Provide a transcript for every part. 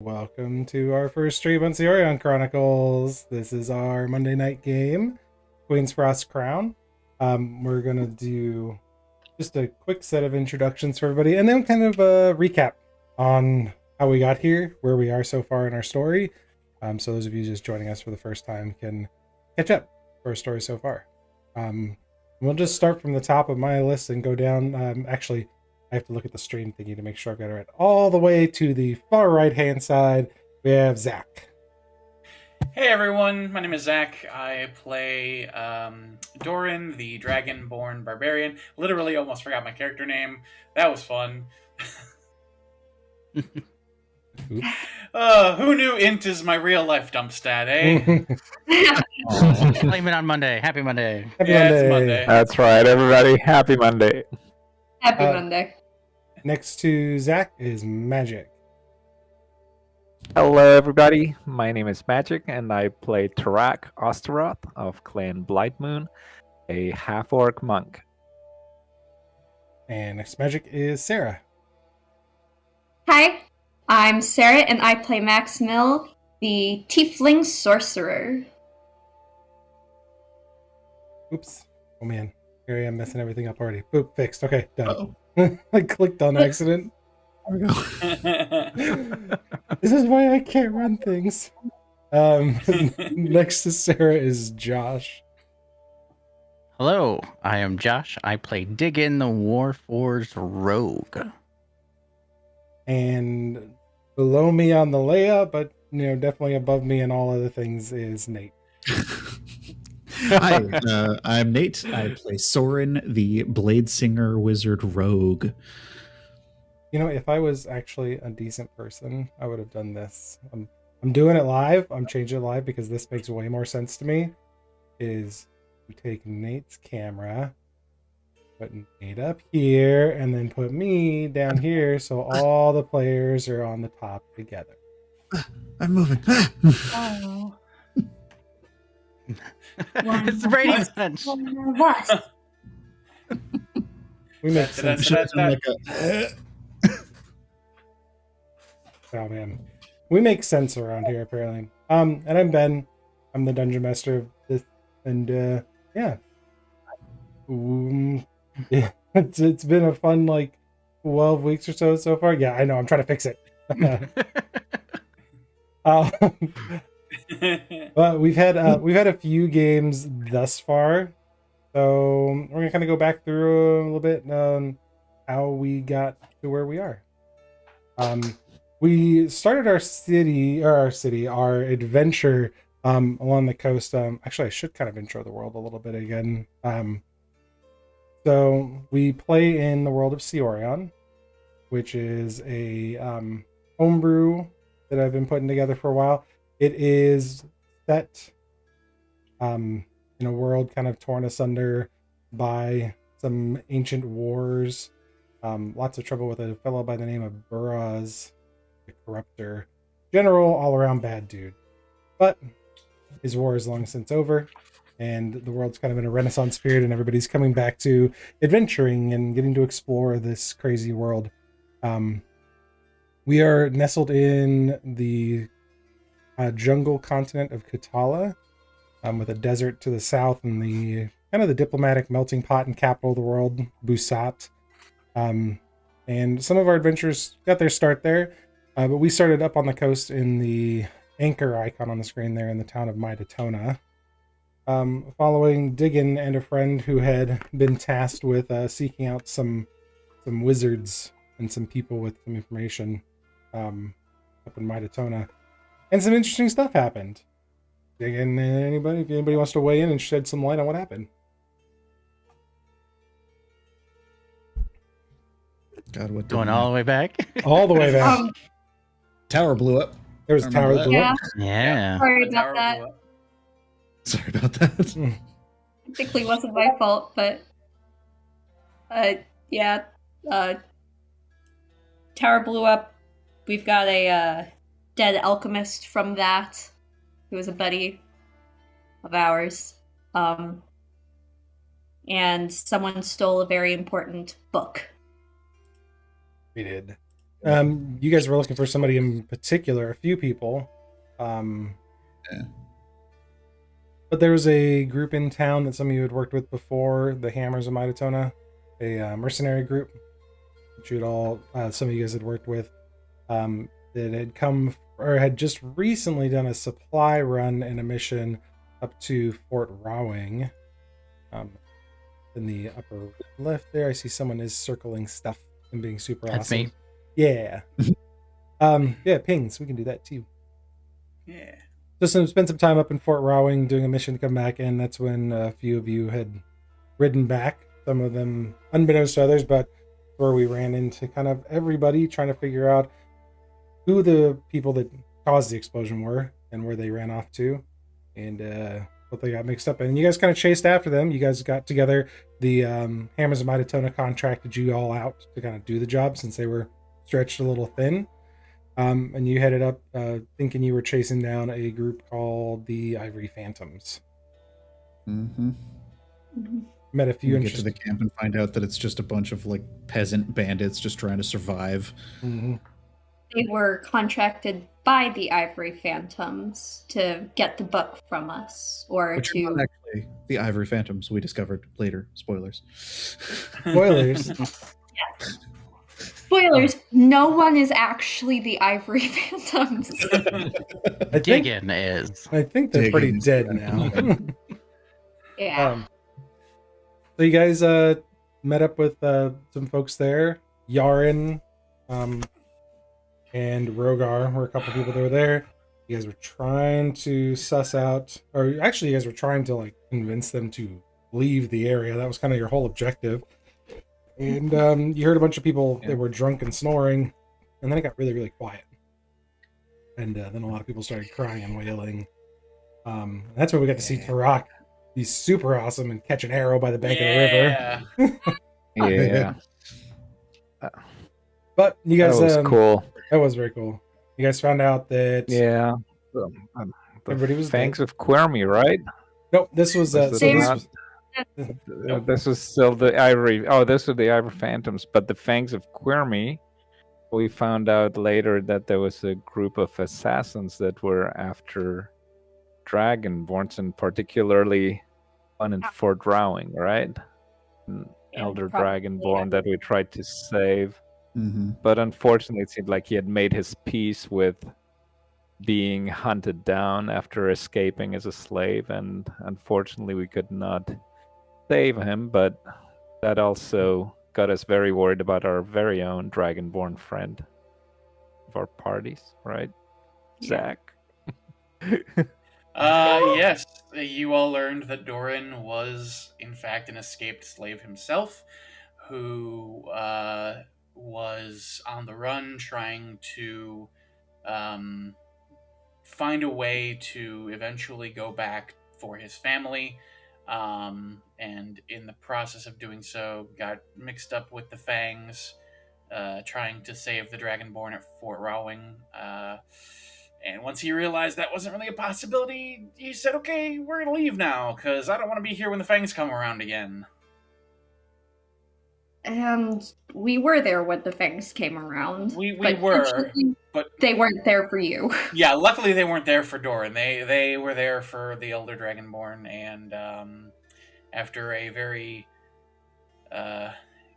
Welcome to our first stream on Cyorion Chronicles. This is our Monday night game, Queen's Frost Crown. We're gonna do just a quick set of introductions for everybody, and then kind of a recap on how we got here, where we are so far in our story. So those of you just joining us for the first time can catch up for our story so far. We'll just start from the top of my list and go down. Actually, I have to look at the stream thingy to make sure I've got it right. All the way to the far right-hand side, we have Zach. Hey everyone, my name is Zach. I play Doran, the Dragonborn Barbarian. Literally almost forgot my character name. That was fun. Who knew int is my real life dump stat, eh? Blame it on Monday. Happy Monday. It's Monday. That's right, everybody. Happy Monday. Happy Monday. Next to Zach is Magic. Hello, everybody. My name is Magic, and I play Tarak Osteroth of Clan Blightmoon, a half-orc monk. And next to Magic is Sarah. Hi, I'm Sarah, and I play Max Mill, the Tiefling Sorcerer. Oops. Oh man. Here I am messing everything up already. Boop, fixed. Okay, done. I clicked on accident. There we go. This is why I can't run things. Next to Sarah is Josh. Hello, I am Josh. I play Diggin, the Warforged Rogue. And below me on the layout, but definitely above me and all other things, is Nate. Hi, I'm Nate. I play Soren, the Blade Singer Wizard Rogue. If I was actually a decent person, I would have done this. I'm doing it live. I'm changing it live because this makes way more sense to me. Is you take Nate's camera, put Nate up here, and then put me down here so all the players are on the top together. I'm moving. Oh. It's the Brady Bunch. One of us. We make sense. Oh man, we make sense around here apparently. And I'm Ben. I'm the dungeon master of this, and yeah, it's been a fun 12 weeks or so far. Yeah, I know. I'm trying to fix it. But we've had a few games thus far, so we're gonna kind of go back through a little bit on how we got to where we are. We started our adventure along the coast. Actually, I should kind of intro the world a little bit again. So we play in the world of Cyorion, which is a homebrew that I've been putting together for a while. It is set in a world kind of torn asunder by some ancient wars. Lots of trouble with a fellow by the name of Buraz, the Corruptor. General, all-around bad dude. But his war is long since over, and the world's kind of in a renaissance period, and everybody's coming back to adventuring and getting to explore this crazy world. We are nestled in the jungle continent of Katala, with a desert to the south and the kind of the diplomatic melting pot and capital of the world, Busat. And some of our adventures got their start there, but we started up on the coast in the anchor icon on the screen there in the town of Mydatona, following Diggin and a friend who had been tasked with seeking out some wizards and some people with some information up in Mydatona. And some interesting stuff happened. Diggin, if anybody wants to weigh in and shed some light on what happened. God, what Going all the way back. All the way back. Tower blew up. There was a tower that blew up. Yeah. Sorry about that. Sorry about that. Technically wasn't my fault, but yeah. Tower blew up. We've got a dead alchemist from that, who was a buddy of ours. And someone stole a very important book. We did. You guys were looking for somebody in particular, a few people. Yeah. But there was a group in town that some of you had worked with before, the Hammers of Midatona, a mercenary group, which you'd all, some of you guys had worked with, that had come or had just recently done a supply run and a mission up to Fort Rawing. In the upper left there, I see someone is circling stuff and being super That's awesome. me. Yeah. Yeah, pings. We can do that too. Yeah. Just spend some time up in Fort Rawing doing a mission to come back in. That's when a few of you had ridden back. Some of them unbeknownst to others, but where we ran into kind of everybody trying to figure out who the people that caused the explosion were and where they ran off to, and what they got mixed up in. And you guys kind of chased after them. You guys got together. The Hammers of Midatona contracted you all out to kind of do the job since they were stretched a little thin. And you headed up thinking you were chasing down a group called the Ivory Phantoms. Mm-hmm. Met a few You get to the camp and find out that it's just a bunch of like peasant bandits just trying to survive. Mm-hmm. They were contracted by the Ivory Phantoms to get the book from us, or Which to... are not actually the Ivory Phantoms we discovered later. Spoilers. Spoilers. Spoilers, no one is actually the Ivory Phantoms. Diggin is. I think they're pretty Diggins, dead yeah. now. Yeah. So you guys met up with some folks there. Yaren and Rogar were a couple people that were there. You guys were trying to suss out, or actually you guys were trying to like convince them to leave the area. That was kind of your whole objective. And you heard a bunch of people that were drunk and snoring, and then it got really, really quiet. And then a lot of people started crying and wailing. That's where we got to see Tarak. He's super awesome and catch an arrow by the bank of the river. Yeah. But you guys, that was cool. That was very cool. You guys found out that Yeah. everybody was Fangs dead. of Quermy, right? Nope, this was Was so it this not? was, This was still the Ivory. Oh, this was the Ivory Phantoms. But the Fangs of Quermy, we found out later that there was a group of assassins that were after Dragonborns, and particularly one in Fort Rowing, right? An Yeah, elder probably, Dragonborn that we tried to save. Mm-hmm. But unfortunately, it seemed like he had made his peace with being hunted down after escaping as a slave, and unfortunately, we could not save him. But that also got us very worried about our very own Dragonborn friend of our parties, right? Yeah. Zach. Yes, you all learned that Doran was, in fact, an escaped slave himself, who was on the run trying to find a way to eventually go back for his family, and in the process of doing so, got mixed up with the Fangs, trying to save the Dragonborn at Fort Rowing. And once he realized that wasn't really a possibility, he said, okay, we're going to leave now, because I don't want to be here when the Fangs come around again. And we were there when the Fangs came around. We but were, fortunately, but they weren't there for you. yeah, luckily they weren't there for Doran. They were there for the Elder Dragonborn, and after a very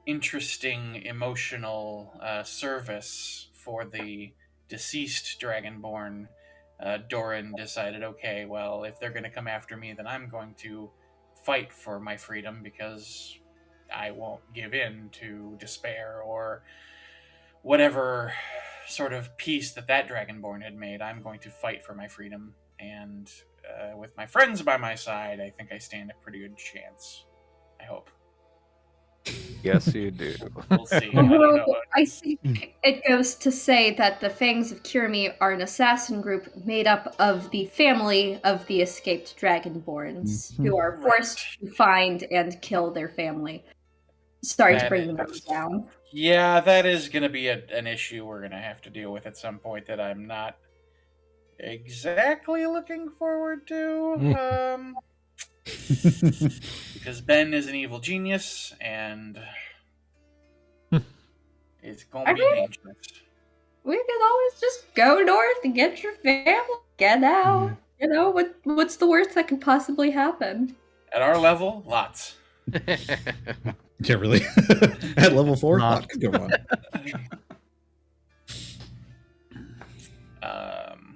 interesting, emotional service for the deceased Dragonborn, Doran decided, okay, well, if they're going to come after me, then I'm going to fight for my freedom, because I won't give in to despair or whatever sort of peace that Dragonborn had made. I'm going to fight for my freedom, and with my friends by my side, I think I stand a pretty good chance. I hope. Yes, you do. We'll see. I don't know. I think it goes to say that the Fangs of Kirmi are an assassin group made up of the family of the escaped Dragonborns, who are forced to find and kill their family. Sorry to bring them down. Yeah, that is going to be an issue we're going to have to deal with at some point that I'm not exactly looking forward to. Because Ben is an evil genius, and it's going to be dangerous. We can always just go north and get your family. Get out. You know, what's the worst that could possibly happen? At our level, lots. Yeah, really. At level 4, Nah. what could go wrong?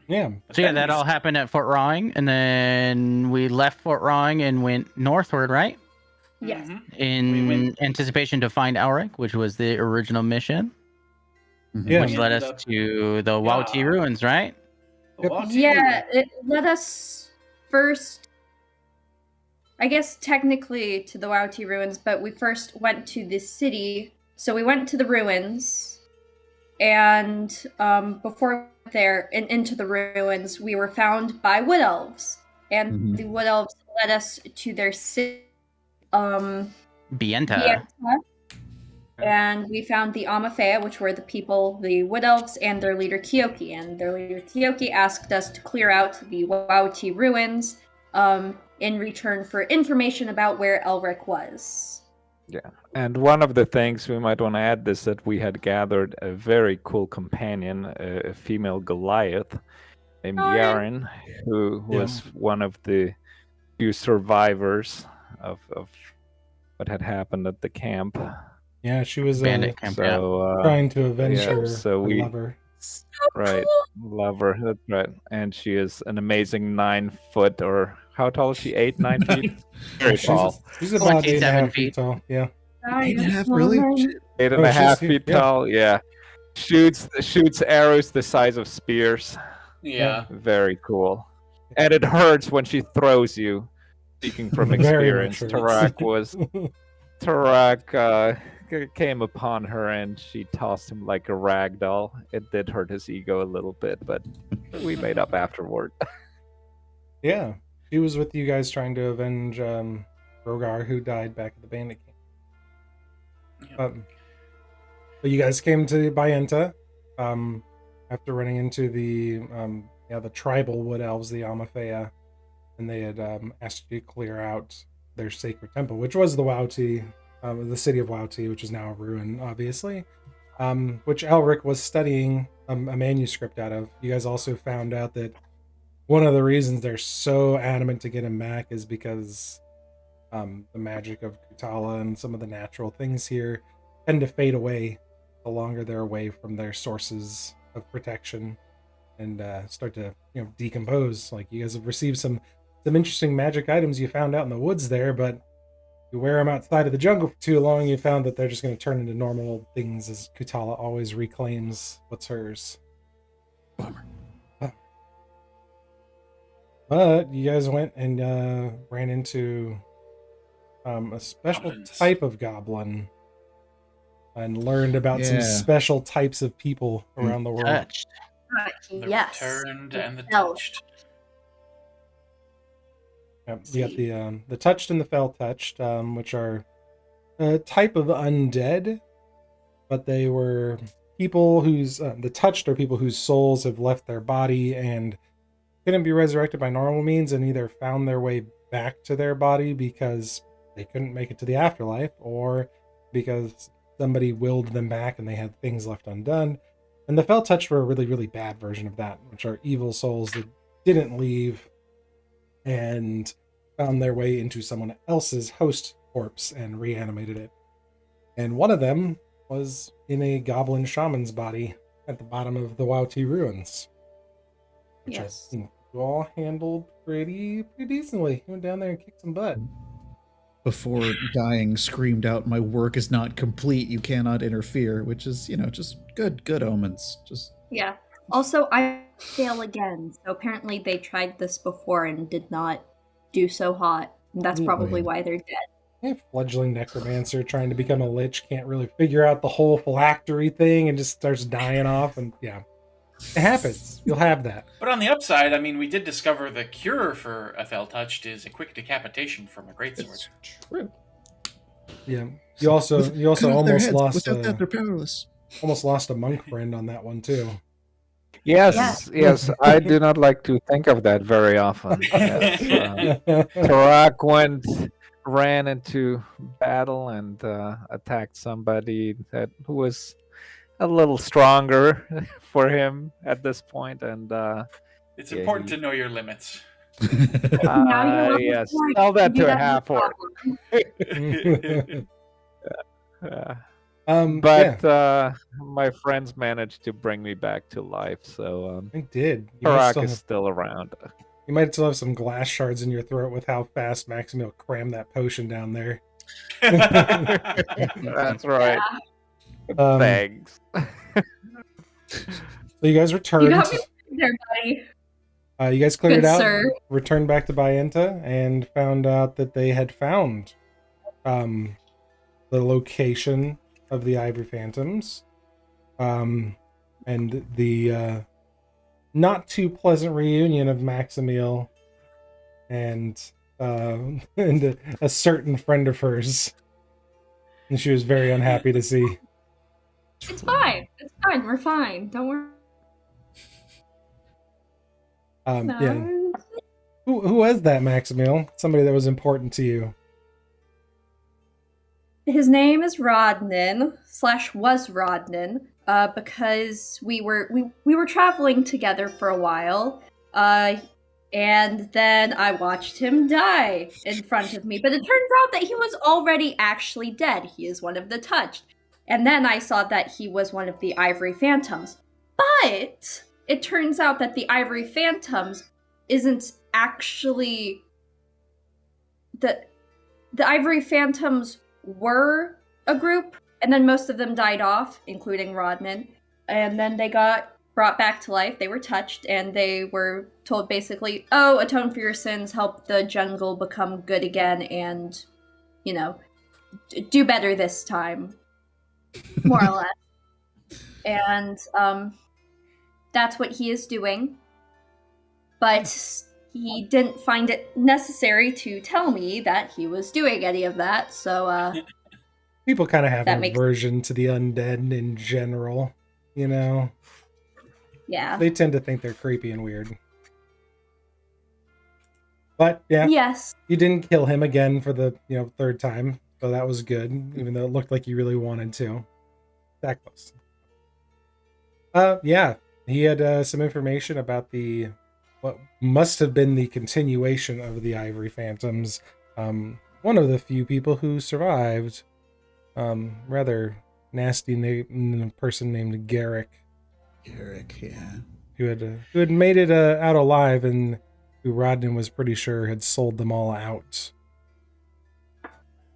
Yeah. But So yeah, then that we- all happened at Fort Rawing, and then we left Fort Rawing and went northward, right? Yes. Mhm. In We went- anticipation to find Elric, which was the original mission, Yeah. which We led ended us up- to the Wauti Yeah. ruins, right? The Yep. Wauti Yeah, Ruins. it led us first, I guess technically to the Wauti ruins, but we first went to the city. So we went to the ruins, and before we went there and into the ruins, we were found by wood elves, and Mhm. the wood elves led us to their city. Bienta. Bienta, and we found the Amafea, which were the people, the wood elves, and their leader Kyoki. And their leader Kyoki asked us to clear out the Wauti ruins in return for information about where Elric was. And one of the things we might want to add is that we had gathered a very cool companion, a female Goliath named Oh, yeah. Yaren, who Yeah. was one of the few survivors of what had happened at the camp. Yeah, she was Bandit camp. Yeah. So, trying to avenge yeah, her, so her we- lover. right, love her. That's right. And she is an amazing 9 foot, or how tall is she? 8, 9 feet? Very She's- tall. She's about 27 8.5 feet feet. tall. Yeah. 8.5, really? Shit. 8 and Oh, a half she's- feet yeah. tall. Yeah. Shoots arrows the size of spears. Yeah. Very cool. And it hurts when she throws you. Speaking from Very experience, much hurts. Tarak came upon her and she tossed him like a rag doll. It did hurt his ego a little bit, but we made up afterward. Yeah. She was with you guys trying to avenge Rogar, who died back at the bandit camp. Yeah. But you guys came to Bienta after running into the tribal wood elves, the Amafea, and they had asked you to clear out their sacred temple, which was the Wauti, the city of Wauti, which is now a ruin, obviously, which Elric was studying a manuscript out of. You guys also found out that one of the reasons they're so adamant to get him back is because the magic of Kutala and some of the natural things here tend to fade away the longer they're away from their sources of protection and start to decompose. Like, you guys have received some interesting magic items you found out in the woods there, but you wear them outside of the jungle for too long, you found that they're just going to turn into normal things, as Kutala always reclaims what's hers. Bummer. But you guys went and ran into a special Goblins. type of goblin and learned about some Yeah. special types of people around the world. Touched. The Yes. returned and the Elf. touched. Yep, you got the touched and the fell touched, which are a type of undead, but they were people whose the touched are people whose souls have left their body and couldn't be resurrected by normal means, and either found their way back to their body because they couldn't make it to the afterlife, or because somebody willed them back and they had things left undone. And the fell touched were a really, really bad version of that, which are evil souls that didn't leave and found their way into someone else's host corpse and reanimated it. And one of them was in a goblin shaman's body at the bottom of the Wauti ruins, which Yes. I think you all handled pretty decently. You went down there and kicked some butt. Before dying, screamed out, "My work is not complete. You cannot interfere," which is, just good omens. Just Yeah. Also, I fail again. So apparently they tried this before and did not do so hot. And that's Ooh, probably boy. why they're dead. Yeah, fledgling necromancer trying to become a lich can't really figure out the whole phylactery thing and just starts dying off. And yeah, it happens. You'll have that. But on the upside, I mean, we did discover the cure for a fell touched is a quick decapitation from a greatsword. it's true. Yeah. You also Cut off their almost heads. lost Without that, they're almost powerless. a monk friend on that one too. Yes, I do not like to think of that very often. Yes, Tarak ran into battle and attacked somebody who was a little stronger for him at this point, and It's Yeah, important he- to know your limits. Now you're level yes, 4, tell you that can do to a that no half orc. problem. But Yeah, my friends managed to bring me back to life, so I did. Parak is still around. You might still have some glass shards in your throat with how fast Maximil crammed that potion down there. That's right. Thanks. So you guys You returned. got me there, buddy. You guys cleared Good out, sir. returned back to Bayenta, and found out that they had found the location of the Ivory Phantoms, and the not too pleasant reunion of Maximil and and a certain friend of hers, and she was very unhappy to see. It's fine. It's fine. We're fine. Don't worry. No. Yeah. Who was that, Maximil? Somebody that was important to you. His name is Rodnan / was Rodnan, because we were traveling together for a while, and then I watched him die in front of me. But it turns out that he was already actually dead. He is one of the Touched. And then I saw that he was one of the Ivory Phantoms. But it turns out that the Ivory Phantoms isn't actually the Ivory Phantoms were a group, and then most of them died off, including Rodman. And then they got brought back to life. They were touched, and they were told basically, oh, atone for your sins, help the jungle become good again, and, you know, do better this time. More or less. And that's what he is doing. But he didn't find it necessary to tell me that he was doing any of that, so People kind of have That an makes- aversion to the undead in general, you know? yeah. They tend to think they're creepy and weird. But, yeah, Yes. you didn't kill him again for the, third time, so that was good, even though it looked like you really wanted to. That close. Yeah, he had some information about what must have been the continuation of the Ivory Phantoms. One of the few people who survived, rather nasty person named Garrick, yeah. who had made it out alive, and who Rodden was pretty sure had sold them all out.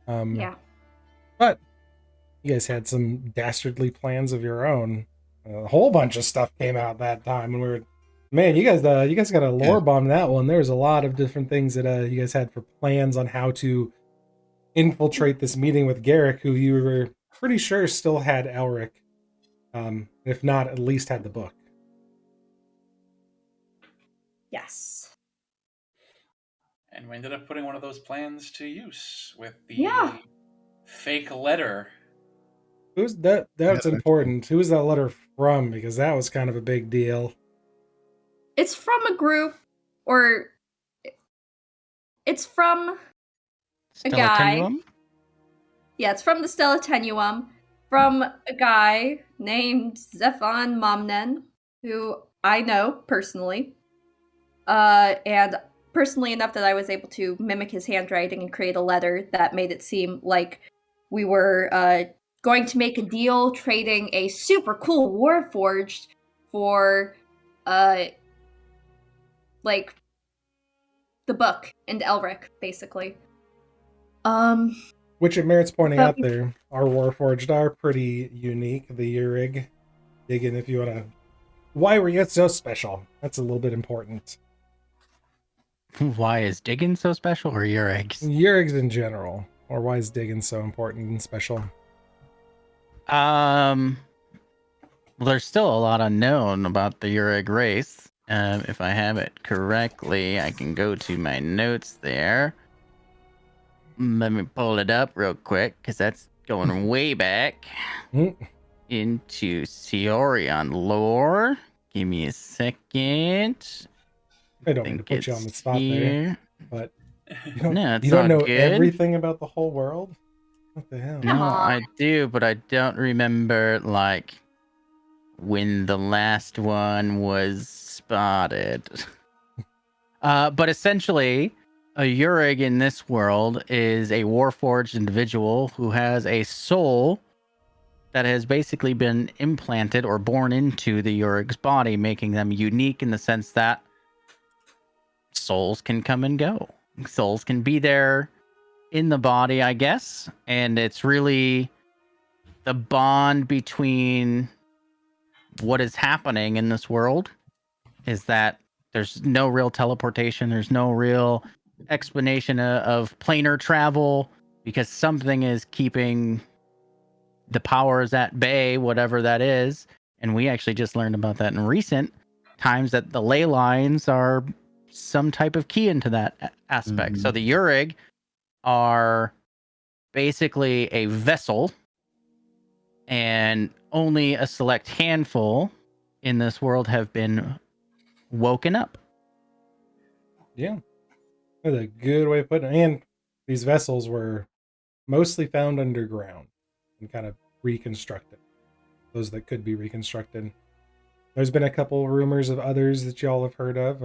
Yeah. But you guys had some dastardly plans of your own. A whole bunch of stuff came out that time, and we were, man, you guys got a lore bomb that one. There was a lot of different things that you guys had for plans on how to infiltrate this meeting with Garrick, who you were pretty sure still had Elric, if not at least had the book. Yes. And we ended up putting one of those plans to use with the Yeah. fake letter. Who's that? That's important. Who was that letter from? Because that was kind of a big deal. It's from a group, or it's from a guy. Stellatinium? Yeah, it's from the Stella Tenuum, from a guy named Zephon Momnen, who I know personally. And personally enough that I was able to mimic his handwriting and create a letter that made it seem like we were going to make a deal trading a super cool Warforged for like the book and Elric, basically. Which it merits pointing out But- there, our Warforged are pretty unique. The Urig. Dig in if you want to. Why were you so special? That's a little bit important. Why is digging so special, or your eggs? Urigs in general. Or why is digging so important and special? Well, there's still a lot unknown about the Urig race. If I have it correctly, I can go to my notes there. Let me pull it up real quick, because that's going way back into Cyorion lore. Give me a second. I don't mean to put you on the spot there, but you don't, No, it's you don't all know good. everything about the whole world? What the hell? No, Aw. I do, but I don't remember, like, when the last one was spotted. But essentially, a Yurig in this world is a warforged individual who has a soul that has basically been implanted or born into the Yurig's body, making them unique in the sense that souls can come and go. Souls can be there in the body, I guess. And it's really the bond between what is happening in this world is that there's no real teleportation. There's no real explanation of planar travel because something is keeping the powers at bay, whatever that is. And we actually just learned about that in recent times, that the ley lines are some type of key into that aspect. So the Yurig are basically a vessel, and only a select handful in this world have been woken up. Yeah. That's a good way of putting it. And these vessels were mostly found underground and kind of reconstructed. Those that could be reconstructed. There's been a couple rumors of others that y'all have heard of.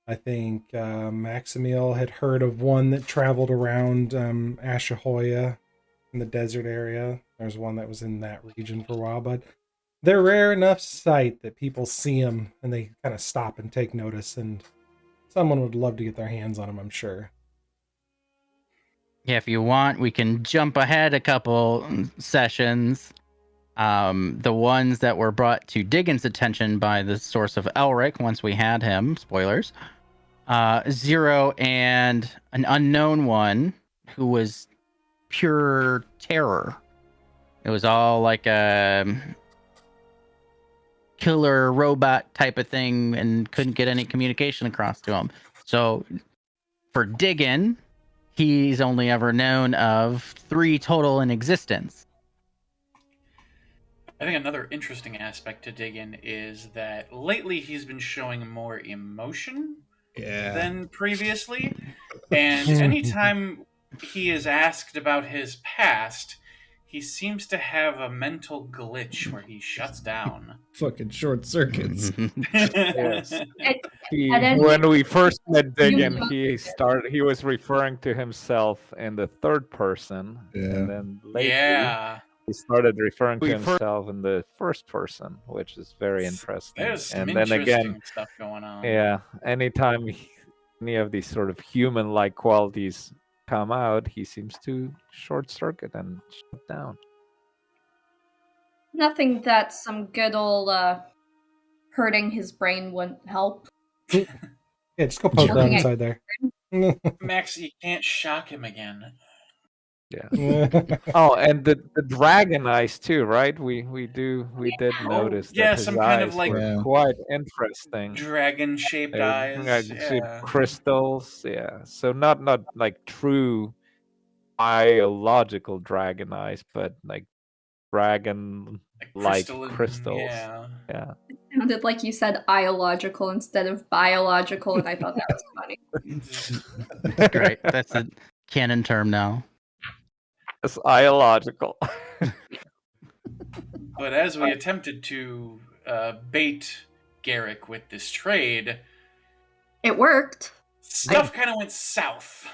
I think Maximiel had heard of one that traveled around Ashahoya in the desert area. There's one that was in that region for a while, but they're rare enough sight that people see them and they kind of stop and take notice, and someone would love to get their hands on them, I'm sure. Yeah, if you want, we can jump ahead a couple sessions. The ones that were brought to Diggin's attention by the source of Elric once we had him, spoilers, Zero and an unknown one who was pure terror. It was all like a killer robot type of thing and couldn't get any communication across to him. So for Diggin, he's only ever known of 3 total in existence. I think another interesting aspect to dig in is that lately he's been showing more emotion than previously. And anytime he is asked about his past, he seems to have a mental glitch where he shuts down. Fucking short circuits. Yes. When we first met Diggin, he was referring to himself in the third person, and then later he started referring to himself in the first person, which is very interesting. There's some and then again, stuff going on. Yeah, anytime any of these sort of human-like qualities come out, he seems to short circuit and shut down. Nothing that some good old hurting his brain wouldn't help. Yeah, just go poke around inside there. Max, you can't shock him again. Yeah. Oh, and the dragon eyes too, right? We did notice that his some eyes kind of like were quite interesting. Dragon-shaped eyes. Crystals, yeah. So not like true biological dragon eyes, but like dragon-like crystals. Yeah. It sounded like you said biological instead of biological, and I thought that was funny. That's great. That's a canon term now. It's biological. But as we attempted to bait Garrick with this trade, it worked. Stuff kind of went south.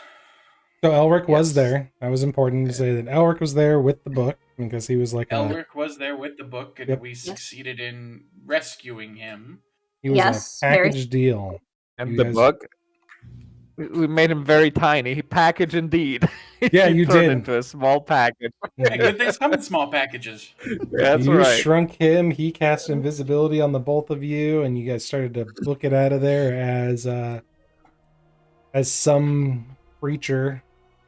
So Elric was there. That was important to say that Elric was there with the book, because he was like Elric was there with the book, and we succeeded in rescuing him. He was a package deal. And the book, we made him very tiny. He packaged indeed. Yeah, you did. Into a small package. Yeah, good things come in small packages. That's you right. Shrunk him. He cast invisibility on the both of you, and you guys started to book it out of there as some creature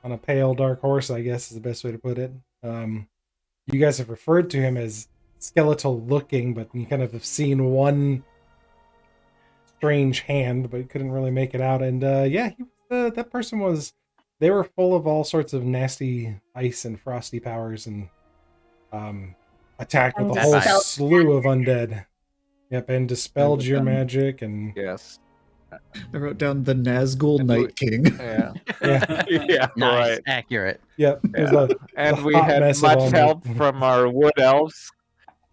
on a pale dark horse, I guess is the best way to put it. You guys have referred to him as skeletal looking, but you kind of have seen one strange hand, but you couldn't really make it out. And that person was, they were full of all sorts of nasty ice and frosty powers, and attacked with a whole slew of undead. Yep, and dispelled your magic. And yes, I wrote down the Nazgul Night King. Yeah. Yeah. Nice. Right. Accurate. Yep. Yeah. And we had much help from our wood elves.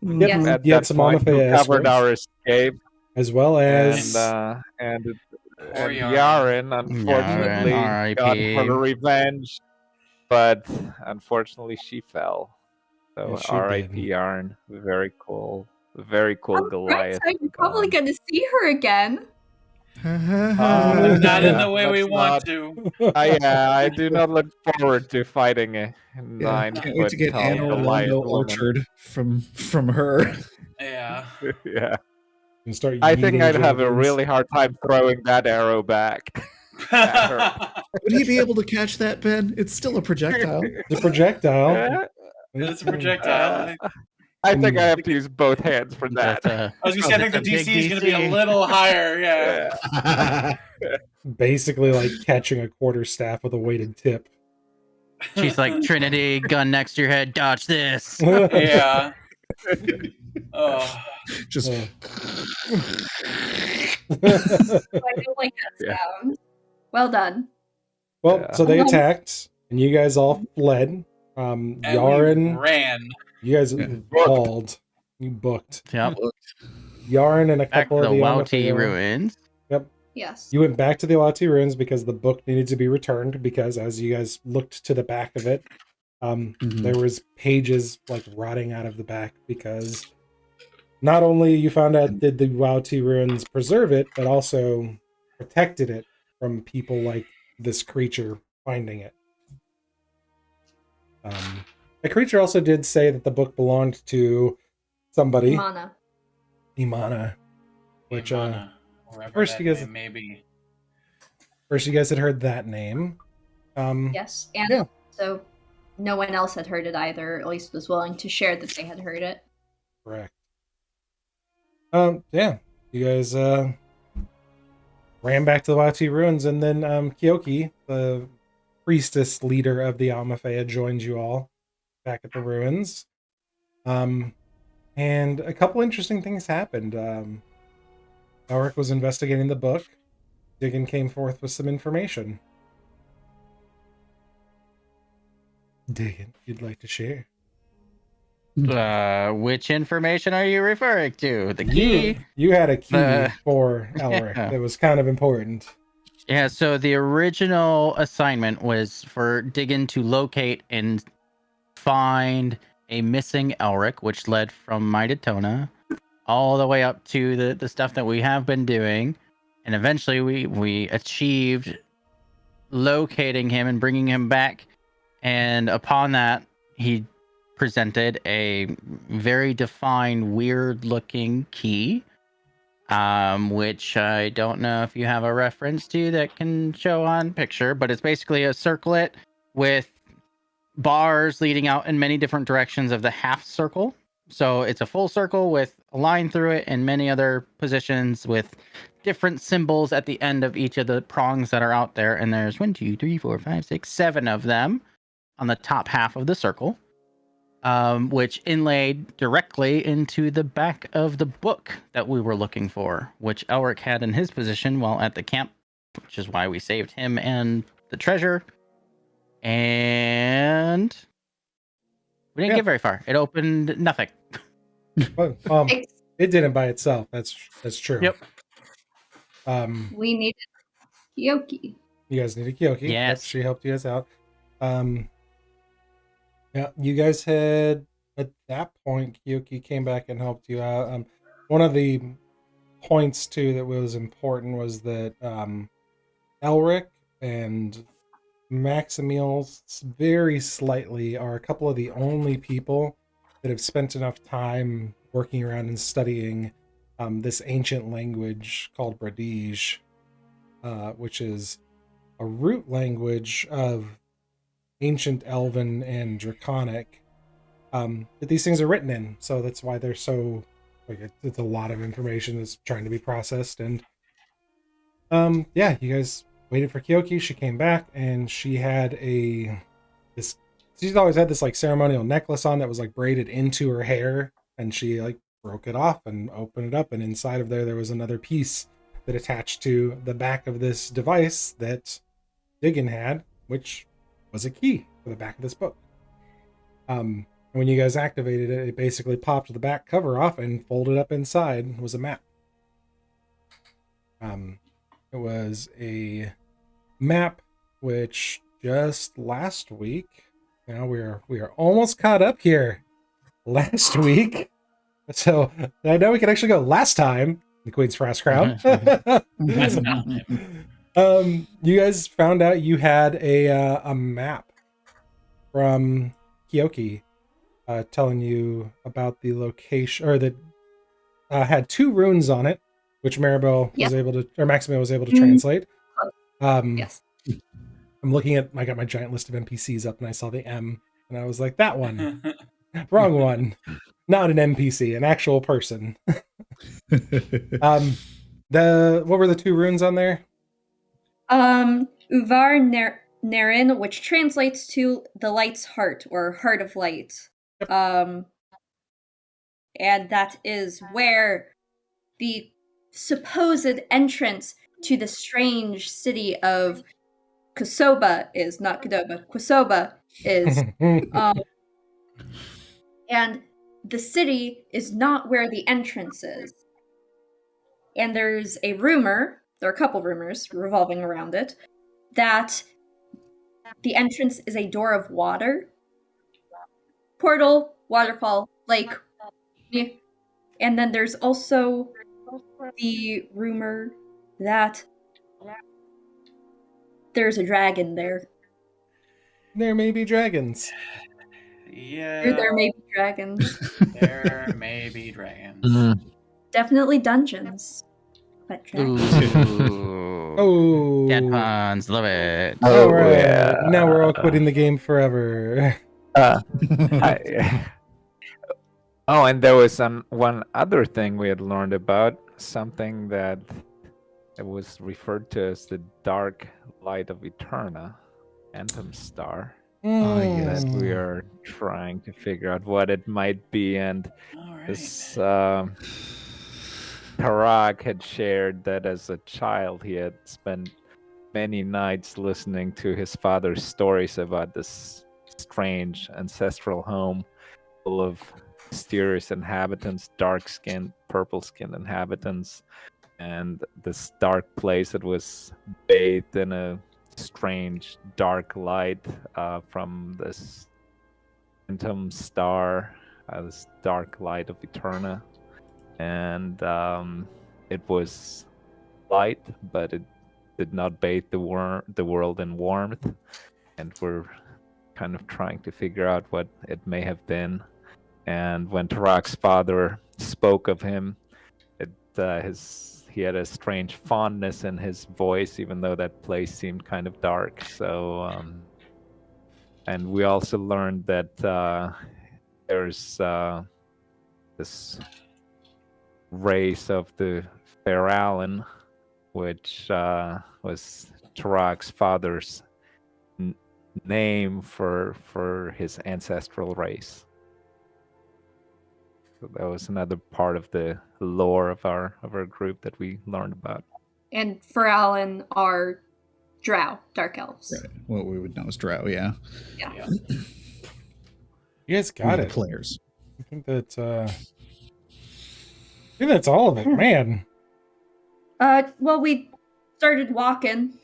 Yep, Yes. at you had that some point who Amafea covered escorts, our escape, as well as and Or Yaren Yaren, unfortunately got R.I.P.. her revenge, but unfortunately she fell. So Yes, she R.I.P. did. Yarn, very cool Goliath. You're probably gone. going to see her again. Not in the way we Let's want not- to. I do not look forward to fighting a Yeah, can't wait to 9 foot get tall Anne Goliath Orlando woman. Orchard from her. Yeah. Yeah, and start I think yeeting I'd have a dragons. really hard time throwing that arrow back. At her. Would he be able to catch that, Ben? It's still a projectile. The projectile. Yeah, It's a projectile. I think I have to use both hands for that. That's a, I was gonna say, I think the that's a big DC is gonna be a DC. little higher. Yeah. Yeah. Basically like catching a quarterstaff with a weighted tip. She's like, Trinity, gun next to your head, dodge this. Yeah. Oh. Just I don't like that Yeah. sound. Well done. Well, Yeah. so they attacked, and you guys all fled. And we Yaren, ran. you guys Yeah. balled. You booked. Yep. Yaren and a Back to couple the of the Wauti Amafea- ruins. Yes. You went back to the Awati ruins because the book needed to be returned, because as you guys looked to the back of it, there was pages like rotting out of the back, because not only you found out did the Wauti ruins preserve it, but also protected it from people like this creature finding it. The creature also did say that the book belonged to somebody, Mana. Imana, which Imana, wherever first that you guys- name may be. first you guys had heard that name. Yes. And Yeah. so no one else had heard it either, or at least was willing to share that they had heard it. Correct. Yeah, you guys ran back to the Wauti ruins, and then Kyoki, the priestess leader of the Amafea, joined you all back at the ruins. And a couple interesting things happened. Elric was investigating the book. Diggin came forth with some information. Diggin, you'd like to share? Which information are you referring to? The key? You had a key Uh, for Elric yeah. that was kind of important. Yeah, so the original assignment was for Diggin to locate and find a missing Elric, which led from Mydetona all the way up to the stuff that we have been doing. And eventually we achieved locating him and bringing him back. And upon that, he presented a very defined, weird-looking key, which I don't know if you have a reference to that can show on picture, but it's basically a circlet with bars leading out in many different directions of the half circle. So it's a full circle with a line through it and many other positions with different symbols at the end of each of the prongs that are out there. And there's 1, 2, 3, 4, 5, 6, 7 of them on the top half of the circle, which inlaid directly into the back of the book that we were looking for, which Elric had in his position while at the camp, which is why we saved him and the treasure. And we didn't get very far. It opened nothing. Well, it didn't by itself. That's true. Yep. We needed Kyoki. You guys need a Kyoki. Yep, Yes. she helped you guys out. Yeah, you guys had at that point, Kyoki came back and helped you out. One of the points too that was important was that Elric and Maximil very slightly are a couple of the only people that have spent enough time working around and studying this ancient language called Bradish, which is a root language of ancient Elven and Draconic that these things are written in. So that's why they're so like it's a lot of information that's trying to be processed. And yeah, you guys waited for Kyoki. She came back and she had she's always had this like ceremonial necklace on that was like braided into her hair, and she like broke it off and opened it up, and inside of there was another piece that attached to the back of this device that Diggin had, which was a key for the back of this book. When you guys activated it, it basically popped the back cover off and folded up inside was a map. It was a map which just last week, we are almost caught up here. Last week, so I know we can actually go last time. The Queen's Frost Crown. That's not him. You guys found out you had a map from Kyoki, telling you about the location, or that had 2 runes on it, which Maribel was able to, or Maximo was able to translate. Yes. I'm looking at, I got my giant list of NPCs up, and I saw the M, and I was like, that one. Wrong one. Not an NPC, an actual person. What were the 2 runes on there? Uvar Nerin, which translates to the light's heart, or heart of light. And that is where the supposed entrance to the strange city of Kosoba is, not Kodoba, Kosoba is. And the city is not where the entrance is. And there's a rumor, there are a couple rumors revolving around it, that the entrance is a door of water. Portal, waterfall, lake. And then there's also the rumor that there's a dragon there. There may be dragons. Yeah. There may be dragons. There may be dragons. Definitely dungeons. But dragons. Oh, Cat puns, love it. All right. Now we're all quitting the game forever. And there was one other thing we had learned about, something that it was referred to as the dark light of Eterna, Anthem Star. yes. That we are trying to figure out what it might be, and All right. this Tarak had shared that as a child he had spent many nights listening to his father's stories about this strange ancestral home full of mysterious inhabitants, dark-skinned, purple-skinned inhabitants, and this dark place that was bathed in a strange dark light from this phantom star, this dark light of Eterna. And it was light, but it did not bathe the world in warmth. And we're kind of trying to figure out what it may have been. And when Tarak's father spoke of him, he had a strange fondness in his voice, even though that place seemed kind of dark. So, and we also learned that there's this race of the Feralin, which was Tarak's father's name for his ancestral race. So that was another part of the lore of our group that we learned about. And Feralin are drow, dark elves. Right. What we would know as drow, yeah. Yeah. You guys got We're it. the players. I think that's all of it, man. Well, we started walking.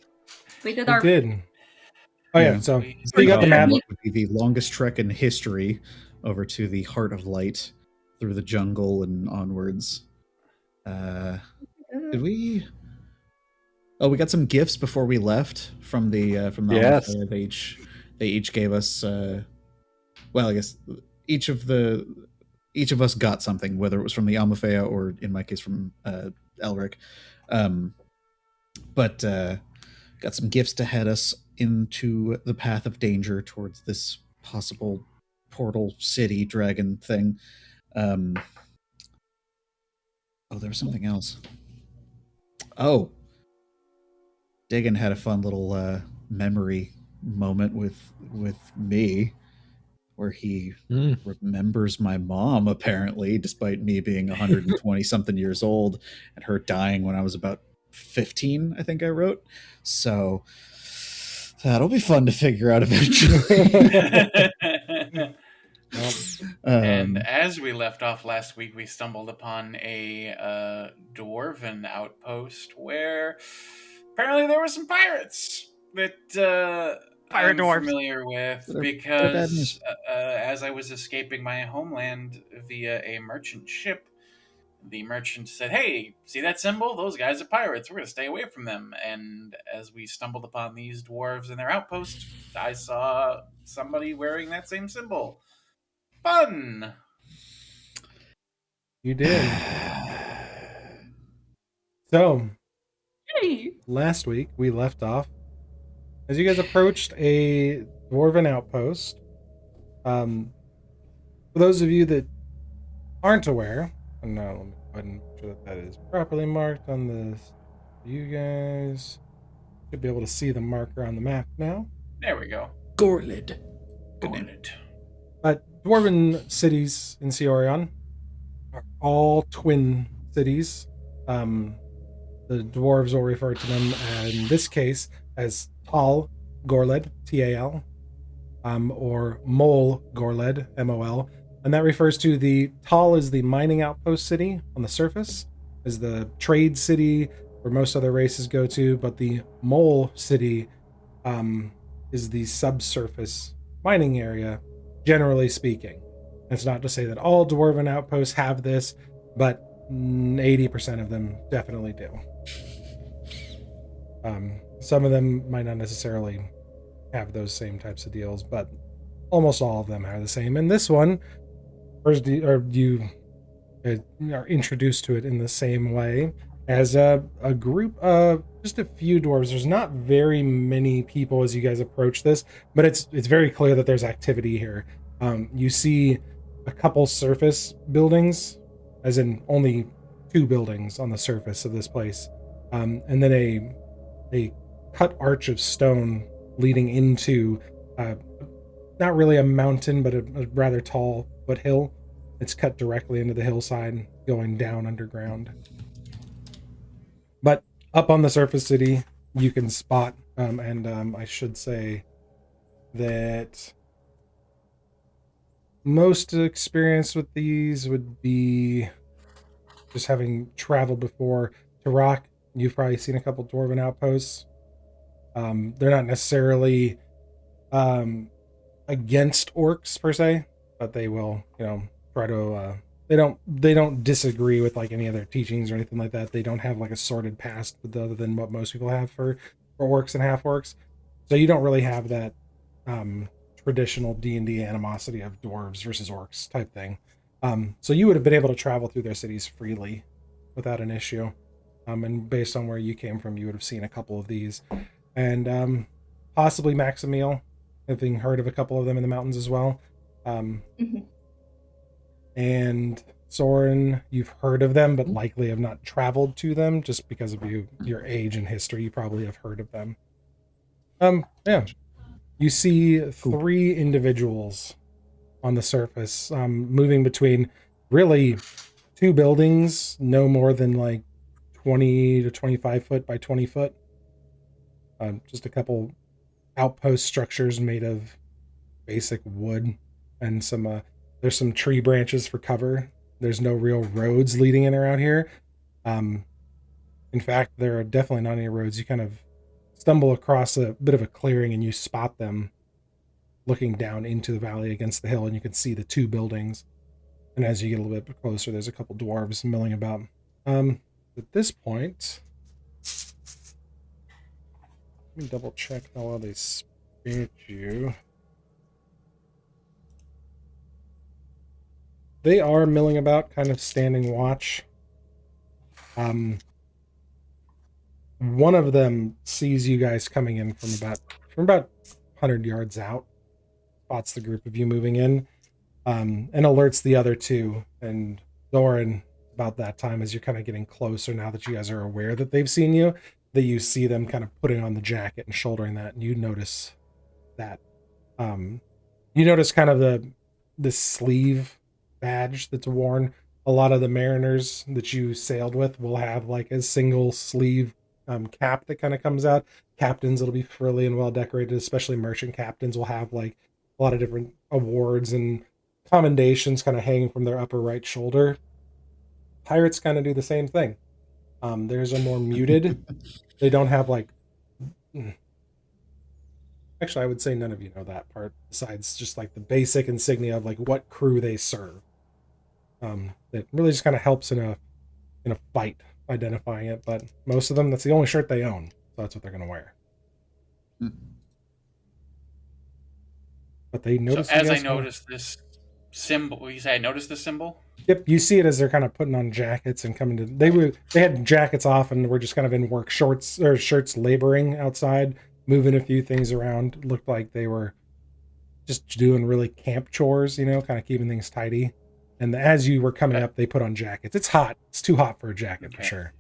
We did We our did. Oh yeah, Yeah. so We- you got the map. It would be the longest trek in history over to the Heart of Light through the jungle and onwards. Did we? Oh, we got some gifts before we left from the Yes. Alpha. They each gave us. Well, I guess each of us got something, whether it was from the Almafea or, in my case, from Elric. But got some gifts to head us into the path of danger towards this possible portal city dragon thing. There was something else. Oh, Diggin had a fun little memory moment with me, where he remembers my mom, apparently, despite me being 120 something years old and her dying when I was about 15, I think I wrote. So that'll be fun to figure out eventually. And Um, as we left off last week, we stumbled upon a dwarven outpost where apparently there were some pirates that Pirate I'm dwarves. familiar with They're bad because news. as I was escaping my homeland via a merchant ship, the merchant said, "Hey, see that symbol? Those guys are pirates. We're going to stay away from them." And as we stumbled upon these dwarves in their outpost, I saw somebody wearing that same symbol. Fun! You did. So, Hey. last week we left off as you guys approached a dwarven outpost. For those of you that aren't aware, and now let me go ahead and make sure that that is properly marked on this. You guys should be able to see the marker on the map now. There we go. Gorlid. Good name. Gornid. Dwarven cities in Cyorion are all twin cities. The dwarves will refer to them, in this case, as Tal Gorled, Tal, or Mol Gorled, Mol. And that refers to the Tal is the mining outpost city on the surface, is the trade city where most other races go to, but the Mol city is the subsurface mining area, generally speaking. It's not to say that all dwarven outposts have this, but 80% of them definitely do. Some of them might not necessarily have those same types of deals, but almost all of them are the same. And this one, you are introduced to it in the same way as a group of just a few dwarves. There's not very many people as you guys approach this, but it's very clear that there's activity here. You see a couple surface buildings, as in only 2 buildings on the surface of this place, and then a cut arch of stone leading into not really a mountain, but a rather tall foothill. It's cut directly into the hillside, going down underground. But up on the surface city, you can spot, and I should say that most experience with these would be just having traveled before to Rock. You've probably seen a couple dwarven outposts. They're not necessarily against orcs per se, but they will, try to. They don't disagree with like any of their teachings or anything like that. They don't have like a sordid past other than what most people have for orcs and half orcs. So you don't really have that traditional D&D animosity of dwarves versus orcs type thing. So you would have been able to travel through their cities freely without an issue. And based on where you came from, you would have seen a couple of these. And possibly Maximiel, having heard of a couple of them in the mountains as well. And Soren, you've heard of them, but likely have not traveled to them just because of your age and history. You probably have heard of them. Yeah. You see 3 individuals on the surface, moving between really 2 buildings, no more than like 20 to 25 foot by 20 foot. Just a couple outpost structures made of basic wood and there's some tree branches for cover. There's no real roads leading in or out here. In fact, there are definitely not any roads. You kind of stumble across a bit of a clearing and you spot them looking down into the valley against the hill, and you can see the 2 buildings. And as you get a little bit closer, there's a couple dwarves milling about. At this point, let me double check how well they spit you. They are milling about, kind of standing watch. One of them sees you guys coming in from about 100 yards out, spots the group of you moving in, and alerts the other 2. And Thorin, about that time, as you're kind of getting closer, now that you guys are aware that they've seen you, that you see them kind of putting on the jacket and shouldering that, and you notice that. You notice kind of the sleeve badge that's worn. A lot of the mariners that you sailed with will have like a single sleeve cap that kind of comes out. Captains, it'll be frilly and well decorated, especially merchant captains will have like a lot of different awards and commendations kind of hanging from their upper right shoulder. Pirates kind of do the same thing. Theirs are more muted. They don't have like. Actually, I would say none of you know that part. Besides just like the basic insignia of like what crew they serve. That really just kind of helps in a fight identifying it. But most of them, that's the only shirt they own, so that's what they're gonna wear. But they notice. So as I noticed this symbol, you say I noticed this symbol? Yep, you see it as they're kind of putting on jackets and coming to. They had jackets off and were just kind of in work shorts or shirts, laboring outside, moving a few things around. It looked like they were just doing really camp chores, kind of keeping things tidy. And as you were coming up, they put on jackets. It's hot. It's too hot for a jacket for sure.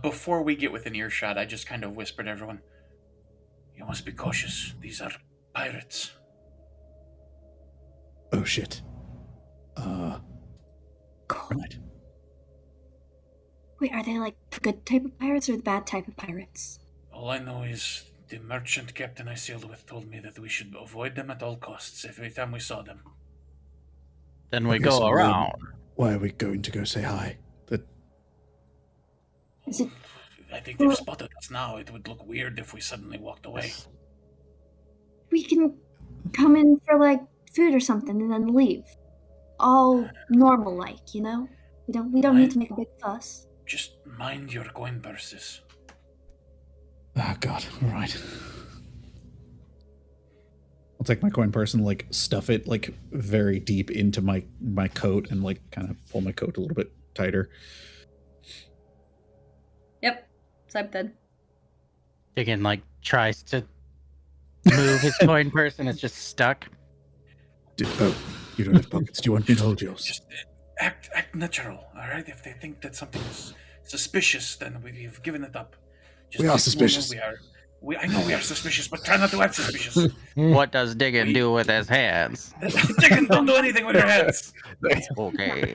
Before we get within earshot, I just kind of whispered to everyone, "You must be cautious. These are pirates." Oh shit. Right. Wait, are they like the good type of pirates or the bad type of pirates? All I know is the merchant captain I sailed with told me that we should avoid them at all costs every time we saw them. Then we Okay, go so around. Why are we going to go say hi? Is it? I think they've spotted us now. It would look weird if we suddenly walked away. We can come in for like food or something and then leave. All normal like, We don't need to make a big fuss. Just mind your coin purses. Oh god, alright. I'll take my coin purse and like stuff it like very deep into my coat and like kind of pull my coat a little bit tighter. Yep, something. Diggin like tries to move his coin purse and it's just stuck. Oh, you don't have pockets. Do you want me to hold yours? Just act natural, all right? If they think that something is suspicious, then we've given it up. We are suspicious. I know we are suspicious, but try not to act suspicious. What does Diggin do with his hands? Diggin, don't do anything with your hands. Okay.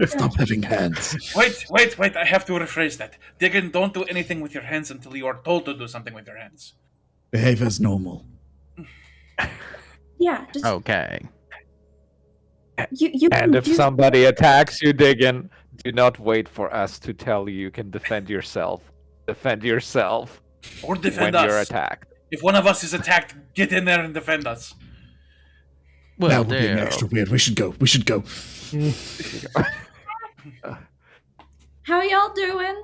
Stop having hands. Wait, I have to rephrase that. Diggin, don't do anything with your hands until you are told to do something with your hands. Behave as normal. Yeah, just Okay. you And if somebody attacks you, Diggin, do not wait for us to tell you can defend yourself. Defend yourself Or defend when us. you're attacked. If one of us is attacked, get in there and defend us. Well, that would be extra weird. We should go. How y'all doing?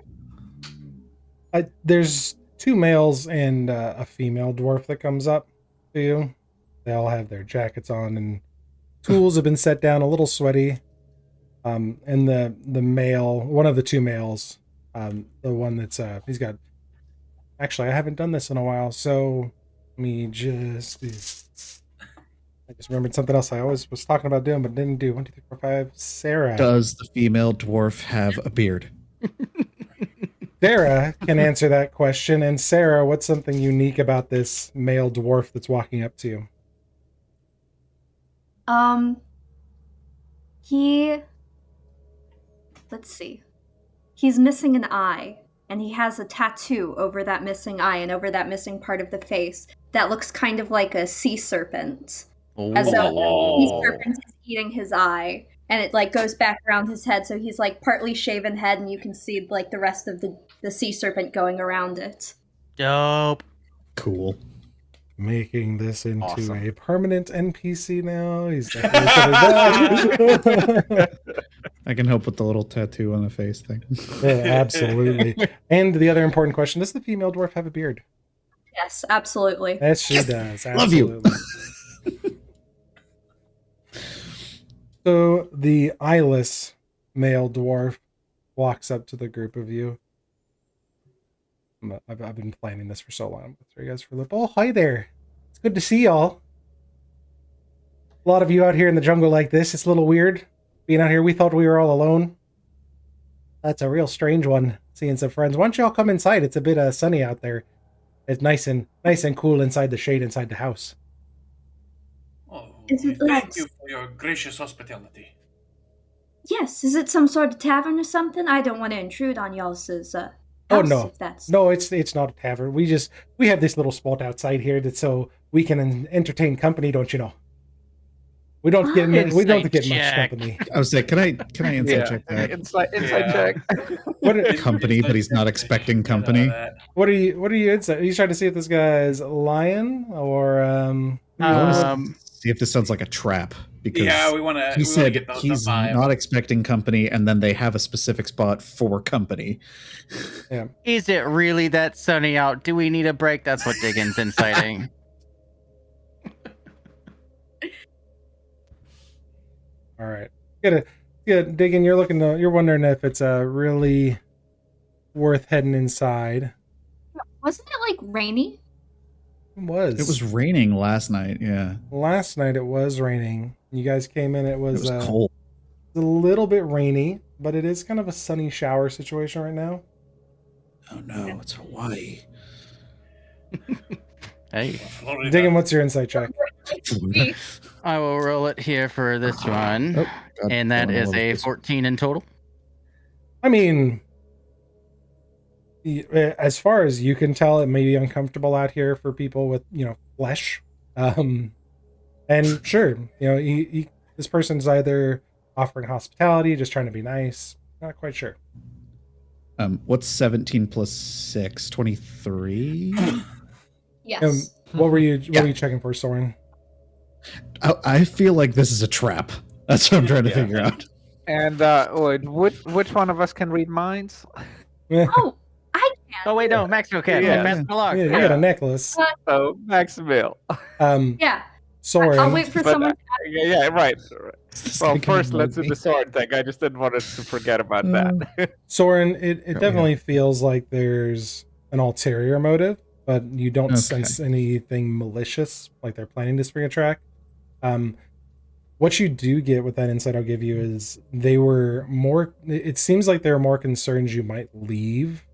There's 2 males and a female dwarf that comes up to you. They all have their jackets on and tools have been set down, a little sweaty. And the male, one of the 2 males, the one that's he's got. Actually, I haven't done this in a while, so let me just. I just remembered something else I always was talking about doing, but didn't do. 1, 2, 3, 4, 5. Sarah. Does the female dwarf have a beard? Sarah can answer that question. And Sarah, what's something unique about this male dwarf that's walking up to you? Let's see. He's missing an eye, and he has a tattoo over that missing eye and over that missing part of the face that looks kind of like a sea serpent. As though the sea serpent is eating his eye, and it like goes back around his head, so he's like partly shaven head, and you can see like the rest of the sea serpent going around it. Dope. Cool. Making this into Awesome. a permanent NPC now. He's I can help with the little tattoo on the face thing. Yeah, absolutely. And the other important question: does the female dwarf have a beard? Yes, absolutely. Yes, she Yes! does. Love you. Absolutely. So the eyeless male dwarf walks up to the group of you. I've been planning this for so long. I'll throw you guys for a little. Oh, hi there. It's good to see y'all. A lot of you out here in the jungle like this. It's a little weird being out here. We thought we were all alone. That's a real strange one. Seeing some friends. Why don't y'all come inside? It's a bit sunny out there. It's nice and cool inside the shade inside the house. Oh, Is it thank like- you for your gracious hospitality. Yes, is it some sort of tavern or something? I don't want to intrude on y'all's house. Oh, no. If that's No, it's not a tavern. We have this little spot outside here that so we can entertain company, don't you know? We don't get we don't Insight get much check. company. I was saying, can I insight Yeah, check that? inside Yeah. check. What are, Company, but he's not expecting company. what are you inside? Are you trying to see if this guy's lying or I want Um, to see if this sounds like a trap because Yeah, we want to. he said get the he's vibe. not expecting company, and then they have a specific spot for company. is it really that sunny out? Do we need a break? That's what Diggins inciting. all right. Digging. You're wondering if it's really worth heading inside. Wasn't it like rainy? It was raining last night. Yeah, last night. It was raining. You guys came in. It was cold. a little bit rainy, but it is kind of a sunny shower situation right now. Oh no, it's Hawaii. Hey, Digging, what's your insight check? I will roll it here for this one. Oh, God, And that I don't is know a what this- 14 in total. I mean, as far as you can tell, it may be uncomfortable out here for people with, flesh. And sure, this person's either offering hospitality, just trying to be nice. Not quite sure. What's 17 plus 6? 23? Yes. What were you checking for, Soren? I feel like this is a trap. That's what I'm trying to figure out. And which one of us can read minds? Oh, I can. Oh, wait, no. Maxwell can. Yeah. Pass it along. Yeah, you got a necklace. So Maximil. Yeah. Soren. I'll wait for But, someone. Yeah, right. Well, Thinking first of let's do me. the sword thing. I just didn't want us to forget about that. Soren, it yeah. definitely feels like there's an ulterior motive, but you don't Okay. sense anything malicious, like they're planning to spring a track. What you do get with that insight I'll give you is it seems like they're more concerned you might leave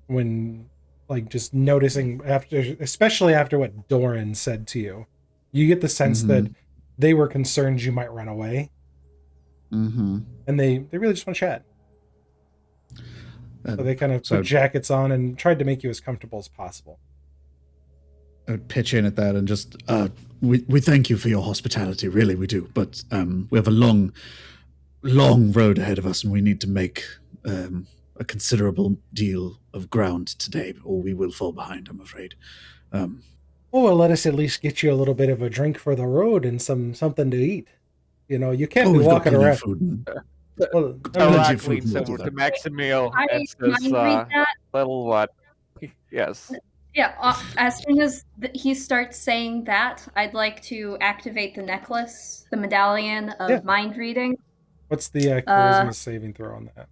when, like, just noticing especially after what Doran said to you. You get the sense that they were concerned you might run away. Mm-hmm. And they really just want to chat. So they kind of So- put jackets on and tried to make you as comfortable as possible. I would pitch in at that and just we thank you for your hospitality, really we do. But we have a long road ahead of us, and we need to make a considerable deal of ground today, or we will fall behind, I'm afraid. Well, let us at least get you a little bit of a drink for the road and something to eat. You can't be we've got walking plenty around. of food. Well, Plenty of Tarak food leads will do over to that. Maximil I and mind says, read that. little what? Yes. Yeah. As soon as he starts saying that, I'd like to activate the necklace, the medallion of mind reading. what's the charisma saving throw on that?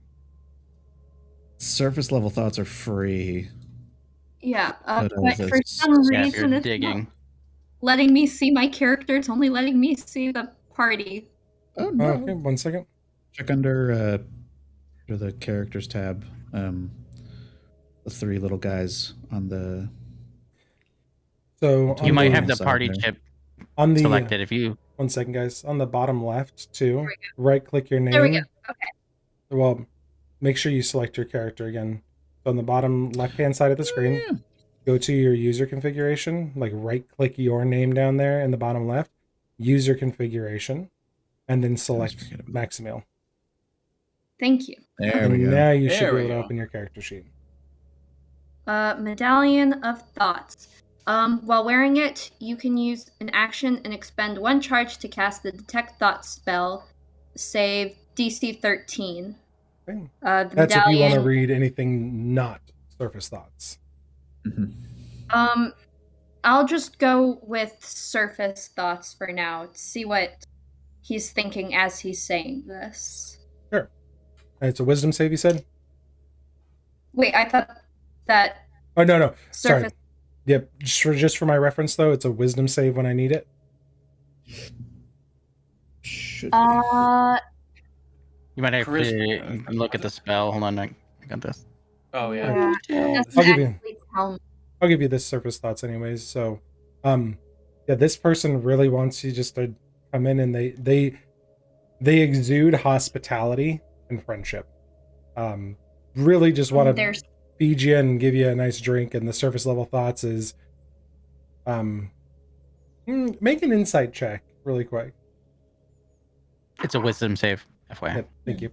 Surface level thoughts are free. Yeah. But, But for this- some Yeah, if reason, you're it's digging. not letting me see my character. It's only letting me see the party. Oh no! Okay, 1 second. Check under the characters tab. The three little guys on the. So You might have the the party side there. chip on the selected if you. 1 second, guys. On the bottom left, too, right click your name. There we go. Okay. Well, make sure you select your character again. On the bottom left-hand side of the screen, Yeah. go to your user configuration, like right-click your name down there in the bottom left, user configuration, and then select forget about Maximil. Thank you. There And we go. now you should There be we able to go. open your character sheet. Medallion of Thoughts. While wearing it, you can use an action and expend 1 charge to cast the Detect Thoughts spell. Save DC 13. Okay. The That's if you want to medallion. read anything not surface thoughts. Mhm. I'll just go with surface thoughts for now to see what he's thinking as he's saying this. Sure. And it's a wisdom save, you said? Wait, I thought that Oh, no. surface. Sorry. Yep. Just for my reference, though, it's a wisdom save when I need it. Should You might have Charisma. to look at the spell. Hold on, I got this. Oh yeah. Doesn't I'll give you- actually tell me. I'll give you this surface thoughts anyways. So, this person really wants you just to come in, and they exude hospitality and friendship. Really just want to There's feed you and give you a nice drink. And the surface level thoughts is, make an insight check really quick. It's a wisdom save, FYI. Yep, thank you.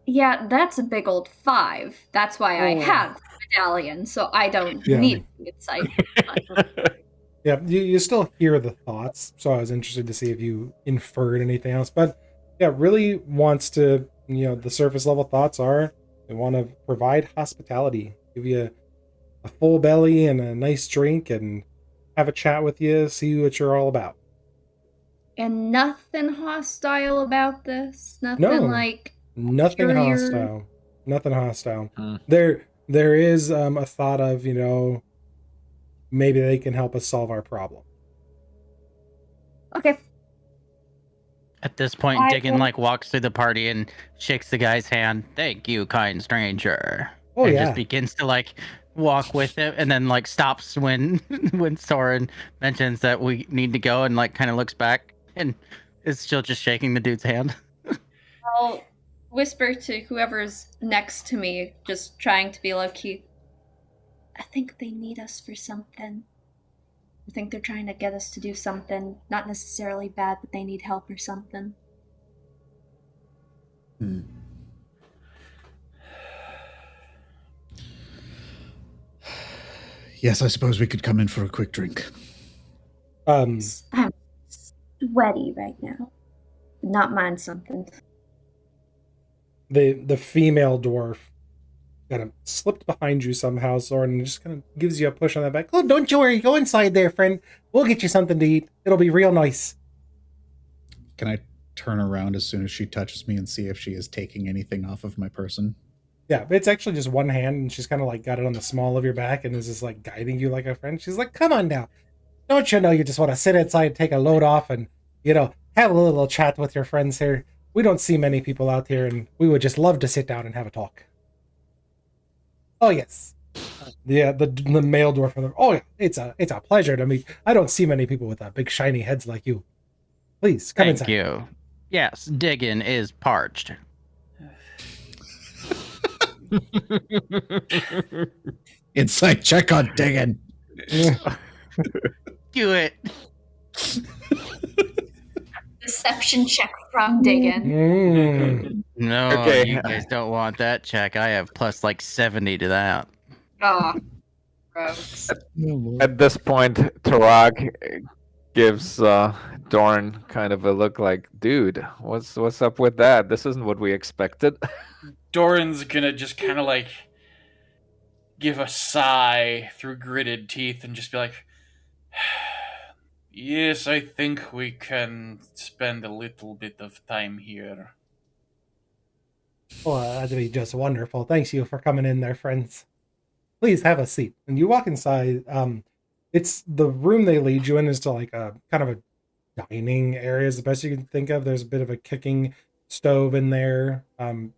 Yeah, that's a big old 5. That's why I have the medallion, so I don't Yeah. need insight. Yeah, you still hear the thoughts, so I was interested to see if you inferred anything else. But yeah, really wants to, the surface level thoughts are they want to provide hospitality, give you a full belly and a nice drink, and have a chat with you, see what you're all about. And nothing hostile about this? Nothing No, like nothing superior? hostile. Nothing hostile. Mm. There is a thought of, maybe they can help us solve our problem. Okay. At this point, Diggin walks through the party and shakes the guy's hand. Thank you, kind stranger. Oh, and yeah. just begins to walk with him, and then stops when when Soren mentions that we need to go, and kind of looks back and is still just shaking the dude's hand. I'll whisper to whoever's next to me, just trying to be low-key. I think they need us for something. I think they're trying to get us to do something, not necessarily bad, but they need help or something. Yes, I suppose we could come in for a quick drink. I'm sweaty right now. Not mind something. The female dwarf kind of slipped behind you somehow, Soren, and just kind of gives you a push on the back. Oh, don't you worry. Go inside there, friend. We'll get you something to eat. It'll be real nice. Can I turn around as soon as she touches me and see if she is taking anything off of my person? Yeah, it's actually just one hand, and she's kind of got it on the small of your back and is just guiding you like a friend. She's like, come on now. Don't you know you just want to sit inside, take a load off, and, have a little chat with your friends here. We don't see many people out here, and we would just love to sit down and have a talk. Oh, yes. Yeah, the male dwarf. Oh, yeah, it's a pleasure to meet. I don't see many people with big shiny heads like you. Please, come inside. Thank you. Yes, Diggin is parched. Inside check on Diggin. Do it. Deception check from Diggin. No, Okay. you guys don't want that check. I have plus 70 to that. Oh, gross. At this point, Tarag gives Doran kind of a look like, dude, what's up with that? This isn't what we expected. Doran's gonna just kind of give a sigh through gritted teeth and just be like, yes, I think we can spend a little bit of time here. Well, that'd be just wonderful. Thanks you for coming in there, friends. Please have a seat. And you walk inside. It's the room they lead you in is to a kind of a dining area is the best you can think of. There's a bit of a cooking stove in there,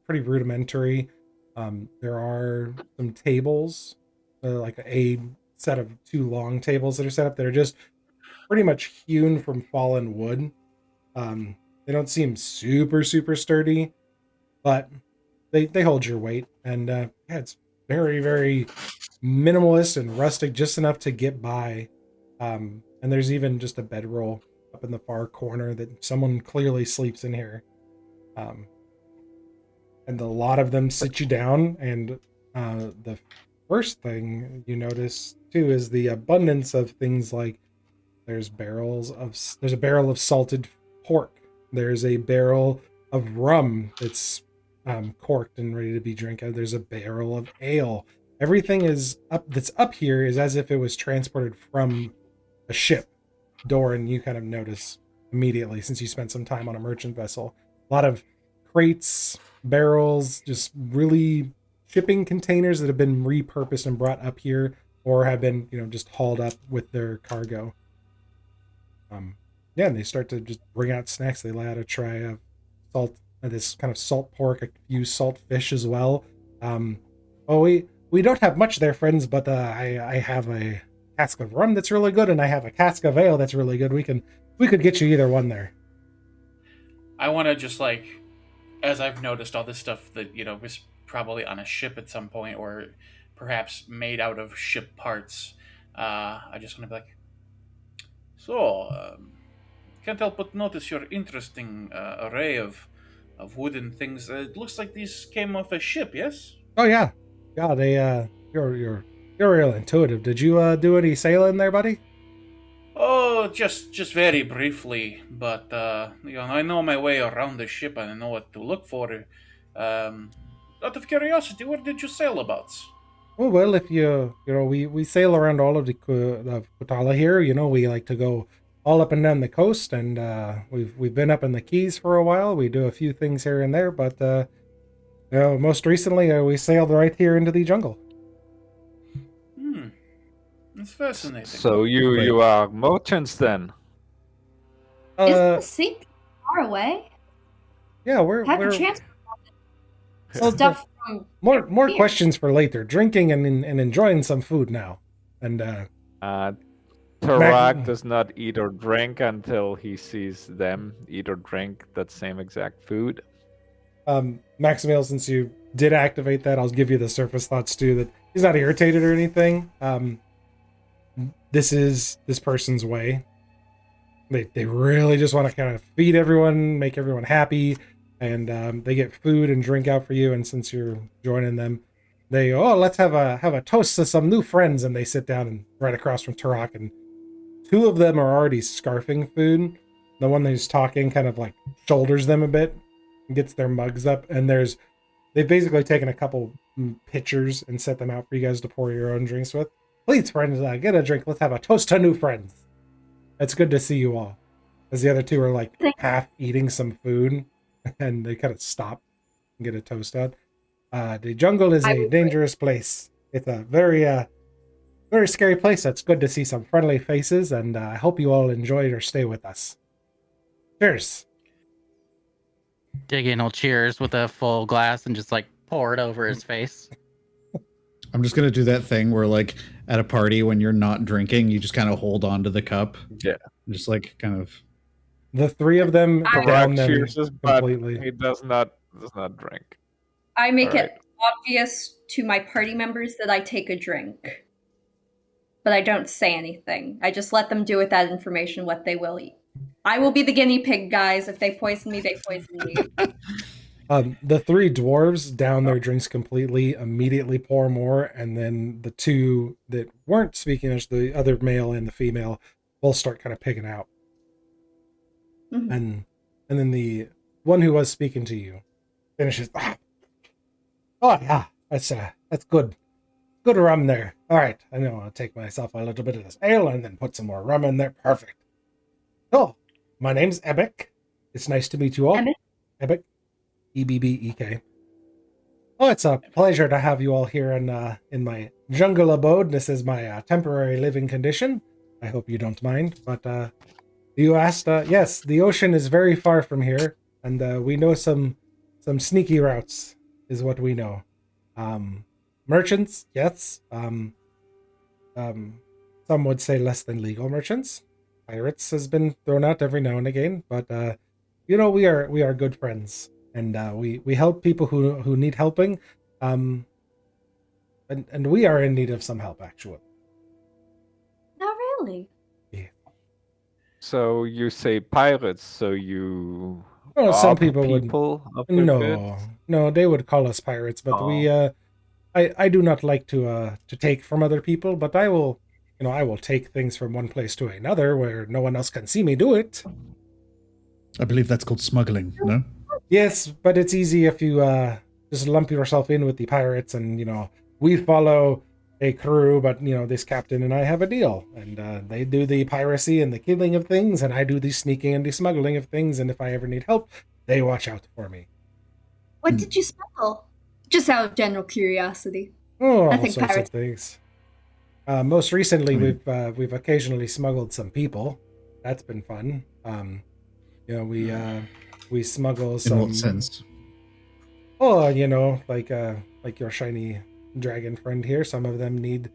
pretty rudimentary. There are some tables, a set of 2 long tables that are set up that are just pretty much hewn from fallen wood. They don't seem super sturdy, but they hold your weight, and yeah, it's very, very minimalist and rustic, just enough to get by. And there's even just a bedroll up in the far corner that someone clearly sleeps in here. And a lot of them sit you down, and the first thing you notice too is the abundance of things there's a barrel of salted pork. There's a barrel of rum that's corked and ready to be drinking. There's a barrel of ale. Everything that's up here is as if it was transported from a ship. Doran, you kind of notice immediately since you spent some time on a merchant vessel. A lot of crates, barrels, just really shipping containers that have been repurposed and brought up here or have been, just hauled up with their cargo. Yeah, and they start to just bring out snacks. They lay out a tray of this kind of salt pork, a few salt fish as well. We don't have much there, friends, but I have a cask of rum that's really good, and I have a cask of ale that's really good. We could get you either one there. I want to just as I've noticed all this stuff that was probably on a ship at some point, or perhaps made out of ship parts. I just want to be like, So, can't help but notice your interesting array of wooden things. It looks like these came off a ship, yes? Oh yeah, yeah. You're real intuitive. Did you do any sailing there, buddy? Oh, just very briefly, but I know my way around the ship and I know what to look for. Um, Out of curiosity, where did you sail about? Oh well, if we sail around all of the Kutala here. You know, we like to go all up and down the coast, and we've been up in the Keys for a while. We do a few things here and there, but most recently we sailed right here into the jungle. Hmm, that's fascinating. So you are merchants then? Isn't Uh, the sea far away? yeah, we're How can chance Well, stuff from more here? questions for later. Drinking and enjoying some food now, and Tarak does not eat or drink until he sees them eat or drink that same exact food. Maximil, since you did activate that, I'll give you the surface thoughts too. That he's not irritated or anything. This is this person's way. They really just want to kind of feed everyone, make everyone happy, and they get food and drink out for you. And since you're joining them, they let's have a toast to some new friends, and they sit down and right across from Tarak, and two of them are already scarfing food. The one who's talking kind of like shoulders them a bit, and gets their mugs up, and they've basically taken a couple pitchers and set them out for you guys to pour your own drinks with. Please, friends, get a drink. Let's have a toast to new friends. It's good to see you all. As the other two are like half eating some food, and they kind of stop and get a toast out. The jungle is a dangerous place. It's a very scary place. It's good to see some friendly faces, and I hope you all enjoy your stay with us. Cheers. Diggin will cheers with a full glass and just like pour it over his face. I'm just gonna do that thing where, like, at a party when you're not drinking, you just kind of hold on to the cup. Yeah. Just like kind of. The three of them down them cheers us, but completely. he does not drink. I make Alright. it obvious to my party members that I take a drink. But I don't say anything. I just let them do with that information what they will eat. I will be the guinea pig, guys. If they poison me, they poison me. The three dwarves down their drinks completely, immediately pour more, and then the two that weren't speaking as the other male and the female will start kind of pigging out. Mhm. And then the one who was speaking to you finishes. Oh yeah, that's good. Good rum there. All right, I know I'll take myself a little bit of this ale and then put some more rum in there. Perfect. Oh, my name's Ebek. It's nice to meet you all. Ebek? Ebek. Ebbek. Oh, it's a pleasure to have you all here in my jungle abode. This is my temporary living condition. I hope you don't mind. But you asked, yes, the ocean is very far from here, and we know some sneaky routes, is what we know. Merchants, yes. Some would say less than legal merchants. Pirates has been thrown out every now and again, but we are good friends, and we help people who need helping. And we are in need of some help, actually. Not really. So you say pirates, so you Well, some rob people would. people of their goods? No, they would call us pirates, but I do not like to take from other people, but I will take things from one place to another where no one else can see me do it. I believe that's called smuggling, no? Yes, but it's easy if you just lump yourself in with the pirates, and we follow a crew, but this captain and I have a deal, and they do the piracy and the killing of things, and I do the sneaking and the smuggling of things, and if I ever need help, they watch out for me. What did you smuggle? Just out of general curiosity. Oh, all I think sorts pirates- of things. Most recently, we've occasionally smuggled some people. That's been fun. We smuggle some. In what sense? Oh, like your shiny dragon friend here. Some of them need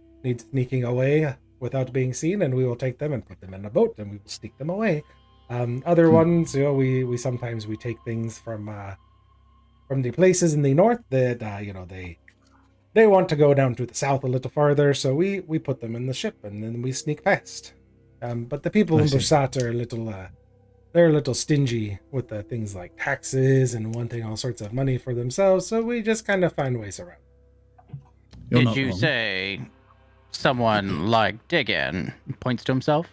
sneaking away without being seen, and we will take them and put them in a boat, and we will sneak them away. Other ones, we sometimes take things from the places in the north that they want to go down to the south a little farther, so we put them in the ship and then we sneak past. But the people I in see. Bursat are they're a little stingy with the things like taxes and wanting all sorts of money for themselves, so we just kind of find ways around. You're Did not you wrong. say someone like Diggin points to himself?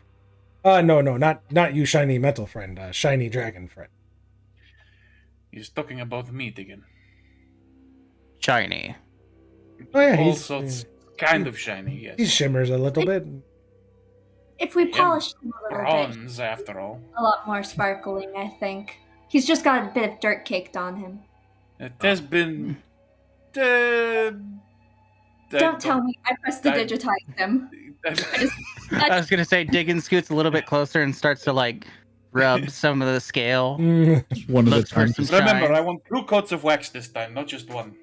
No, not you, shiny metal friend, shiny dragon friend. He's talking about me again. Shiny. Oh yeah, Also, it's kind of shiny, yes. he shimmers a little bit. If we Yeah, polish him a little bit, Bronze, after all. a lot more sparkling, I think. He's just got a bit of dirt caked on him. It has been. Don't tell me I pressed to digitize him. I was gonna say Diggin scoots a little bit closer and starts to like rub some of the scale. Just one at a Looks for time. some Remember, shine. I want 2 coats of wax this time, not just one.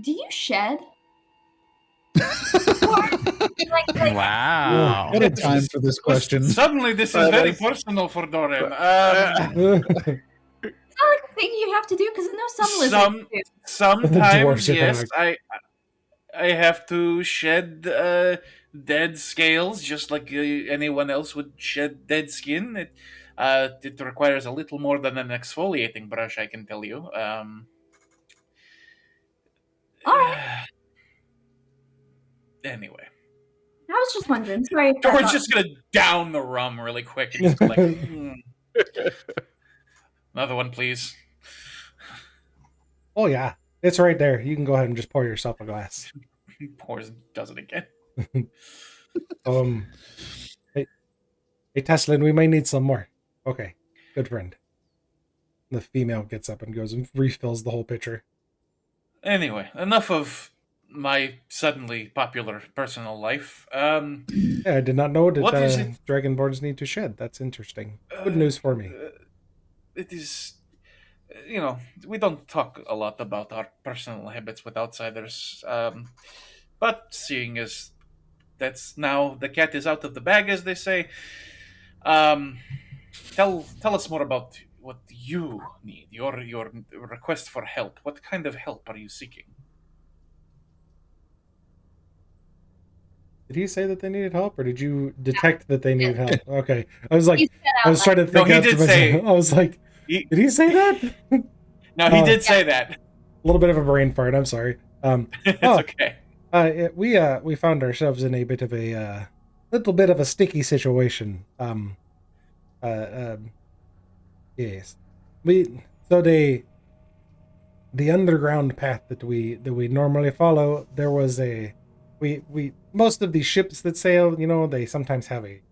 Do you shed? Wow. What a time for this question. Suddenly, this is very personal for Doran. It's not like a thing you have to do because I know some lizards do. Sometimes, Dwarfs are yes, back. I have to shed dead scales, just like anyone else would shed dead skin. It requires a little more than an exfoliating brush, I can tell you. All right. Anyway, I was just wondering. Sorry. if that Doran's got- just gonna down the rum really quick and just like, another one, please. Oh yeah, it's right there. You can go ahead and just pour yourself a glass. Pours and does it again. Hey, Teslin, we might need some more. Okay, good friend. The female gets up and goes and refills the whole pitcher. Anyway, enough of my suddenly popular personal life. Yeah, I did not know that What is it? Dragonborns need to shed. That's interesting. Good news for me. It is, we don't talk a lot about our personal habits with outsiders. But seeing as that's now the cat is out of the bag, as they say, tell us more about what you need. Your request for help. What kind of help are you seeking? Did he say that they needed help, or did you detect that they needed help? Okay, I was like, He said I was out trying to No, think. he out did to myself. say- I was like, He, did he say that? A no, he Oh. did say that. little bit of a brain fart. I'm sorry. It's Oh. okay. We found ourselves in a bit of a little bit of a sticky situation. Yes, the underground path that we normally follow. There was we most of these ships that sail, they sometimes have a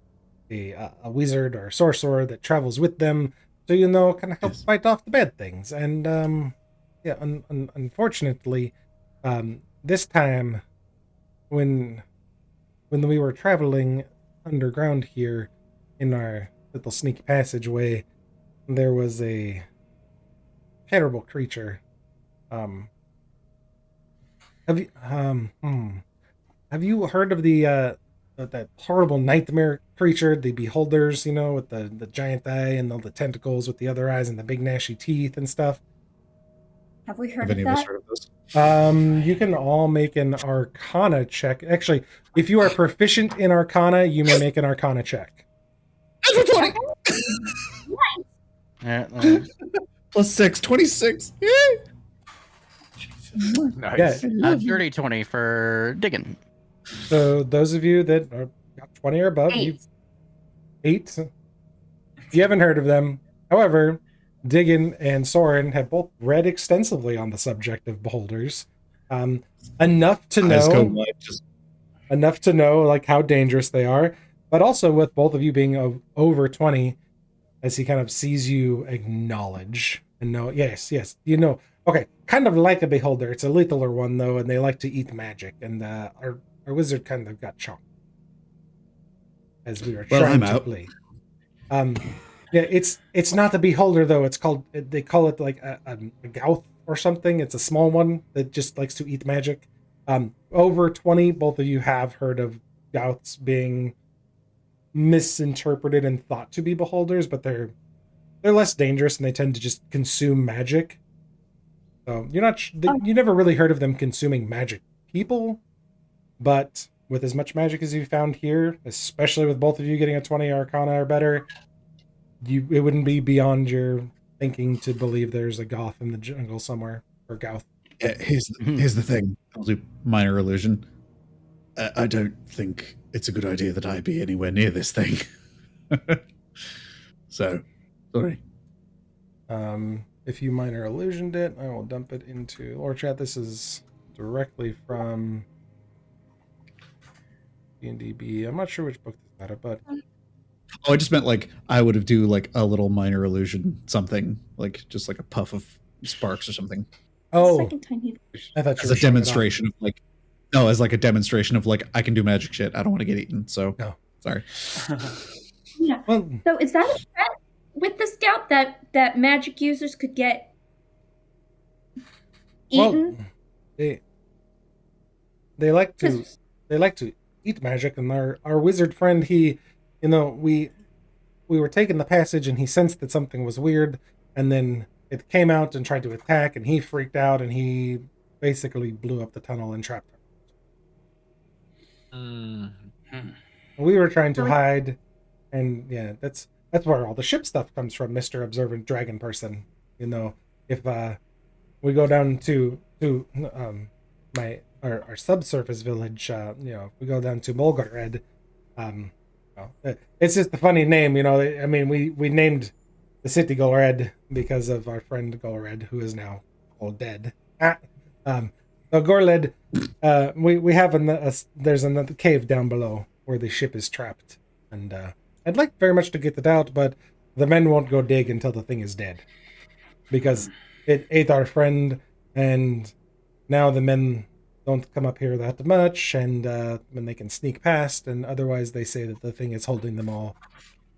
wizard or a sorcerer that travels with them, so kind of help Yes. fight off the bad things. And unfortunately, this time when we were traveling underground here in our little sneak passageway, there was a terrible creature. Have you heard of that horrible nightmare creature, the beholders, with the giant eye and all the tentacles with the other eyes and the big gnashy teeth and stuff? Have we heard Have any of of us that? heard of this? You can all make an Arcana check. Actually, if you are proficient in Arcana, you may make an Arcana check. Yeah, Plus 6, 26. Yay! Nice. Yeah. dirty 20 for Diggin. So those of you that are got 20 or above, Eight. 8. You haven't heard of them. However, Diggin and Soren have both read extensively on the subject of beholders. Enough to Eyes go know wide, just like how dangerous they are, but also with both of you being over 20, as he kind of sees you acknowledge and know, yes, okay, kind of like a beholder. It's a littler one though, and they like to eat magic, and our wizard kind of got chomped as we were Well, trying I'm to out. play. Yeah, it's not the beholder though. They call it like a gouth or something. It's a small one that just likes to eat magic. Over 20, both of you have heard of gouths being misinterpreted and thought to be beholders, but they're less dangerous and they tend to just consume magic. So you're not you never really heard of them consuming magic people, but with as much magic as you found here, especially with both of you getting a 20 Arcana or better, it wouldn't be beyond your thinking to believe there's a goth in the jungle somewhere, or Gouth. Yeah, here's the thing. I'll do minor illusion. I don't think it's a good idea that I be anywhere near this thing. So, sorry. If you minor illusioned it, I will dump it into lore chat. This is directly from D&DB. I'm not sure which book this is out of, but Oh, I just meant like I would have do like a little minor illusion, something like just like a puff of sparks or something. oh, Second time he I thought you As were a showing it off. demonstration of like, no, as like a demonstration of like I can do magic shit. I don't want to get eaten. So No. sorry. Yeah. Well, So is that a threat with the scout that magic users could get eaten? well, they like to 'Cause- eat magic, and our wizard friend, he, we were taking the passage, and he sensed that something was weird, and then it came out and tried to attack, and he freaked out, and he basically blew up the tunnel and trapped her. We were trying to Really? hide, and yeah, that's where all the ship stuff comes from, Mr. Observant Dragon Person. If we go down to our subsurface village, we go down to Mulgared, it's just a funny name, I mean, we named the city Golred because of our friend Golred, who is now all dead. So Gorled, we have there's another cave down below where the ship is trapped, and I'd like very much to get it out, but the men won't go dig until the thing is dead, because it ate our friend, and now the men don't come up here that much, and when they can sneak past, and otherwise they say that the thing is holding them all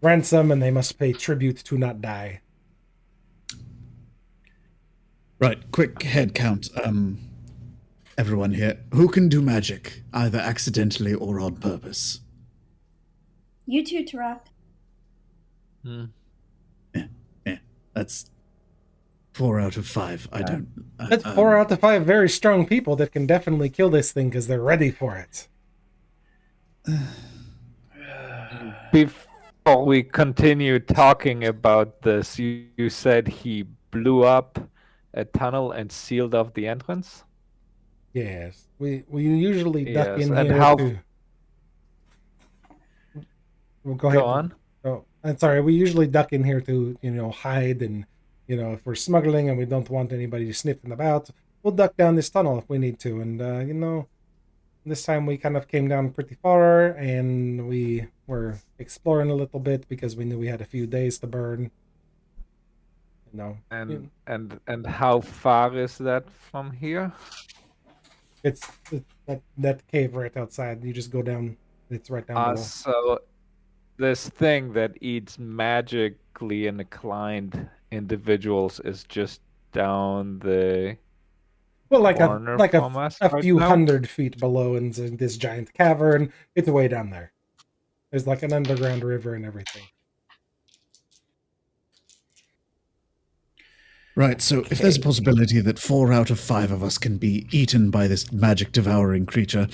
ransom, and they must pay tribute to not die. Right, quick head count. Everyone here, who can do magic, either accidentally or on purpose? You too, Tarak. Yeah, that's 4 out of 5. I don't. That's 4 out of 5 very strong people that can definitely kill this thing because they're ready for it. Before we continue talking about this, you said he blew up a tunnel and sealed off the entrance? Yes, we usually duck Yes, in and here how- to. Well, go ahead. Go on. Oh, I'm sorry. We usually duck in here to hide, and if we're smuggling and we don't want anybody sniffing about, we'll duck down this tunnel if we need to. And this time we kind of came down pretty far, and we were exploring a little bit because we knew we had a few days to burn. And how far is that from here? It's that cave right outside. You just go down. It's right down below. So this thing that eats magically inclined individuals is just down the Well, like corner a from us a right few now? hundred feet below in this giant cavern. It's way down there. There's like an underground river and everything. Right, so if there's a possibility that 4 out of 5 of us can be eaten by this magic devouring creature,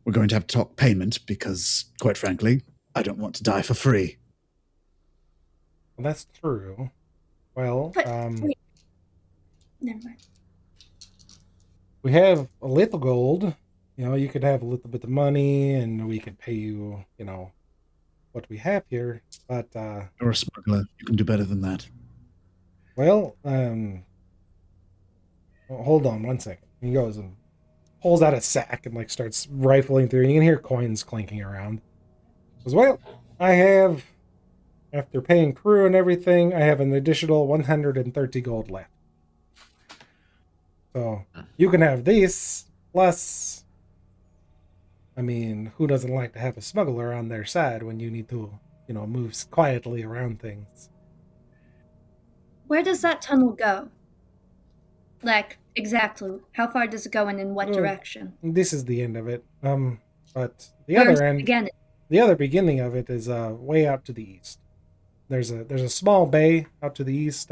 we're going to have to talk payment because, quite frankly, I don't want to die for free. Well, that's true. Well, But wait. Never mind. we have a little gold. You could have a little bit of money, and we could pay you, what we have here. But You're a smuggler. You can do better than that. well, hold on one second. He goes and pulls out a sack and starts rifling through. And you can hear coins clinking around. He goes, well, I have, after paying crew and everything, I have an additional 130 gold left. So you can have this plus. I mean, who doesn't like to have a smuggler on their side when you need to, move quietly around things? Where does that tunnel go? Like, exactly. How far does it go and in what Hmm. direction? This is the end of it. But the Where's other it end, again? the other beginning of it is way out to the east. There's a small bay out to the east.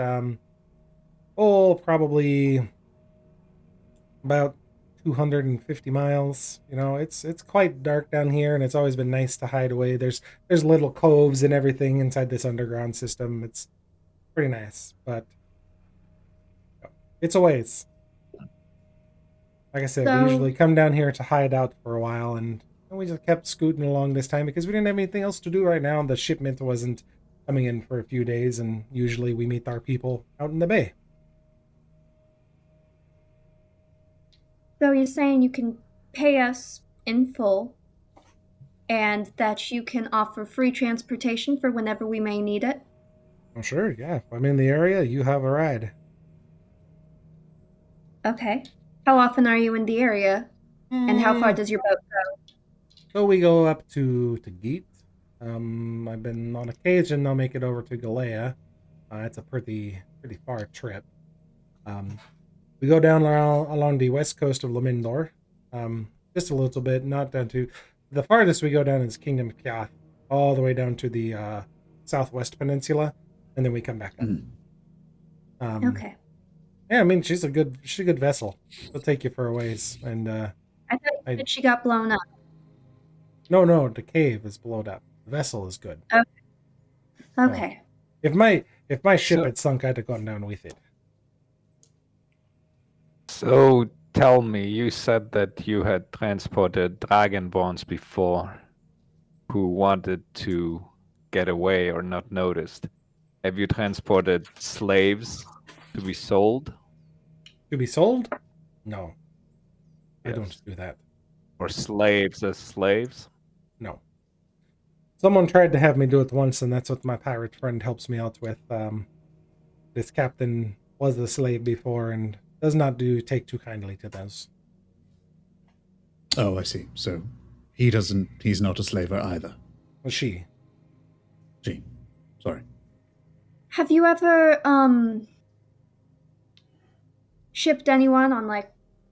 Probably about 250 miles. You know, it's quite dark down here, and it's always been nice to hide away. There's little coves and everything inside this underground system. It's pretty nice, but it's a ways. Like I said, we usually So, come down here to hide out for a while, and we just kept scooting along this time because we didn't have anything else to do right now. The shipment wasn't coming in for a few days, and usually we meet our people out in the bay. so you're saying you can pay us in full and that you can offer free transportation for whenever we may need it? Oh, sure, yeah. If I'm in the area, you have a ride. Okay. How often are you in the area? And how far Mm, does your boat go? So we go up to Geet. I've been on occasion. I'll make it over to Galea. It's a pretty far trip. Um, we go down along the west coast of Lamindor, just a little bit, not down to the farthest we go down is Kingdom of Kyath, all the way down to the southwest peninsula, and then we come back up. Mm. Okay. Yeah, I mean she's a good vessel. She'll take you for a ways, and I thought you I said she got blown up. no, the cave is blown up. The vessel is good. Okay. If my ship So- had sunk, I'd have gone down with it. So tell me, you said that you had transported dragonborns before who wanted to get away or not noticed. Have you transported slaves to be sold To be sold? No, I Yes. don't do that. or slaves as slaves? No. Someone tried to have me do it once, and that's what my pirate friend helps me out with. This captain was a slave before and does not take too kindly to those. Oh, I see. So he's not a slaver either. Well, she. Gee, sorry. Have you ever shipped anyone on like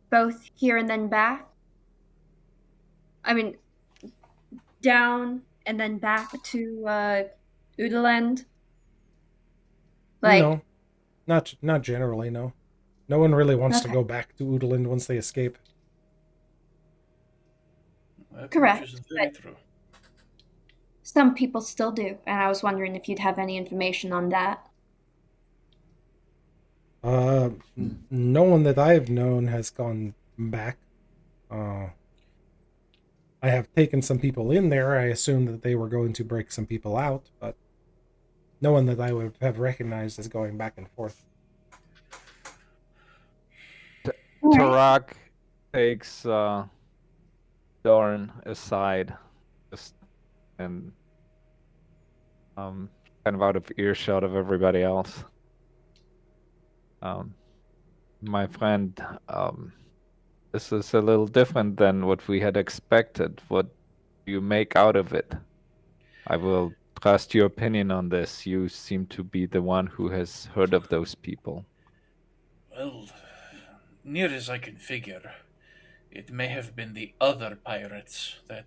both here and then back? I mean, down and then back to Udaland? Like, No, not generally. No, no one really wants to Okay. go back to Oodland once they escape. That Correct, much is very but- true. some people still do, and I was wondering if you'd have any information on that. No one that I've known has gone back. I have taken some people in there. I assumed that they were going to break some people out, but no one that I would have recognized as going back and forth. Tarak takes Doran aside, just and kind of out of earshot of everybody else. My friend, this is a little different than what we had expected. What do you make out of it? I will trust your opinion on this. You seem to be the one who has heard of those people. Well, near as I can figure, it may have been the other pirates that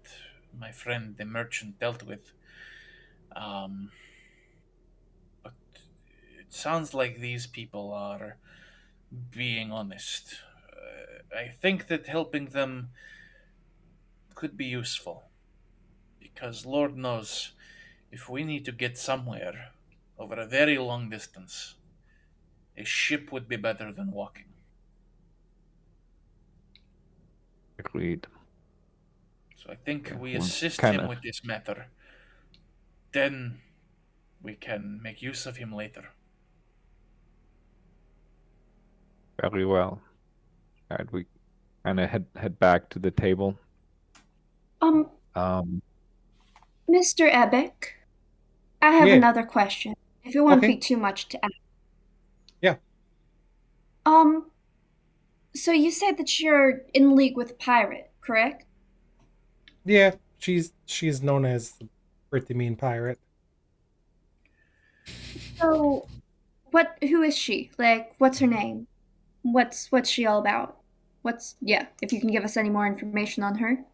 my friend the merchant dealt with. But it sounds like these people are being honest. I think that helping them could be useful. Because Lord knows, if we need to get somewhere over a very long distance, a ship would be better than walking. Agreed. So I think Yeah, we well, assist kinda. him with this matter. Then we can make use of him later. Very well. Alright, we kind of head back to the table. Um, Mr. Ebic, I have Yeah. another question. If it won't Okay. be too much to ask. Yeah. So you said that you're in league with a pirate, correct? Yeah, she's known as the pretty mean pirate. So, who is she? Like, what's her name? What's she all about? If you can give us any more information on her.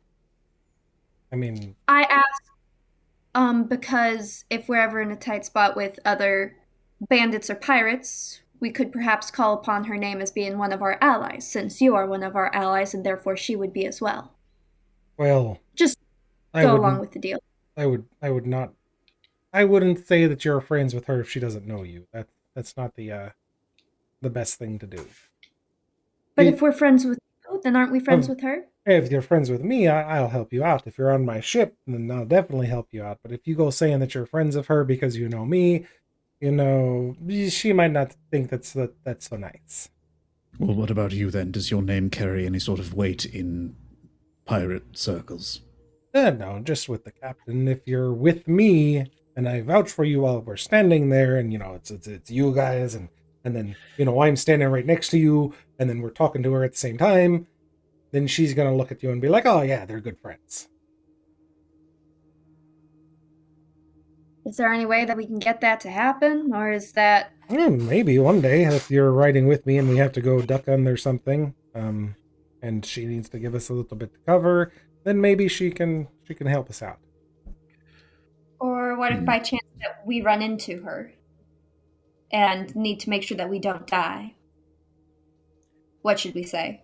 I mean, I ask because if we're ever in a tight spot with other bandits or pirates, we could perhaps call upon her name as being one of our allies, since you are one of our allies, and therefore she would be as well. Well, Just I go wouldn't. along with the deal. I would not. I wouldn't say that you're friends with her if she doesn't know you. That's not the best thing to do. But It- if we're friends with you, then aren't we friends Um, with her? If you're friends with me, I'll help you out. If you're on my ship, then I'll definitely help you out. But if you go saying that you're friends of her because you know me, she might not think that's so nice. Well, what about you then? Does your name carry any sort of weight in pirate circles? No, just with the captain. If you're with me and I vouch for you while we're standing there, and it's you guys, and then I'm standing right next to you, and then we're talking to her at the same time, then she's gonna look at you and be like, "Oh yeah, they're good friends." Is there any way that we can get that to happen? Or is that... Maybe one day if you're riding with me and we have to go duck under something, and she needs to give us a little bit to cover, then maybe she can help us out. Or what if by chance that we run into her and need to make sure that we don't die? What should we say?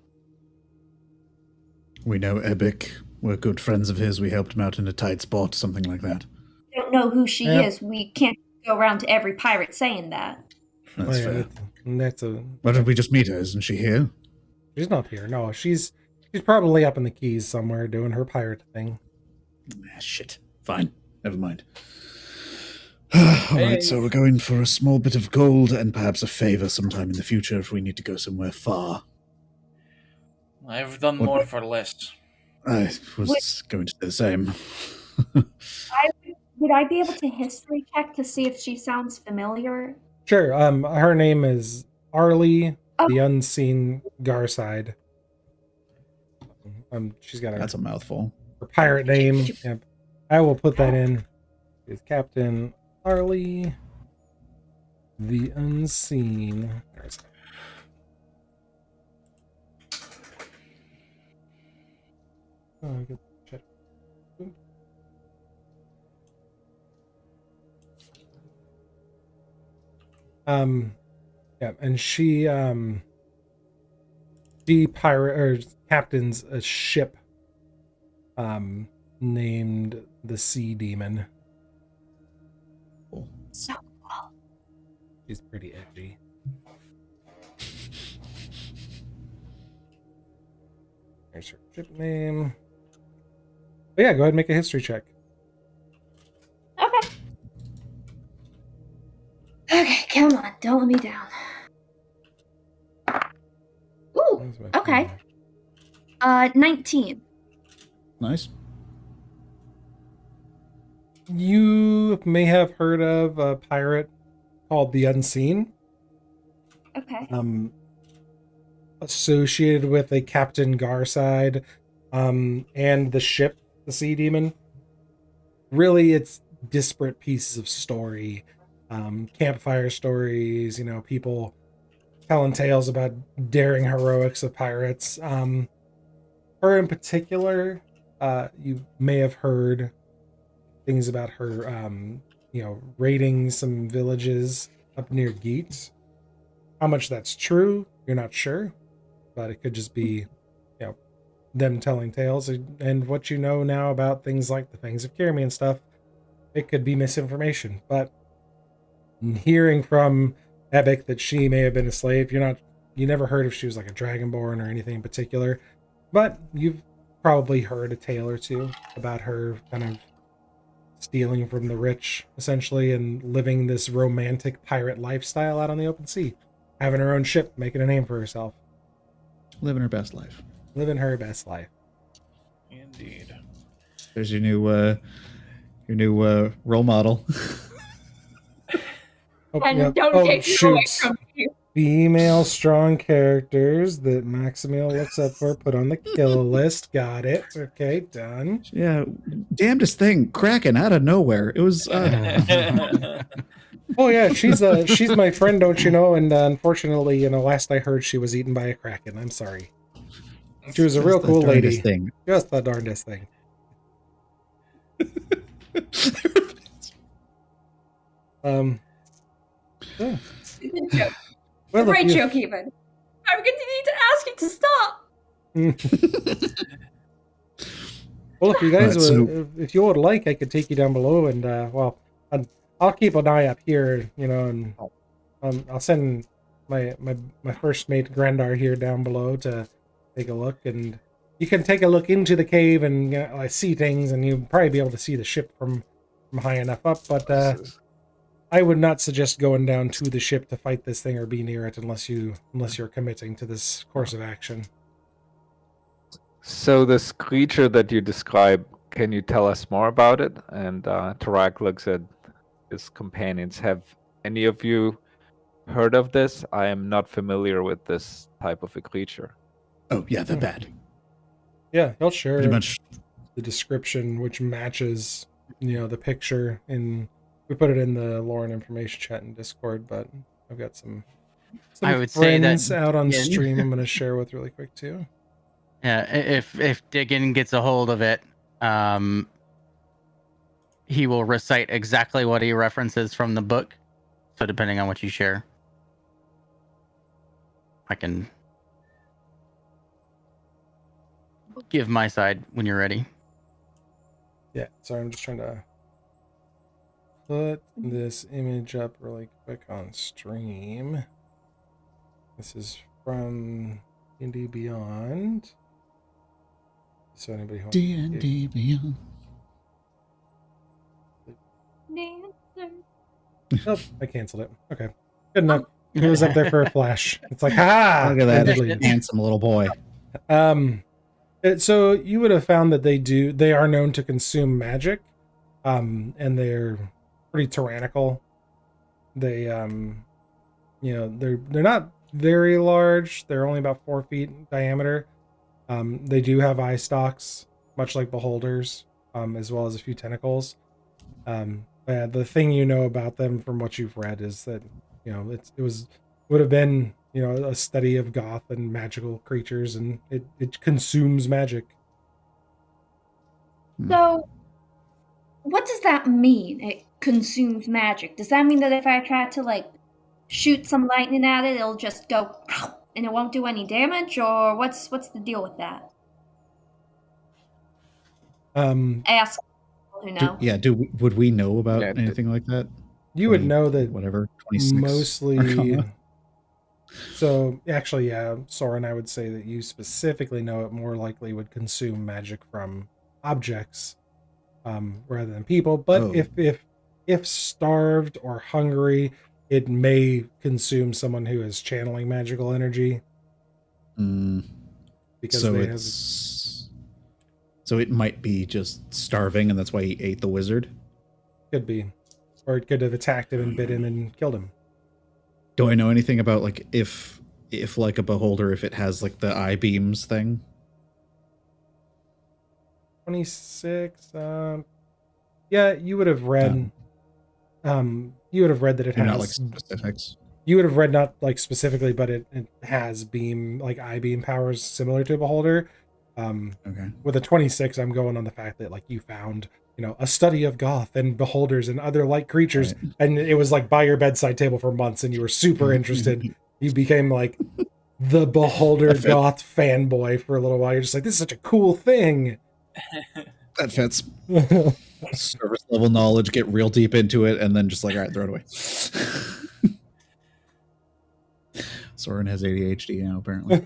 We know Ebic. We're good friends of his. We helped him out in a tight spot, something like that. We don't know who she Yeah. is. We can't go around to every pirate saying that. That's fair. That's Why don't we just meet her? Isn't she here? She's not here. No, she's probably up in the Keys somewhere doing her pirate thing. Shit. Fine. Never mind. Alright, so we're going for a small bit of gold and perhaps a favor sometime in the future if we need to go somewhere far. I've done What- more for less. I was going to say the same. Would I be able to history check to see if she sounds familiar? Sure. Her name is Arlie, Oh. the Unseen Garside. She's got That's a mouthful. her pirate name. Yep. I will put that in. Is Captain Arlie, the Unseen. There's- Oh, I get check. Yeah, and she captains a ship named the Sea Demon. So She's pretty edgy. There's her ship name. But yeah, go ahead and make a history check. okay. Okay, come on, don't let me down. Ooh, okay. 19. Nice. You may have heard of a pirate called the Unseen, Okay. associated with a Captain Garside, and the ship, the Sea Demon. Really, it's disparate pieces of story, campfire stories, people telling tales about daring heroics of pirates. Her in particular, you may have heard things about her, raiding some villages up near Geet. How much that's true, you're not sure, but it could just be, them telling tales. And what you know now about things like the Fangs of Kirimi and stuff, it could be misinformation. But hearing from Ebic that she may have been a slave, you never heard if she was like a dragonborn or anything in particular, but you've probably heard a tale or two about her kind of stealing from the rich, essentially, and living this romantic pirate lifestyle out on the open sea, having her own ship, making a name for herself, Living her best life. living her best life. Indeed. There's your new role model. Oh, And yep. don't Oh, take it away shoot. from me. Female strong characters that Maximiel looks up for, put on the kill list. Got it. Okay, done. Yeah, damnedest thing, Kraken out of nowhere. It was. Oh yeah, she's my friend, don't you know? And unfortunately, last I heard, she was eaten by a kraken. I'm sorry. She was a just real the cool darndest lady. Thing. Just the darndest thing. Yeah. Good joke. Well, right if joke, even. I'm going to need to ask you to stop. well, if you guys Right, so- would, if you would like, I could take you down below, and I'll keep an eye up here, and I'll send my first mate Grandar here down below to take a look, and you can take a look into the cave and see things, and you'll probably be able to see the ship from high enough up. But I would not suggest going down to the ship to fight this thing or be near it unless you're committing to this course of action. So this creature that you describe, can you tell us more about it? And Tarak looks at his companions. Have any of you heard of this? I am not familiar with this type of a creature. Oh yeah, they're bad. Yeah, he'll share Pretty much. the description, which matches the picture in. We put it in the lore and information chat in Discord, but I've got some I would say that friends out on Diggin- stream I'm going to share with really quick too. Yeah, if Diggin gets a hold of it, he will recite exactly what he references from the book. So depending on what you share, I can give my side when you're ready. Yeah, sorry, I'm just trying to put this image up really quick on stream. This is from D&D Beyond. So anybody who D&D Beyond. Nope, I canceled it. Okay, good enough. It was up there for a flash. It's like, ha! Look at that Deleted. handsome little boy. So you would have found that they are known to consume magic, and they're pretty tyrannical. They, they're not very large. They're only about 4 feet in diameter. They do have eye stalks, much like beholders, as well as a few tentacles. The thing about them from what you've read is that would have been a study of goth and magical creatures, and it consumes magic. So, what does that mean? It consumes magic. Does that mean that if I try to shoot some lightning at it, it'll just go and it won't do any damage, or what's the deal with that? Ask people who know. Would we know about Yeah, anything like that? You would know that Whatever. 26 mostly. Arcana. So actually, yeah, Soren, I would say that you specifically know it more likely would consume magic from objects rather than people. But Oh. if starved or hungry, it may consume someone who is channeling magical energy. Because So they so it might be just starving, and that's why he ate the wizard. could be, or it could have attacked him and bit him and killed him. Do I know anything about if like a beholder, if it has the eye beams thing? 26. Yeah, you would have read. You would have read that it They're has not specifics. You would have read not specifically, but it has beam eye beam powers similar to a beholder. Okay. With a 26, I'm going on the fact that you found a study of goth and beholders and other light creatures, Right. and it was by your bedside table for months, and you were super interested. You became the beholder goth fanboy for a little while. You're just this is such a cool thing. That fits. Service level knowledge, get real deep into it, and then just all right, throw it away. Soren has ADHD now, apparently.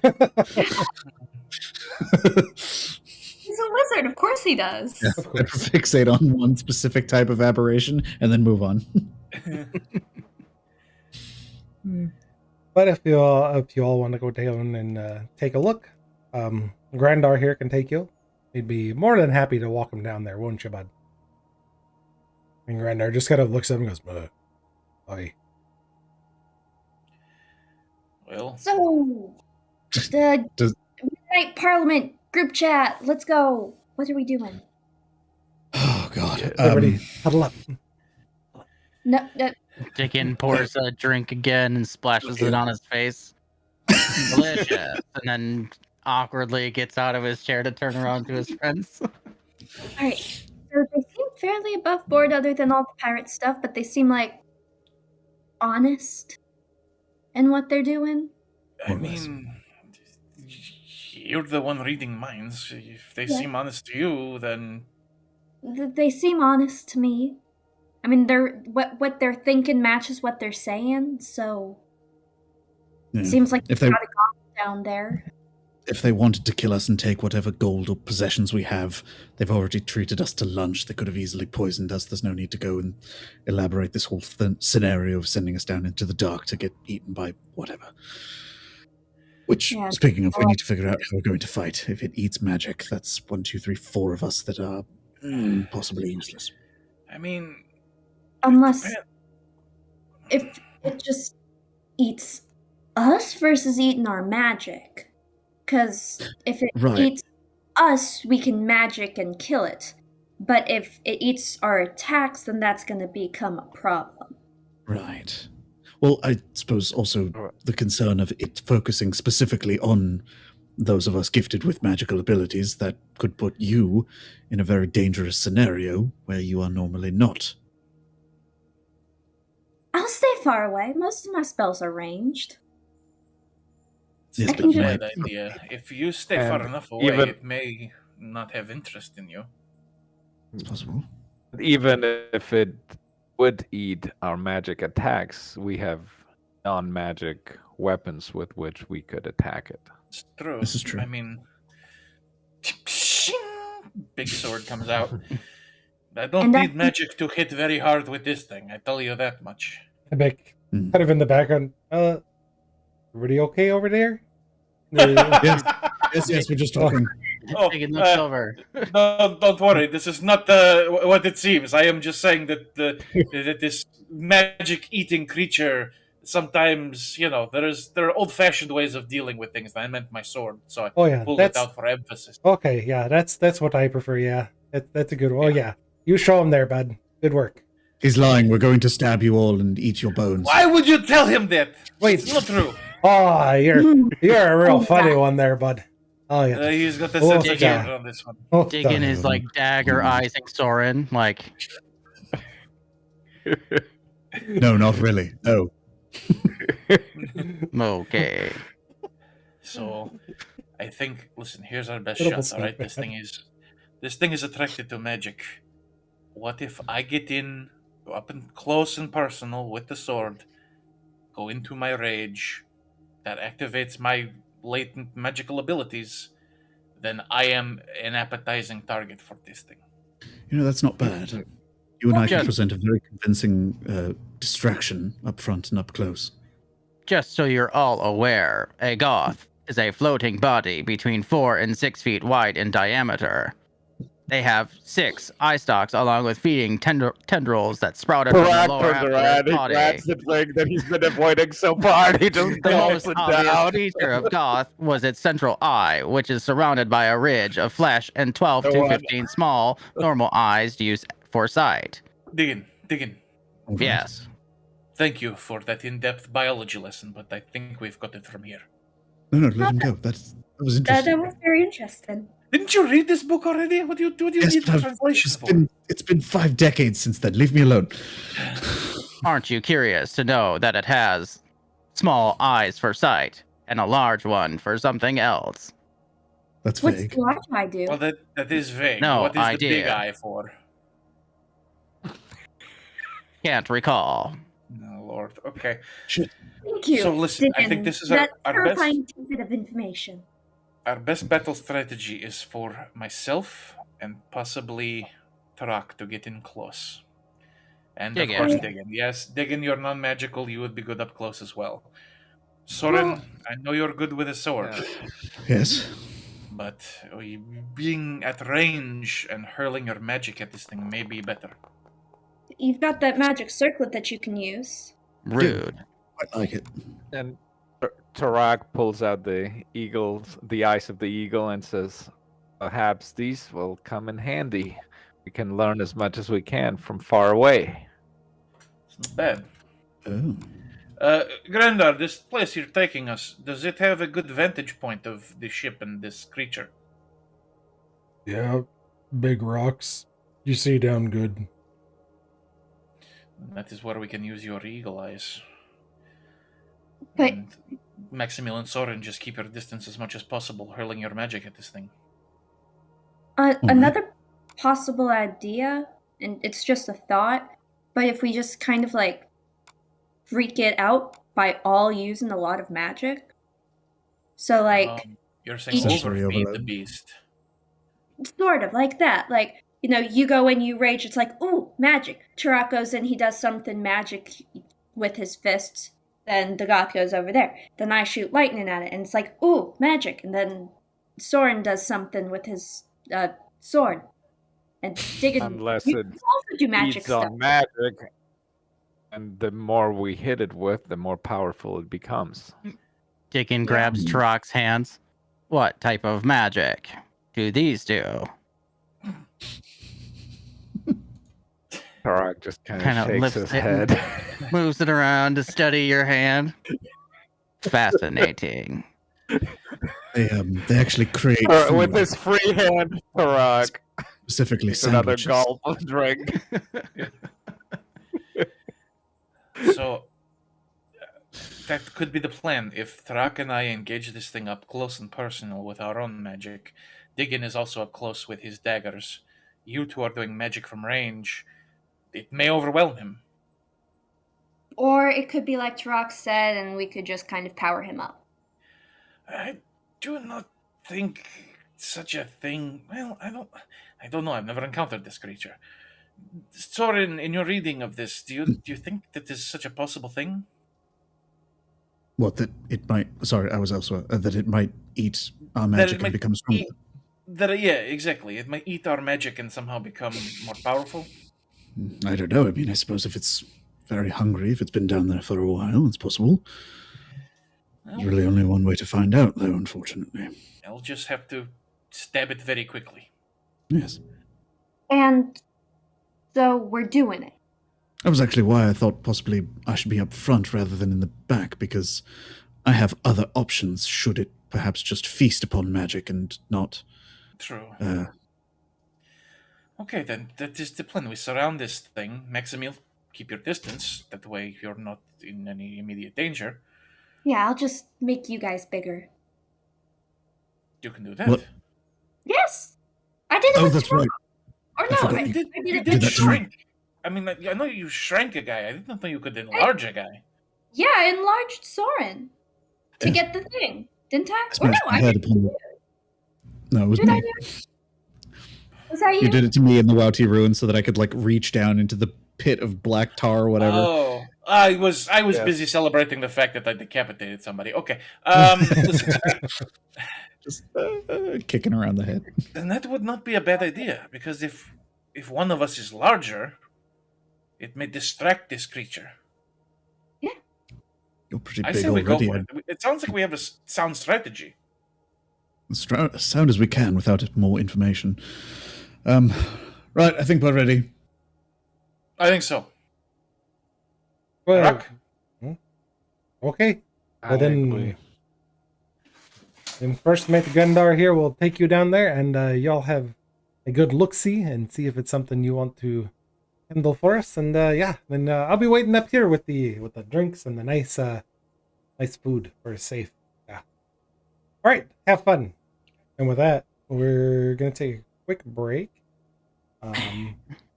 He's a wizard, of course he does. Yeah, Of course. fixate on one specific type of aberration and then move on. But if you all want to go down and take a look, Grandar here can take you. He'd be more than happy to walk him down there, wouldn't you, bud? And Grandar just kind of looks at him and goes, "Aye." Well, So, the Does- Midnight Parliament group chat, let's go. What are we doing? Oh god. Everybody huddle up. No, Dickon pours a drink again and splashes it on his face. Delicious. And then awkwardly gets out of his chair to turn around to his friends. alright. So they seem fairly above board other than all the pirate stuff, but they seem honest in what they're doing? I More or less. mean, you're the one reading minds. If they Yeah. seem honest to you, then They seem honest to me. I mean, what they're thinking matches what they're saying, so Yeah. seems like If they they got it down there. if they wanted to kill us and take whatever gold or possessions we have, they've already treated us to lunch. They could have easily poisoned us. There's no need to go and elaborate this whole scenario of sending us down into the dark to get eaten by whatever. Which, Yeah. speaking of, we need to figure out how we're going to fight. If it eats magic, that's 1, 2, 3, 4 of us that are possibly useless. I mean, Unless depend- if it just eats us versus eating our magic. Because if it Right. eats us, we can magic and kill it. But if it eats our attacks, then that's going to become a problem. Right. Well, I suppose also the concern of it focusing specifically on those of us gifted with magical abilities that could put you in a very dangerous scenario where you are normally not. I'll stay far away. Most of my spells are ranged. it's Yes, not but a you bad might- idea. If you stay And far enough away, even- it may not have interest in you. It's possible. Even if it would eat our magic attacks, we have non-magic weapons with which we could attack it. It's true. This is true. I mean, big sword comes out. I don't And need magic to hit very hard with this thing. I tell you that much. Epic, Hmm. kind of in the background. Everybody okay over there? Yes, we're just talking. Oh, Taking looks over. don't worry. This is not what it seems. I am just saying that that this magic eating creature sometimes, there are old-fashioned ways of dealing with things. I meant my sword, so I Oh yeah, pulled it that's out for emphasis. okay. Yeah, that's what I prefer. Yeah, that's a good one. Oh yeah, you show him there, bud. Good work. He's lying. We're going to stab you all and eat your bones. Why would you tell him that? Wait. It's not true. Oh, you're a real funny one there, bud. Oh yeah. He's got the Oh, sense of yeah. humor on this one. Oh, Digging his like dagger eyesing Soren, like No, not really. No. okay. So, I think. Listen, here's our best Little shot. All right, sneak this thing is attracted to magic. What if I get in up and close and personal with the sword, go into my rage, that activates my latent magical abilities, then I am an appetizing target for this thing. That's not bad. You and I can Just- present a very convincing distraction up front and up close. Just so you're all aware, a goth is a floating body between 4 and 6 feet wide in diameter. They have 6 eye stalks along with feeding tendrils that sprouted from the lower half of their body. the thing that he's been avoiding so far. He just The most obvious feature of Goth was its central eye, which is surrounded by a ridge of flesh and 12 The to one. 15 small, normal eyes used for sight. Dig in. All right. Yes. Thank you for that in-depth biology lesson, but I think we've got it from here. No, let him go. That was That interesting. was very interesting. Didn't you read this book already? What do you Yes, need but the translation for? it's been 5 decades since then. Leave me alone. Aren't you curious to know that it has small eyes for sight and a large one for something else? That's What's vague. the large eye do? Well, that is vague. No What is the big idea. eye for? Can't recall. No, Lord. Okay. Thank you. So listen, I think Diggin. this is that our terrifying tidbit of information. Our best battle strategy is for myself and possibly Tarak to get in close. And Diggin. of course, Diggin. Yes, Diggin, you're non-magical. You would be good up close as well. Soren, I know you're good with a sword, Yes. but being at range and hurling your magic at this thing may be better. You've got that magic circlet that you can use. Rude. I like it. And Tarak pulls out the eyes of the eagle, and says, "Perhaps these will come in handy. We can learn as much as we can from far away." It's not bad. Oh. Grandar, this place you're taking us, does it have a good vantage point of the ship and this creature? Yeah, big rocks. You see down good. That is where we can use your eagle eyes. But And Maximilian Soren, just keep your distance as much as possible, hurling your magic at this thing. another possible idea, and it's just a thought, but if we just kind of like freak it out by all using a lot of magic. So like You're saying Sensory overfeed the overload. beast. sort of like that. Like, you know, you go in, you rage, it's like, ooh, magic. Turok goes in, he does something magic with his fists. Then the goth goes over there. Then I shoot lightning at it, and it's like, ooh, magic. And then Soren does something with his sword. And Diggin, Unless you it can also do magic feeds stuff. on magic, and the more we hit it with, the more powerful it becomes. Dickon Yeah. grabs Turok's hands. What type of magic do these do? Tarak just kind Kinda of shakes lifts his it and- head. Moves it around to study your hand. Fascinating. They actually create With food his free hand, Tarak specifically takes another sandwiches. gulp of drink. So that could be the plan. If Thrak and I engage this thing up close and personal with our own magic, Diggin is also up close with his daggers. You two are doing magic from range. It may overwhelm him. Or it could be like Turok said, and we could just kind of power him up. I do not think such a thing. Well, I don't know. I've never encountered this creature. Soren, in your reading of this, do you think that this is such a possible thing? What, that it might? Sorry, I was elsewhere. That it might eat our magic and might become stronger. Yeah, exactly. It might eat our magic and somehow become more powerful. I don't know. I mean, I suppose if it's very hungry, if it's been down there for a while, it's possible. Well, There's really only one way to find out, though, unfortunately. I'll just have to stab it very quickly. Yes. And so we're doing it. That was actually why I thought possibly I should be up front rather than in the back, because I have other options should it perhaps just feast upon magic and not... True. Okay, then that is the plan. We surround this thing. Maximil, keep your distance. That way you're not in any immediate danger. Yeah, I'll just make you guys bigger. You can do that. What? Yes! I did it Oh, with that's Turok. right. Or I no, forgot I you- did You it did with that to me. shrink. I mean, I know you shrank a guy. I didn't know you could enlarge a guy. Yeah, I enlarged Soren to Yeah. get the thing. Didn't I? I Or smashed no, my I head did. upon the... No, it was Did I me. do it? Was that you? You did it to me in the Wouty ruins so that I could, like, reach down into the pit of black tar or whatever. Oh, I was Yes. busy celebrating the fact that I decapitated somebody. Okay. Listen, Just kicking around the head. then that would not be a bad idea, because if one of us is larger, it may distract this creature. You're pretty I big say we go already. for it. It sounds like we have a sound strategy. As sound as we can without more information. Right, I think we're ready. I think so. Well, Rock? okay. I Well, then- agree. Then first mate Gundar here will take you down there, and y'all have a good look-see and see if it's something you want to handle for us. And yeah, then I'll be waiting up here with the drinks and the nice food for safe. Yeah. All right, have fun. And with that, we're gonna take a quick break.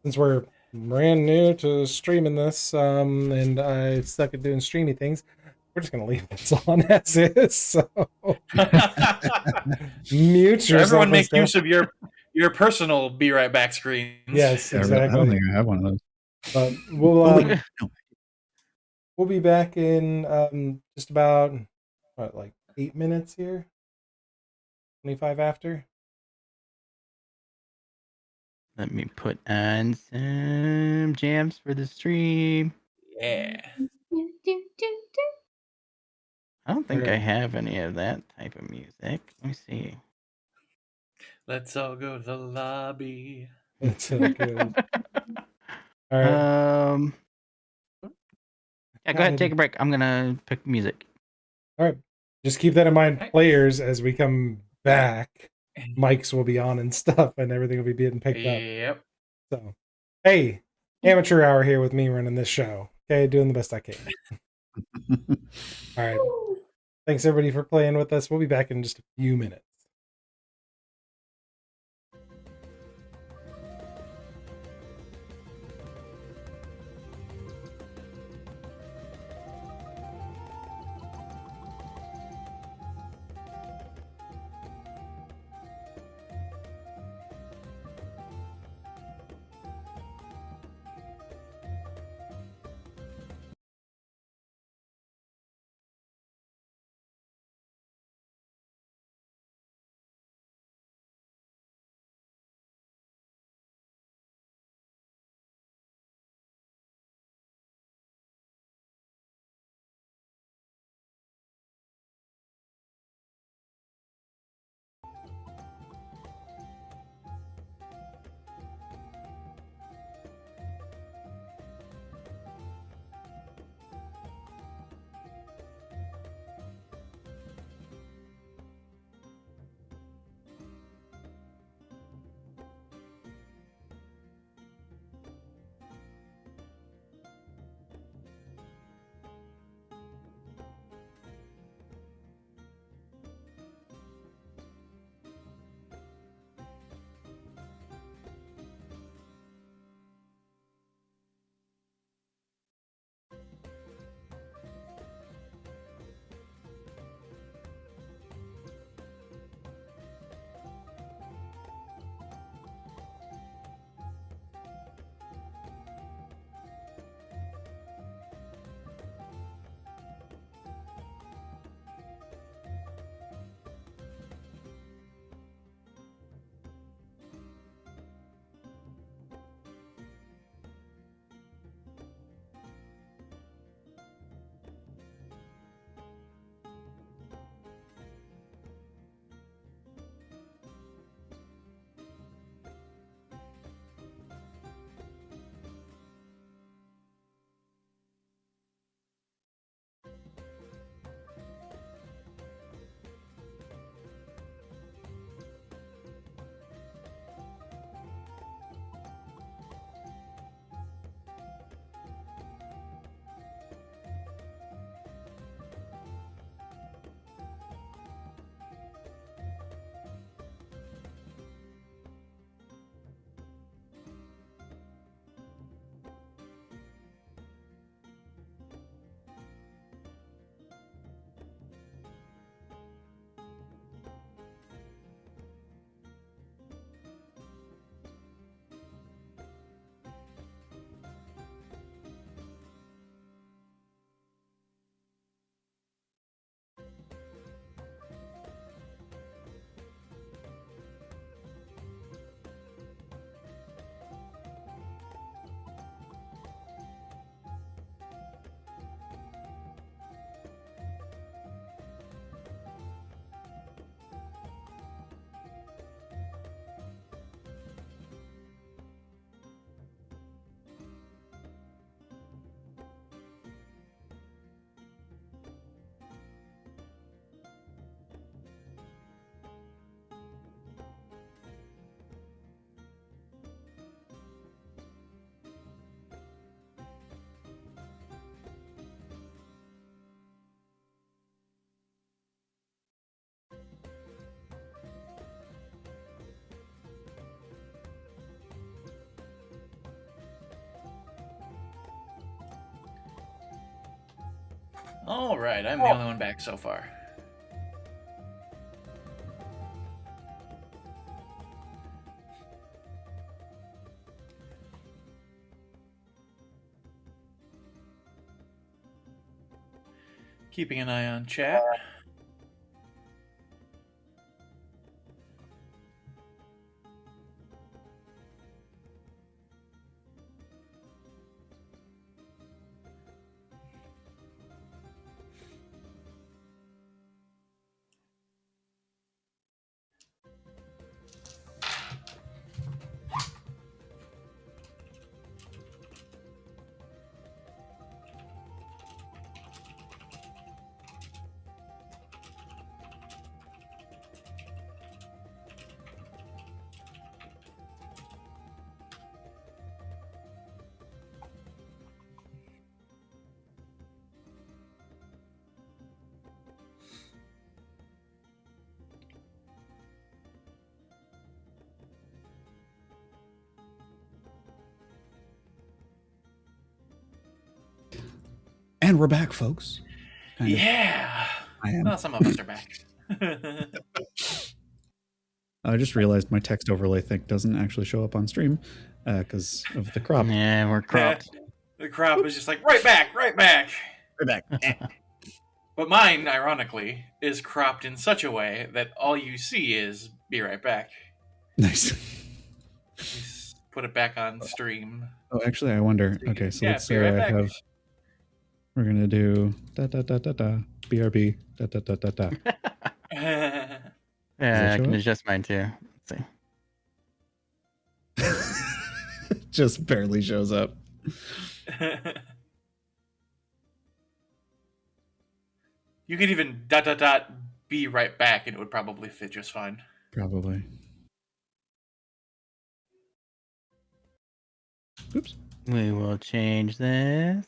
Since we're brand new to streaming this, and I suck at doing streamy things, we're just gonna leave this on as is. So mute yourself. Everyone and make stuff. use of your personal be right back screens. Yes, I don't exactly. think I have one of those. But we'll Oh, wait, no. we'll be back in just about what, like 8 minutes here. 25 after. Let me put on some jams for the stream. Yeah. Do, do, do, do. I don't think I Okay. have any of that type of music. Let me see. Let's all go to the lobby. It's so good. All right. Yeah, go ahead, take a break. I'm gonna pick music. All right. Just keep that in mind, Right. players, as we come back. Mics will be on and stuff, and everything will be being picked up. Yep. So, hey, amateur hour here with me running this show. Okay, doing the best I can. All right. Thanks everybody for playing with us. We'll be back in just a few minutes. All right, I'm the only one back so far. Keeping an eye on chat. And we're back, folks. Kind of. Yeah. I am. Well, some of us are back. I just realized my text overlay thing doesn't actually show up on stream because of the crop. Yeah, we're cropped. The crop is just like, right back, right back. We're back. But mine, ironically, is cropped in such a way that all you see is be right back. Nice. Just put it back on stream. Oh, actually, I wonder. Okay, so Yeah, let's be say right I back. have. We're gonna do BRB Yeah, that I show can up? adjust mine too. Let's see. Just barely shows up. You could even ... be right back and it would probably fit just fine. Probably. Oops. We will change this.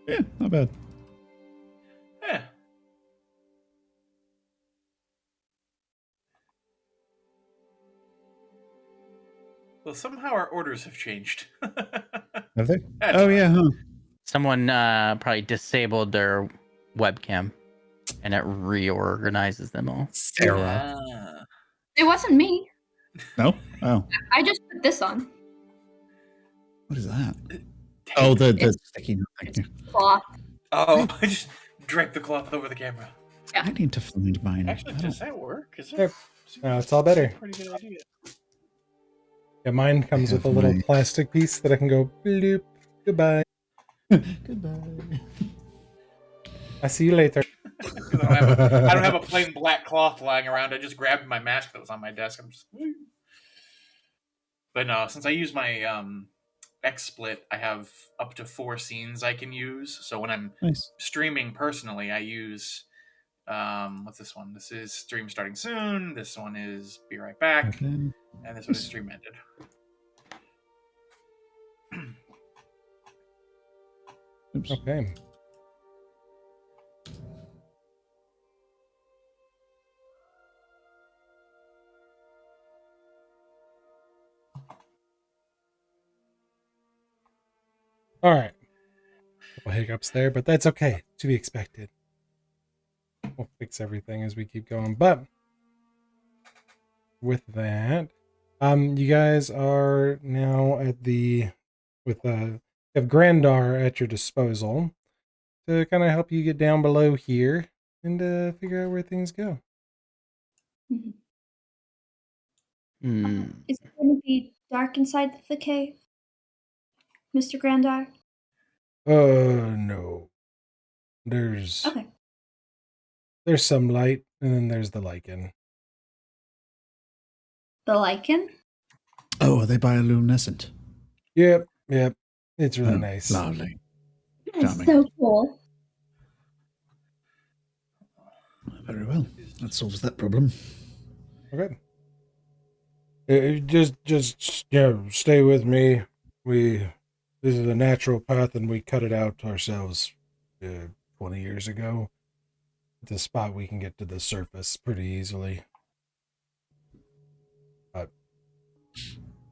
Yeah, not bad. Yeah. Well, somehow our orders have changed. Have they? That's Oh fine. yeah, huh? Someone probably disabled their webcam, and it reorganizes them all. Sarah. Ah. It wasn't me. No? Oh. I just put this on. What is that? Oh, the It's- sticky note. Thank you. Cloth. Oh, I just draped the cloth over the camera. I need to find mine. Actually, I does don't- that work? Is Yep. it? It's all better. Pretty good idea. Yeah, mine comes with a have little my- plastic piece that I can go bloop. Goodbye. Goodbye. I see you later. 'Cause I don't have a plain black cloth lying around. I just grabbed my mask that was on my desk. I'm just. But no, since I use my XSplit, I have up to 4 scenes I can use. So when I'm Nice. streaming personally, I use what's this one? This is stream starting soon. This one is be right back, Okay. and this one is stream ended. Oops. Okay. All right. Couple hiccups there, but that's okay. To be expected. We'll fix everything as we keep going. But with that, you guys are now at the with you have Grandar at your disposal to kind of help you get down below here and figure out where things go. Mhm. Hmm. Is it going to be dark inside the cave, Mr. Grandar? No. There's Okay. there's some light, and then there's the lichen. The lichen? Oh, are they bioluminescent? Yep. It's really Oh, nice. Lovely. That is Charming. so cool. Very well. That solves that problem. Okay. Just stay with me. This is a natural path, and we cut it out ourselves 20 years ago. It's a spot we can get to the surface pretty easily. But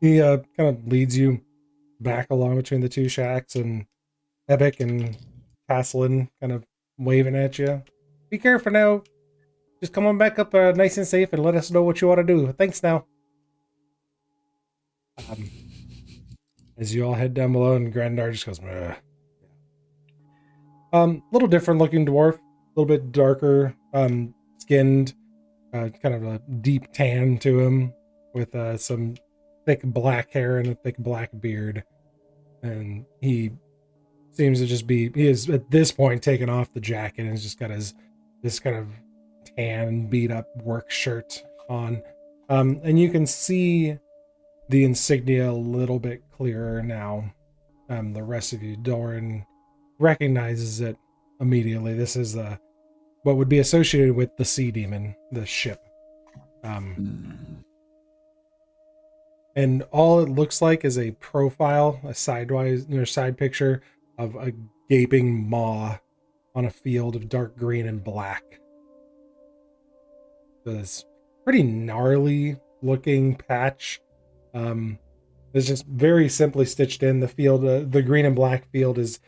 he kind of leads you back along between the two shacks, and Epic and Castellan kind of waving at you. Be careful now. Just come on back up nice and safe and let us know what you want to do. Thanks now. As you all head down below, and Grandar just goes, "Meh." Little different looking dwarf, a little bit darker skinned, kind of a deep tan to him, with some thick black hair and a thick black beard. And he seems to just be, he is at this point taken off the jacket and has just got this kind of tan, beat up work shirt on. And you can see the insignia a little bit clearer now. The rest of you, Doran recognizes it immediately. This is what would be associated with the Sea Demon, the ship. And all it looks like is a profile, a side picture of a gaping maw on a field of dark green and black. This pretty gnarly looking patch. It's just very simply stitched in. The field, the green and black field is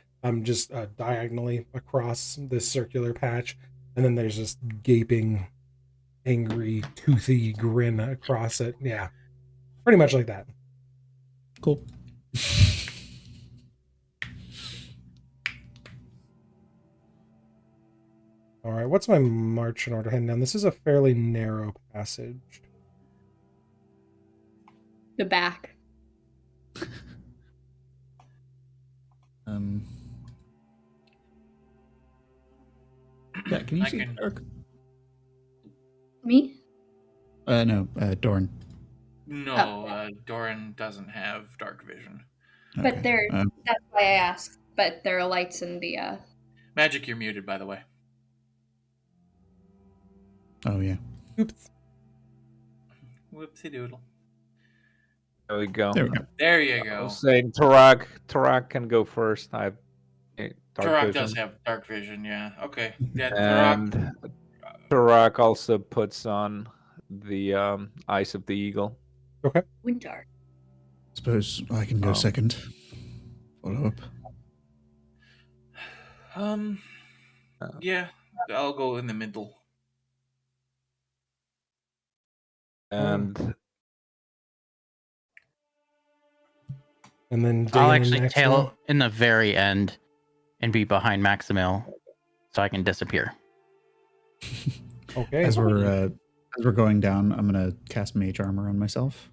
just diagonally across this circular patch, and then there's this gaping, angry, toothy grin across it. Yeah, pretty much like that. Cool. All right, what's my march in order heading down? This is a fairly narrow passage. The back. Yeah, can you I see can- Dark? Me? No, Dorn. No, Doran doesn't have dark vision. But Okay. there, that's why I asked. But there are lights in the Magic, you're muted, by the way. Oh yeah. Oops. Whoopsie doodle. There we go. There we go. There you I go. was saying Tarak can go first. I have dark Turok vision. does have dark vision, yeah. Okay. Yeah, And Turok. Tarak also puts on the Eyes of the Eagle. winter. Suppose I can go Oh. second. Follow up. Yeah, I'll go in the middle. And And then I'll Dane and actually Maxwell. tail in the very end and be behind Maximil so I can disappear. Okay. As we're going down, I'm gonna cast Mage Armor on myself.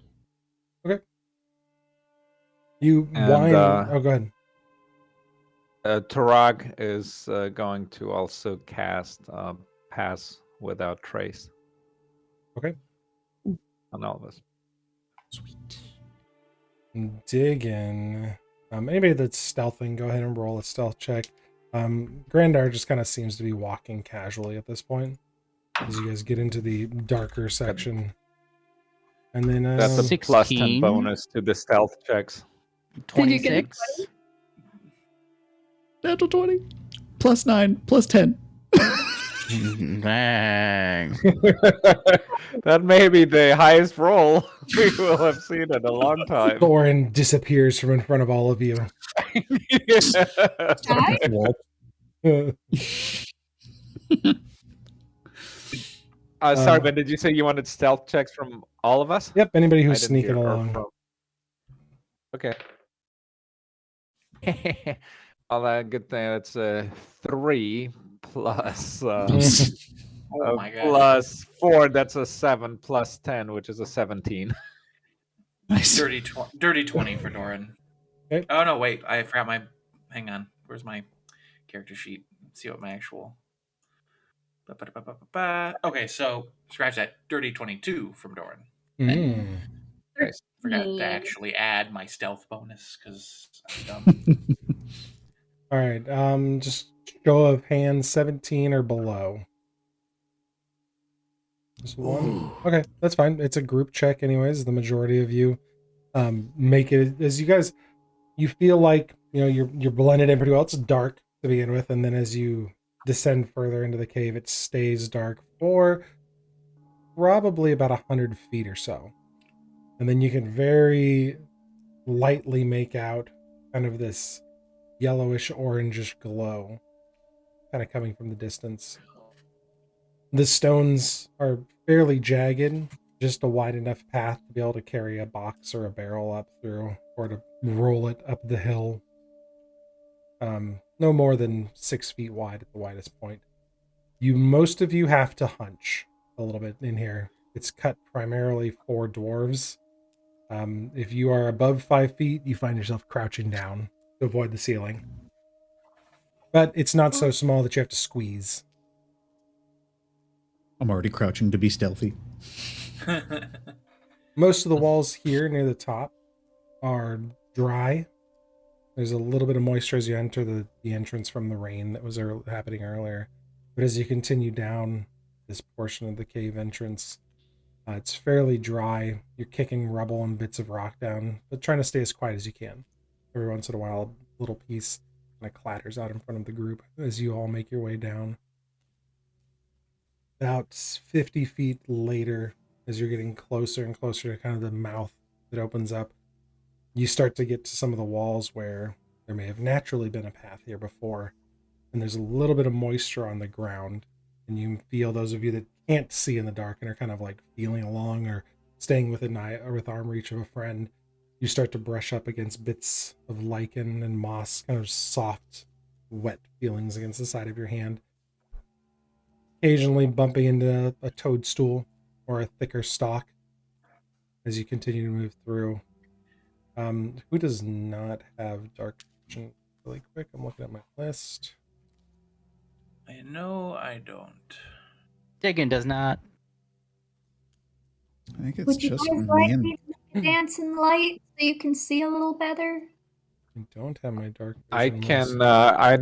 You And, whine. Oh, go ahead. Tarak is going to also cast Pass Without Trace. Okay. On all of us. Sweet. Dig in. Anybody that's stealthing, go ahead and roll a stealth check. Grandar just kind of seems to be walking casually at this point as you guys get into the darker section. And then That's a plus 10 16. bonus to the stealth checks. Did you get a 26. Natural 20. Plus 9. Plus 10. Dang. That may be the highest roll we will have seen in a long time. Thorin disappears from in front of all of you. Hi? Sorry, but did you say you wanted stealth checks from all of us? Yep, anybody I who's didn't sneaking hear, or along. from- Okay. Well, good thing that's 3 plus Oh my god. plus 4. That's a 7 plus 10, which is a 17. Nice. Dirty 20 for Doran. Okay. Oh no, wait. I forgot my. Hang on. Where's my character sheet? Let's see what my actual. Okay, so scratch that. Dirty 22 from Doran. Mm. Forgot to 13. actually add my stealth bonus because I'm dumb. All right. Just show of hands, 17 or below. Just one. Okay, that's fine. It's a group check, anyways. The majority of you make it as you guys. You feel like you're blended in pretty well. It's dark to begin with, and then as you descend further into the cave, it stays dark for probably about 100 feet or so, and then you can very lightly make out kind of this yellowish orangish glow kind of coming from the distance. The stones are fairly jagged, just a wide enough path to be able to carry a box or a barrel up through, or to roll it up the hill. No more than 6 feet wide at the widest point. Most of you have to hunch a little bit in here. It's cut primarily for dwarves. If you are above 5 feet, you find yourself crouching down to avoid the ceiling. But it's not so small that you have to squeeze. I'm already crouching to be stealthy. Most of the walls here near the top are dry. There's a little bit of moisture as you enter the entrance from the rain that was happening earlier. But as you continue down this portion of the cave entrance, it's fairly dry. You're kicking rubble and bits of rock down, but trying to stay as quiet as you can. Every once in a while, a little piece kind of clatters out in front of the group as you all make your way down. About 50 feet later, as you're getting closer and closer to kind of the mouth that opens up, You start to get to some of the walls where there may have naturally been a path here before, and there's a little bit of moisture on the ground, and you feel, those of you that can't see in the dark and are kind of like feeling along or staying within or with arm reach of a friend, you start to brush up against bits of lichen and moss, kind of soft, wet feelings against the side of your hand, occasionally bumping into a toadstool or a thicker stalk as you continue to move through. Who does not have dark vision? Really quick, I'm looking at my list. I know I don't. Diggin does not. I think it's Would you just guys me like and me to make a dancing light so you can see a little better? I don't have my dark I vision can. list. I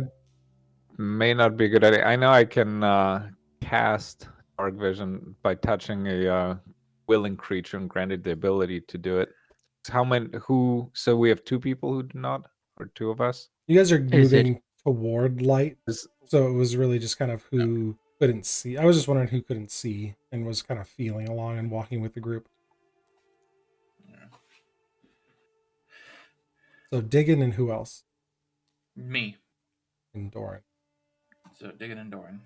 may not be good at it. I know I can cast dark vision by touching a willing creature and granted the ability to do it. How many? Who? So we have 2 people who do not, or 2 of us. You guys are Is it- moving toward light, Is- so it was really just kind of who couldn't see. I was just wondering who couldn't see and was kind of feeling along and walking with the group. So Diggin and who else? Me. And Doran. So Diggin and Doran.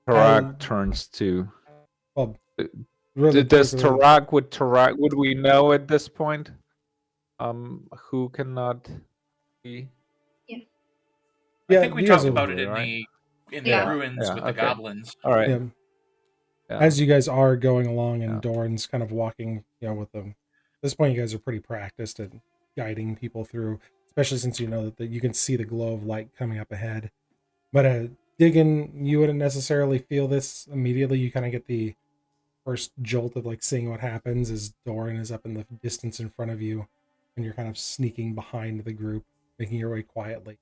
Tarak turns to. Well, really Does quickly, Tarak? Would we know at this point? Who cannot be? I think we you guys talked will- about it in right? the Yeah. ruins Yeah, with the okay. goblins. All right. Yeah. Yeah. As you guys are going along and Yeah. Doran's kind of walking, with them. At this point, you guys are pretty practiced at guiding people through, especially since you know that you can see the glow of light coming up ahead. But Diggin, you wouldn't necessarily feel this immediately. You kind of get the first jolt of like seeing what happens as Doran is up in the distance in front of you, and you're kind of sneaking behind the group, making your way quietly.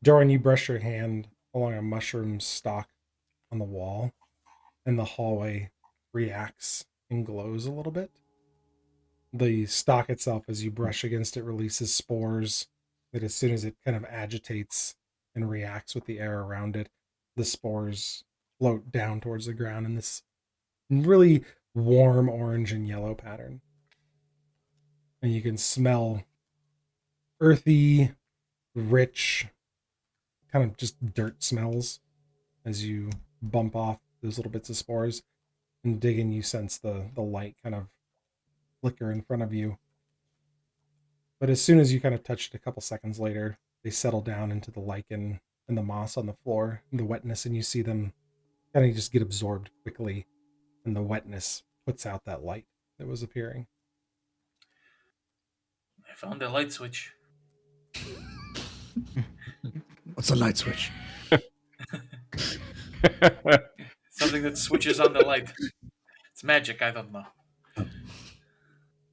Doran, you brush your hand along a mushroom stalk on the wall, and the hallway reacts and glows a little bit. The stalk itself, as you brush against it, releases spores that, as soon as it kind of agitates and reacts with the air around it, the spores float down towards the ground in this really warm orange and yellow pattern. And you can smell earthy, rich, kind of just dirt smells as you bump off those little bits of spores. And Digging, you sense the light kind of flicker in front of you. But as soon as you kind of touch it a couple seconds later, they settle down into the lichen and the moss on the floor and the wetness, and you see them kind of just get absorbed quickly, and the wetness puts out that light that was appearing. I found a light switch. what's a light switch? Something that switches on the light. It's magic, I don't know.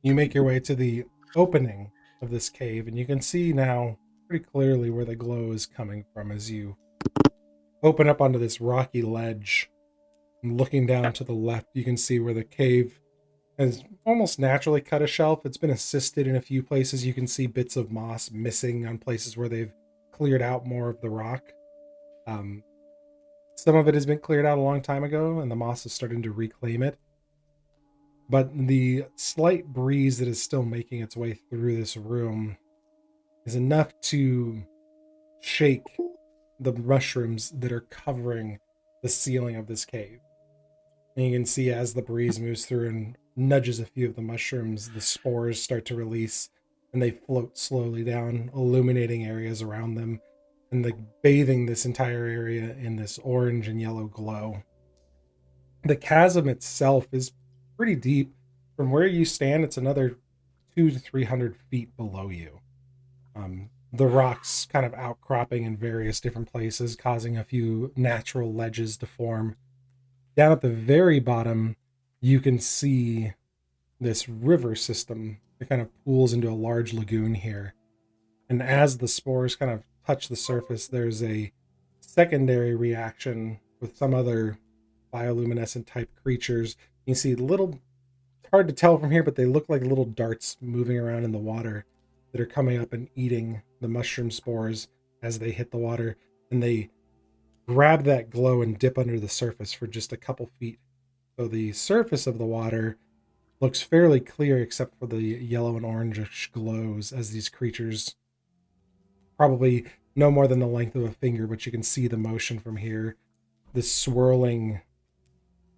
You make your way to the opening of this cave, and you can see now pretty clearly where the glow is coming from as you open up onto this rocky ledge. And looking down to the left, you can see where the cave has almost naturally cut a shelf. It's been assisted in a few places. You can see bits of moss missing on places where they've cleared out more of the rock. Some of it has been cleared out a long time ago, and the moss is starting to reclaim it. But the slight breeze that is still making its way through this room is enough to shake the mushrooms that are covering the ceiling of this cave. And you can see as the breeze moves through and nudges a few of the mushrooms, the spores start to release, and they float slowly down, illuminating areas around them, and bathing this entire area in this orange and yellow glow. The chasm itself is pretty deep. From where you stand, it's another 200 to 300 feet below you. The rocks kind of outcropping in various different places, causing a few natural ledges to form. Down at the very bottom, you can see this river system that kind of pools into a large lagoon here. And as the spores kind of touch the surface, there's a secondary reaction with some other bioluminescent type creatures. You see little, it's hard to tell from here, but they look like little darts moving around in the water that are coming up and eating the mushroom spores as they hit the water. And they grab that glow and dip under the surface for just a couple feet. So the surface of the water looks fairly clear except for the yellow and orangish glows as these creatures, probably no more than the length of a finger, but you can see the motion from here. This swirling,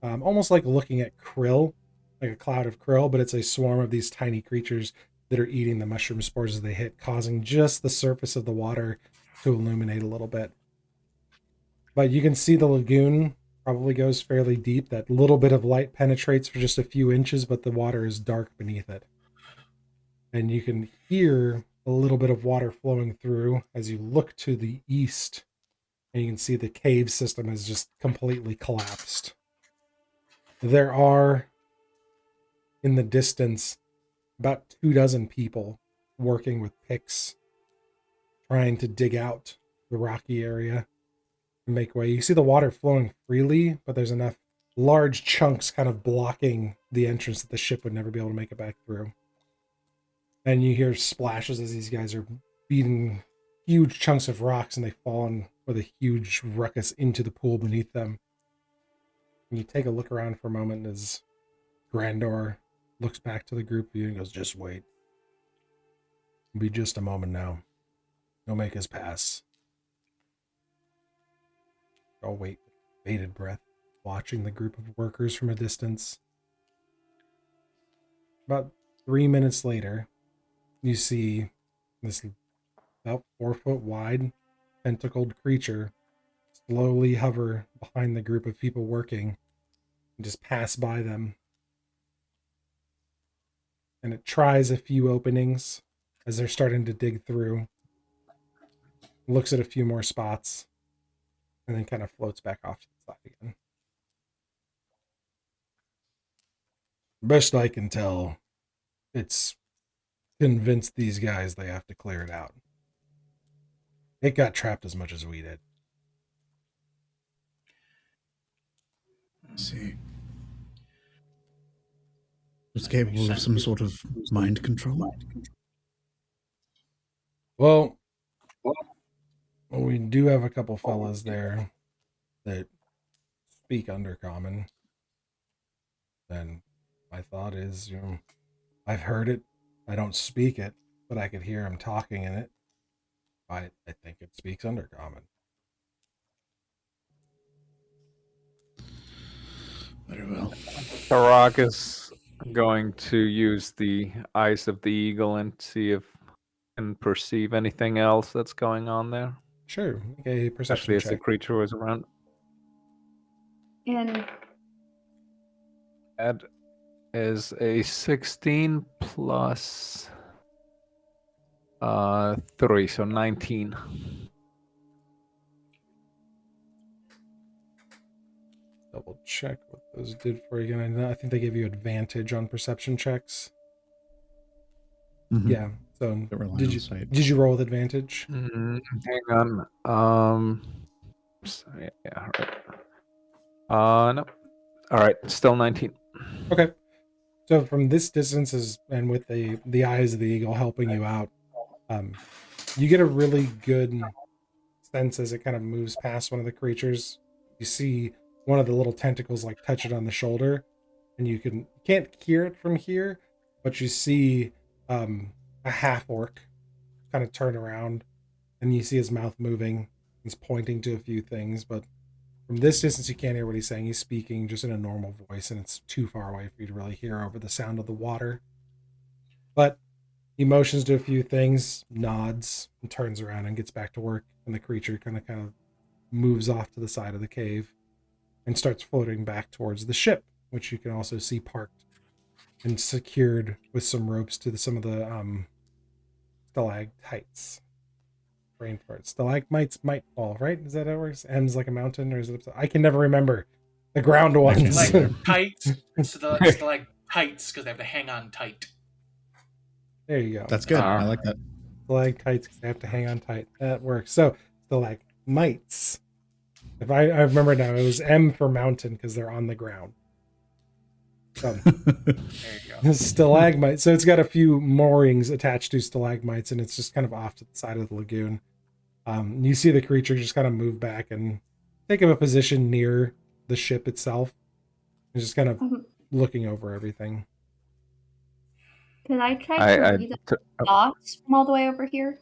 almost like looking at krill, like a cloud of krill, but it's a swarm of these tiny creatures that are eating the mushroom spores as they hit, causing just the surface of the water to illuminate a little bit. But you can see the lagoon probably goes fairly deep. That little bit of light penetrates for just a few inches, but the water is dark beneath it. And you can hear a little bit of water flowing through as you look to the east, and you can see the cave system has just completely collapsed. There are, in the distance, about 24 people working with picks, trying to dig out the rocky area and make way. You see the water flowing freely, but there's enough large chunks kind of blocking the entrance that the ship would never be able to make it back through. And you hear splashes as these guys are beating huge chunks of rocks, and they fall in with a huge ruckus into the pool beneath them. And you take a look around for a moment as Grandor looks back to the group view and goes, "Just wait. It'll be just a moment now. He'll make his pass." I'll wait with bated breath, watching the group of workers from a distance. About 3 minutes later, you see this about 4-foot wide tentacled creature slowly hover behind the group of people working and just pass by them. And it tries a few openings as they're starting to dig through, looks at a few more spots, and then kind of floats back off to the side again. Best I can tell, it's convinced these guys they have to clear it out. It got trapped as much as we did. See. Was capable of some sort of mind control? Well, we do have a couple fellas there that speak Undercommon. And my thought is, I've heard it. I don't speak it, but I could hear him talking in it. I think it speaks Undercommon. Very well. Tarak is going to use the eyes of the eagle and see if he can perceive anything else that's going on there. Sure. Make a perception Especially as the check. creature was around. And That is a 16 plus 3, so 19. Double check what those did for you again. I think they gave you advantage on perception checks. Mhm. Yeah. So Don't rely did on you sight. did you roll with advantage? Hang on. Yeah, right. No. All right, still 19. Okay. So from this distance and with the eyes of the eagle helping you out, you get a really good sense as it kind of moves past one of the creatures. You see one of the little tentacles like touch it on the shoulder, and you can't hear it from here, but you see a half orc kind of turn around, and you see his mouth moving. He's pointing to a few things, but from this distance you can't hear what he's saying. He's speaking just in a normal voice, and it's too far away for you to really hear over the sound of the water. But he motions to a few things, nods, and turns around and gets back to work, and the creature kind of moves off to the side of the cave and starts floating back towards the ship, which you can also see parked and secured with some ropes to some of the stalactites. Brain fart. Stalagmites might fall, right? Is that how it works? M's like a mountain, or is it? I can never remember the ground ones. Stalactites, stalactites, because they have to hang on tight. There you go. That's good. I like that. Stalactites, because they have to hang on tight. That works. So stalagmites. If I remember now, it was M for mountain because they're on the ground. So, There you go. stalagmite. So it's got a few moorings attached to stalagmites, and it's just kind of off to the side of the lagoon. You see the creature just kind of move back and take up a position near the ship itself. It's just kind of looking over everything. Could I try to read the thoughts from all the way over here?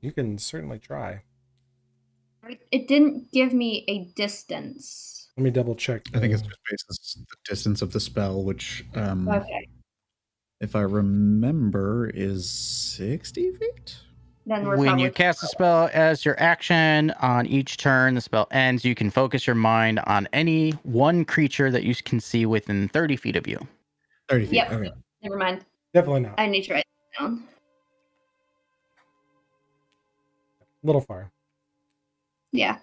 You can certainly try. It didn't give me a distance. Let me double check. I think it's just based on the distance of the spell, which, Okay. if I remember, is 60 feet? Then we're When probably you cast a spell as your action on each turn the spell ends, you can focus your mind on any one creature that you can see within 30 feet of you. 30 feet. Yep. Okay. Never mind. Definitely not. I need to write it down. A little far. Yeah.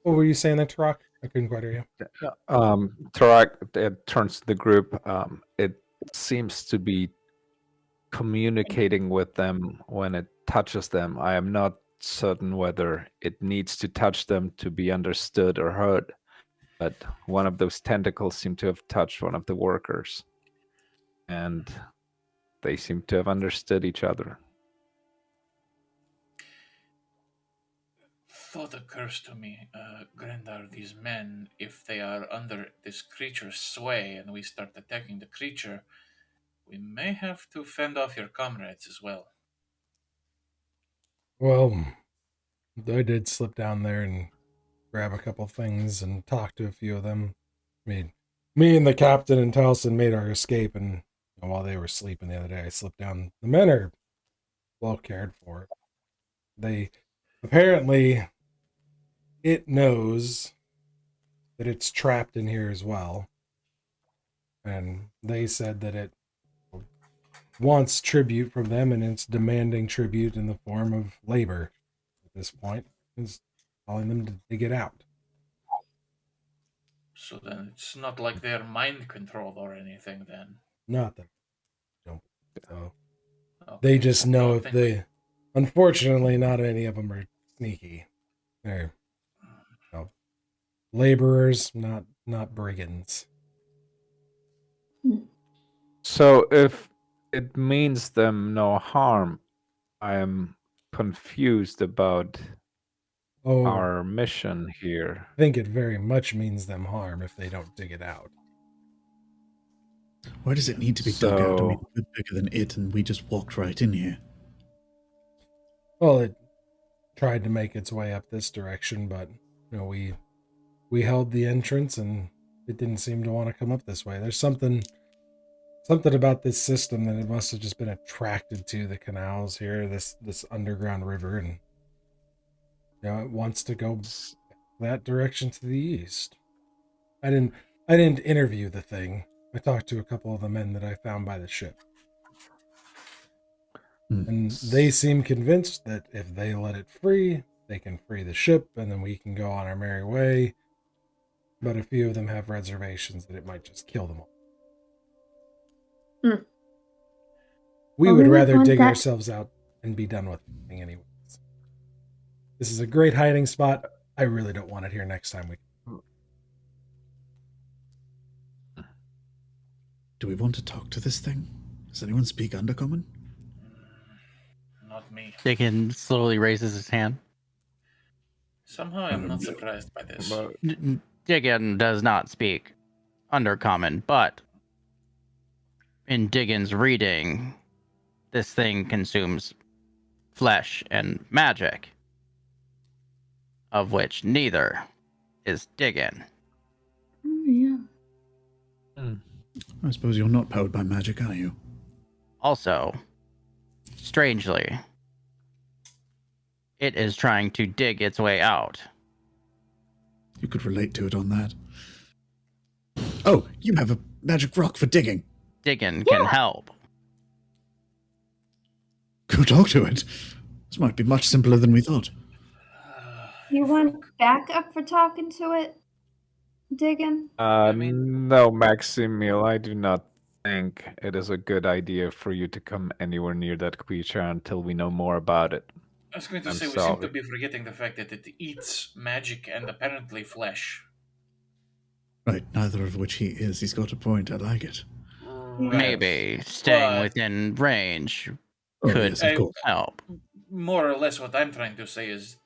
What were you saying there, Tarak? I couldn't quite hear you. Tarak, it turns to the group. It seems to be communicating with them when it touches them. I am not certain whether it needs to touch them to be understood or heard, but one of those tentacles seemed to have touched one of the workers, and they seem to have understood each other. Thought occurs to me, Grendar, these men, if they are under this creature's sway and we start attacking the creature, we may have to fend off your comrades as well. Well, I did slip down there and grab a couple things and talk to a few of them. I mean, me and the captain and Towson made our escape, and while they were sleeping the other day, I slipped down. The men are well cared for. They apparently it knows that it's trapped in here as well, and they said that it wants tribute from them, and it's demanding tribute in the form of labor. At this point, is telling them to get out. So then it's not like they're mind controlled or anything then. Not that I don't. So Okay. they just know if think they. Unfortunately, not any of them are sneaky. They're laborers, not brigands. So if it means them no harm, I am confused about our mission here. I think it very much means them harm if they don't dig it out. Why does it need to be dug out? I mean, we're bigger than it, and we just walked right in here. Well, it tried to make its way up this direction, but we held the entrance, and it didn't seem to want to come up this way. There's something about this system that it must have just been attracted to the canals here, this underground river, and it wants to go that direction to the east. I didn't interview the thing. I talked to a couple of the men that I found by the ship. And they seem convinced that if they let it free, they can free the ship, and then we can go on our merry way. But a few of them have reservations that it might just kill them all. We would rather dig ourselves out and be done with the thing anyways. This is a great hiding spot. I really don't want it here next time. Do we want to talk to this thing? Does anyone speak Undercommon? Not me. Dickon slowly raises his hand. Somehow I'm not surprised by this. Dickon does not speak Undercommon, but in Diggon's reading, this thing consumes flesh and magic, of which neither is Diggin. Yeah. I suppose you're not powered by magic, are you? Also, strangely, it is trying to dig its way out. You could relate to it on that. Oh, you have a magic rock for digging. Diggin can help. Go talk to it. This might be much simpler than we thought. You want backup for talking to it? Digging? No, Maximil, I do not think it is a good idea for you to come anywhere near that creature until we know more about it. I was going to say, we seem to be forgetting the fact that it eats magic and apparently flesh. Right, neither of which he is. He's got a point. I like it. Maybe staying within range could yes, of course. help. More or less what I'm trying to say is,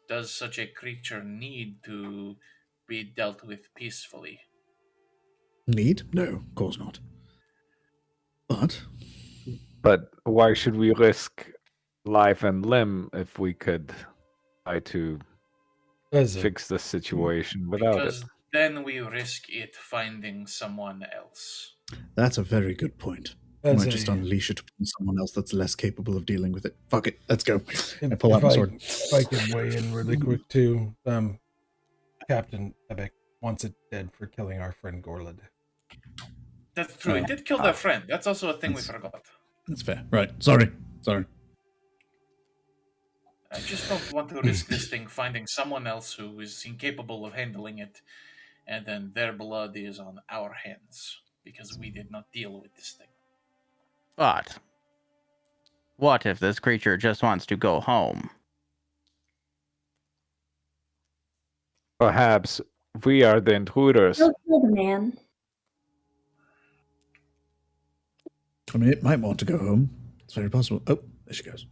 does such a creature need to be dealt with peacefully? Need? No, of course not. But why should we risk life and limb if we could try to As a, fix the situation without it? Because then we risk it finding someone else. That's a very good point. We as might a, just unleash it upon someone else that's less capable of dealing with it. Fuck it, let's go. if, I pull out my if sword. if I can weigh in really quick too, Captain Ebek wants it dead for killing our friend Gorlid. That's true. It did kill their friend. That's also a thing we forgot. That's fair. Right. Sorry. I just don't want to risk this thing finding someone else who is incapable of handling it, and then their blood is on our hands because we did not deal with this thing. But what if this creature just wants to go home? Perhaps we are the intruders. Don't kill the man. I mean, it might want to go home. It's very possible. Oh, there she goes.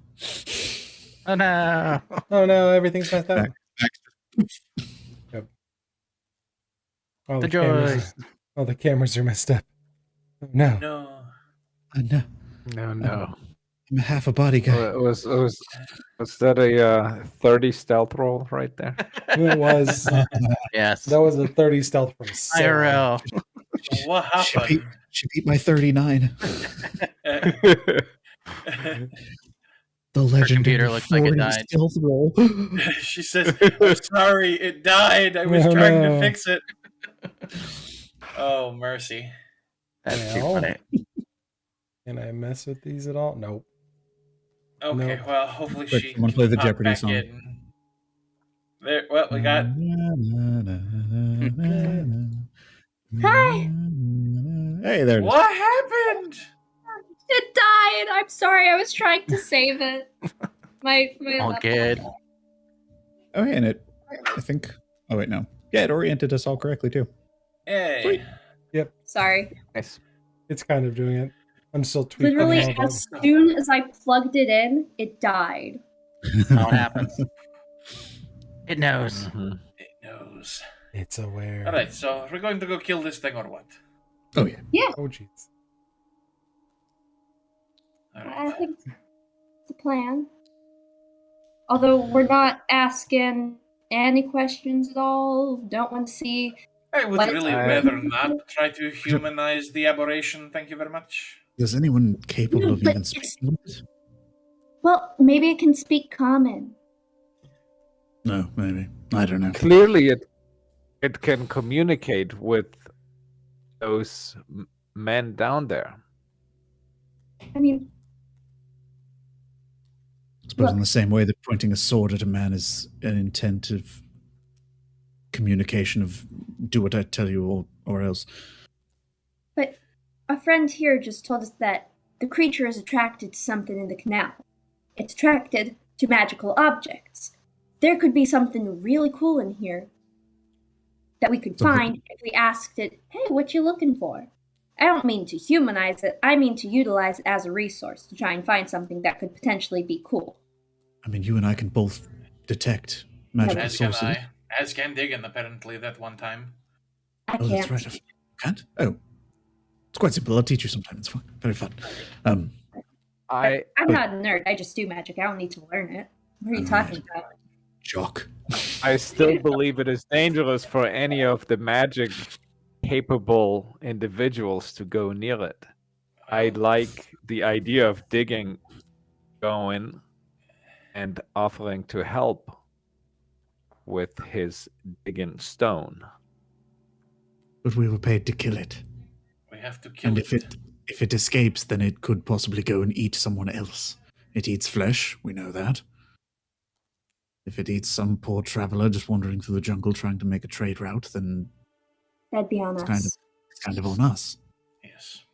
Oh no! Oh no, everything's messed up. Yep. All The cameras, all the cameras are messed up. Oh, no. No. No, No. I'm a half a body guy. Was that a 30 stealth roll right there? It was. Yes. That was a 30 stealth from Sarah. IRL. What happened? She beat my 39. The legendary computer looks like it 40 died. stealth roll. She says, "I'm sorry, it died. I was Oh, trying no. to fix it." Oh, mercy. That's too Well. funny. Can I mess with these at all? Nope. Okay, No. well, hopefully Quick, she someone can play the pop Jeopardy back song. in. There, well, we got Hi. Hey, there it is. what happened? It died. I'm sorry. I was trying to save it. My All laptop. good. Oh, yeah, and it, I think, oh, wait, no. Yeah, it oriented us all correctly, too. Hey, Sorry. Nice. It's kind of doing it. I'm still tweaking Literally, all that. as soon as I plugged it in, it died. How it happens. It knows. Mhm. it knows. It's aware. All right, so we're going to go kill this thing or what? Oh, yeah. Oh, jeez. All I right. think it's a plan. Although we're not asking any questions at all. Don't want to see. I would What? really rather not try to humanize the aberration. Thank you very much. Is anyone capable No, of but even it's- speaking with it? Well, maybe it can speak common. No, maybe. I don't know. Clearly, it can communicate with those men down there. I mean, I suppose in Look. the same way that pointing a sword at a man is an intent of communication of do what I tell you or else. but a friend here just told us that the creature is attracted to something in the canal. It's attracted to magical objects. There could be something really cool in here that we could Something- find if we asked it, "Hey, what you looking for?" I don't mean to humanize it. I mean to utilize it as a resource to try and find something that could potentially be cool. I mean, you and I can both detect magical As can sources. I. As can Diggin, apparently, that one time. I Oh, can't. that's right. You can't? Oh. It's quite simple. I'll teach you sometime. It's fun. Very fun. I'm I not a nerd. I just do magic. I don't need to learn it. What are you talking about? Jock. still believe it is dangerous for any of the magic capable individuals to go near it. I like the idea of digging, going, and offering to help with his digging stone. But we were paid to kill it. We have to kill And it. if it escapes, then it could possibly go and eat someone else. It eats flesh, we know that. If it eats some poor traveler just wandering through the jungle trying to make a trade route, then That'd be on It's us. kind of on us. Yes.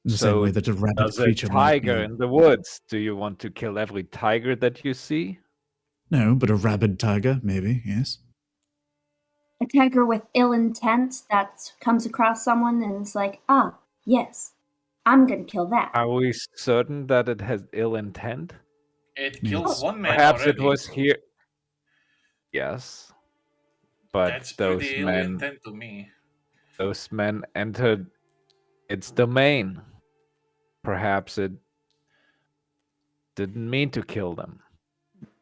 In the So same way that a rabbit Does a creature might tiger be- in the woods? Do you want to kill every tiger that you see? No, but a rabid tiger, maybe, yes. A tiger with ill intent that comes across someone and is like, "Ah, yes, I'm gonna kill that." Are we certain that it has ill intent? It Yes. killed one man Perhaps already. it was here. Yes. But That's those pretty ill men. intent to me. Those men entered its domain. Perhaps it didn't mean to kill them.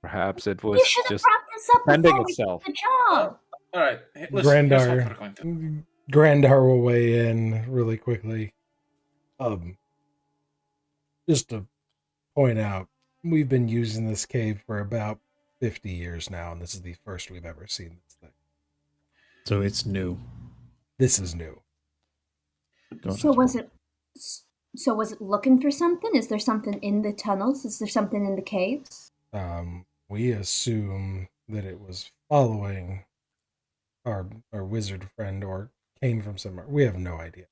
Perhaps it You was should have just brought this up defending before we did itself. the job. All right, listen. Here's what we're going to do. Grandar will weigh in really quickly. Just to point out, we've been using this cave for about 50 years now, and this is the first we've ever seen this thing. So it's new. This is new. So was it looking for something? Is there something in the tunnels? Is there something in the caves? We assume that it was following our wizard friend or came from somewhere. We have no idea.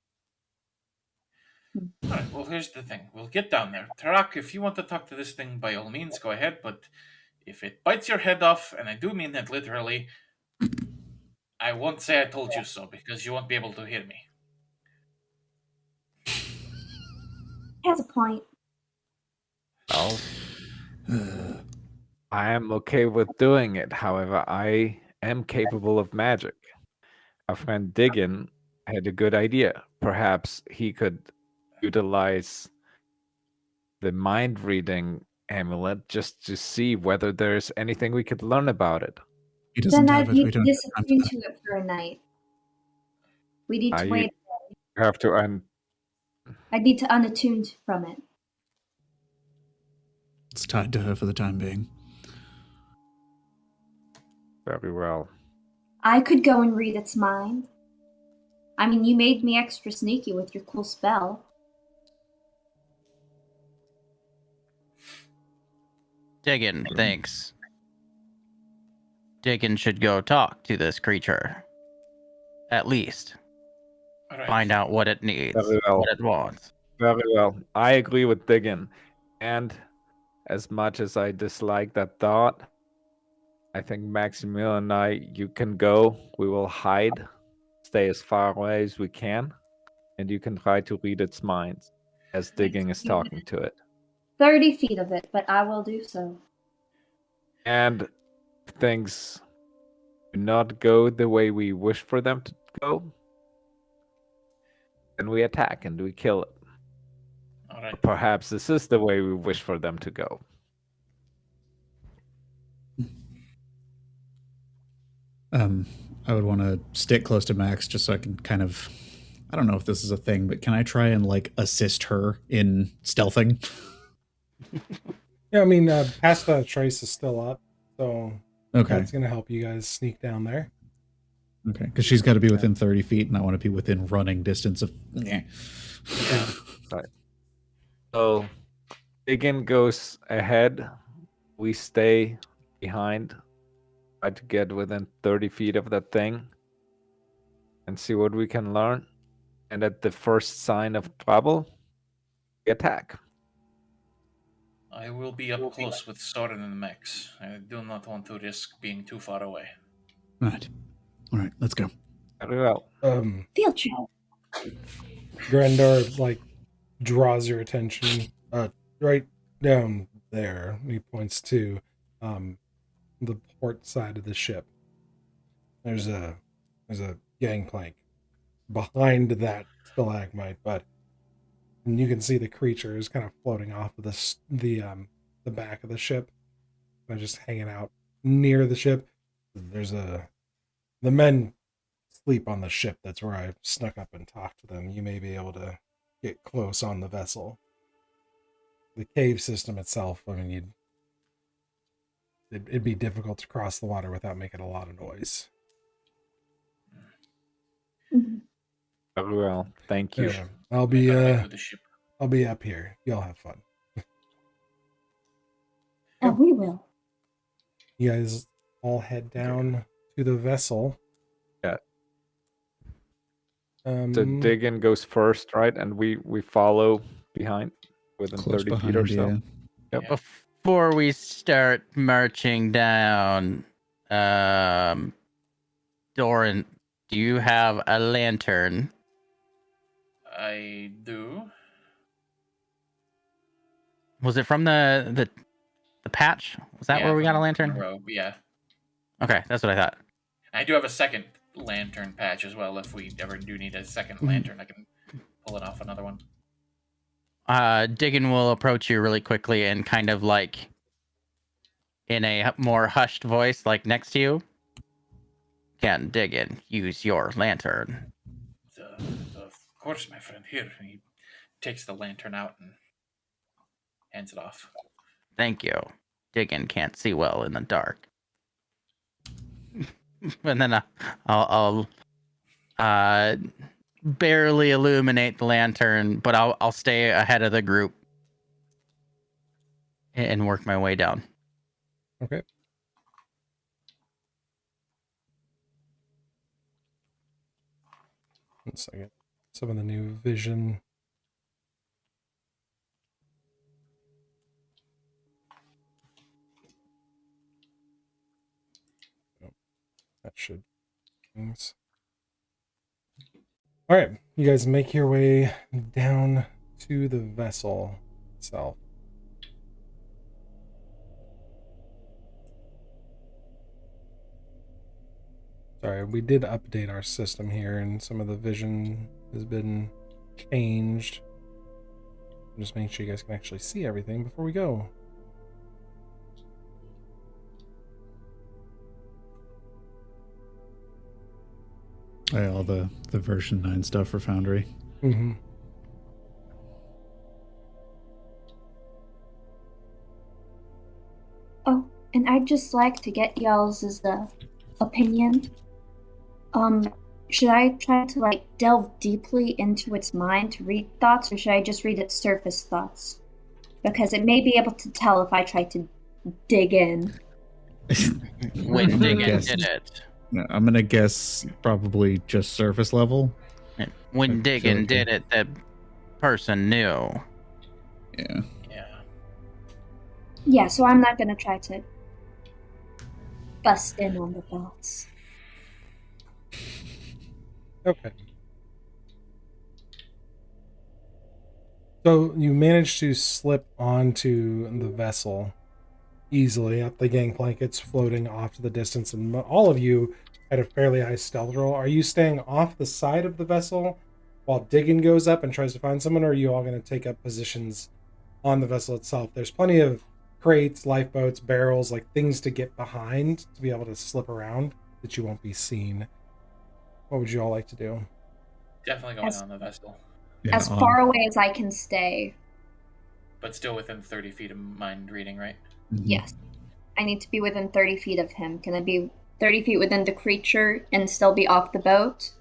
All right. Well, here's the thing. We'll get down there. Tarak, if you want to talk to this thing, by all means, go ahead. But if it bites your head off, and I do mean that literally, I won't say I told you so because you won't be able to hear me. He has a point. Well, I am okay with doing it. However, I am capable of magic. Our friend Diggin had a good idea. Perhaps he could utilize the mind reading amulet just to see whether there's anything we could learn about it. He doesn't Then have I'd it. We need to don't have time disattune for to that. it for a night. We need to You wait. have to I'd need to unattune from it. It's tied to her for the time being. very well. I could go and read its mind. I mean, you made me extra sneaky with your cool spell. Diggin thinks Diggin should go talk to this creature. At least. All right. Find out what it needs, Very well. what it wants. Very well. I agree with Diggin. And as much as I dislike that thought, I think Maximilian and I, you can go. We will hide, stay as far away as we can, and you can try to read its mind as Digging is talking to it. 30 feet of it, but I will do so. And if things do not go the way we wish for them to go, then we attack and we kill it. All right. Perhaps this is the way we wish for them to go. I would want to stick close to Max just so I can kind of, I don't know if this is a thing, but can I try and like assist her in stealthing? Yeah, I mean, Pasta Trace is still up, so Okay. that's going to help you guys sneak down there. Okay. Because she's got to be within 30 feet and I want to be within running distance of. Yeah. Right. So Diggin goes ahead. We stay behind. Try to get within 30 feet of that thing and see what we can learn. And at the first sign of trouble, we attack. I will be up close with Soren and Max. I do not want to risk being too far away. All right. Let's go. Very well. Field trip. Grandar like draws your attention right down there. He points to the port side of the ship. There's a gangplank behind that stalagmite, but you can see the creature is kind of floating off of the back of the ship, kind of just hanging out near the ship. The men sleep on the ship. That's where I snuck up and talked to them. You may be able to get close on the vessel. The cave system itself, I mean, it'd be difficult to cross the water without making a lot of noise. Mhm. Very well. Thank you. Yeah, I'll be To the ship. I'll be up here. Y'all have fun. Oh, we will. You guys all head down to the vessel. Yeah. Um, So Diggin goes first, right? And we follow behind within Close 30 feet or behind, so. yeah. Yep. Yeah. Before we start marching down, Doran, do you have a lantern? I do. Was it from the patch? Was that Yeah, where we got a from lantern? Rogue, yeah. Okay, that's what I thought. I do have a second lantern patch as well. If we ever do need a second lantern, I can pull it off another one. Diggin will approach you really quickly and kind of like in a more hushed voice, like next to you. Can Diggin use your lantern? Of course, my friend. Here, he takes the lantern out and hands it off. Thank you. Diggin can't see well in the dark. And then I'll barely illuminate the lantern, but I'll stay ahead of the group and work my way down. Okay. One second. Some of the new vision. Oh, that should. Things. All right, you guys make your way down to the vessel itself. Sorry, we did update our system here, and some of the vision has been changed. Just making sure you guys can actually see everything before we go. Yeah, all the version 9 stuff for Foundry. Mm-hmm. Oh, and I'd just like to get y'all's opinion. Should I try to like delve deeply into its mind to read thoughts, or should I just read its surface thoughts? Because it may be able to tell if I try to dig in. When Diggin did it. I'm gonna guess probably just surface level. When Diggin like did it, the person knew. Yeah. Yeah, so I'm not gonna try to bust in on the thoughts. Okay. So you managed to slip onto the vessel easily up the gangplank. It's floating off to the distance, and all of you had a fairly high stealth roll. Are you staying off the side of the vessel while Diggin goes up and tries to find someone, or are you all going to take up positions on the vessel itself? There's plenty of crates, lifeboats, barrels, like things to get behind to be able to slip around that you won't be seen. What would you all like to do? Definitely going on the vessel, Yeah, As far away as I can stay. but still within 30 feet of mind reading, right? Mhm. Yes. I need to be within 30 feet of him. Can I be 30 feet within the creature and still be off the boat?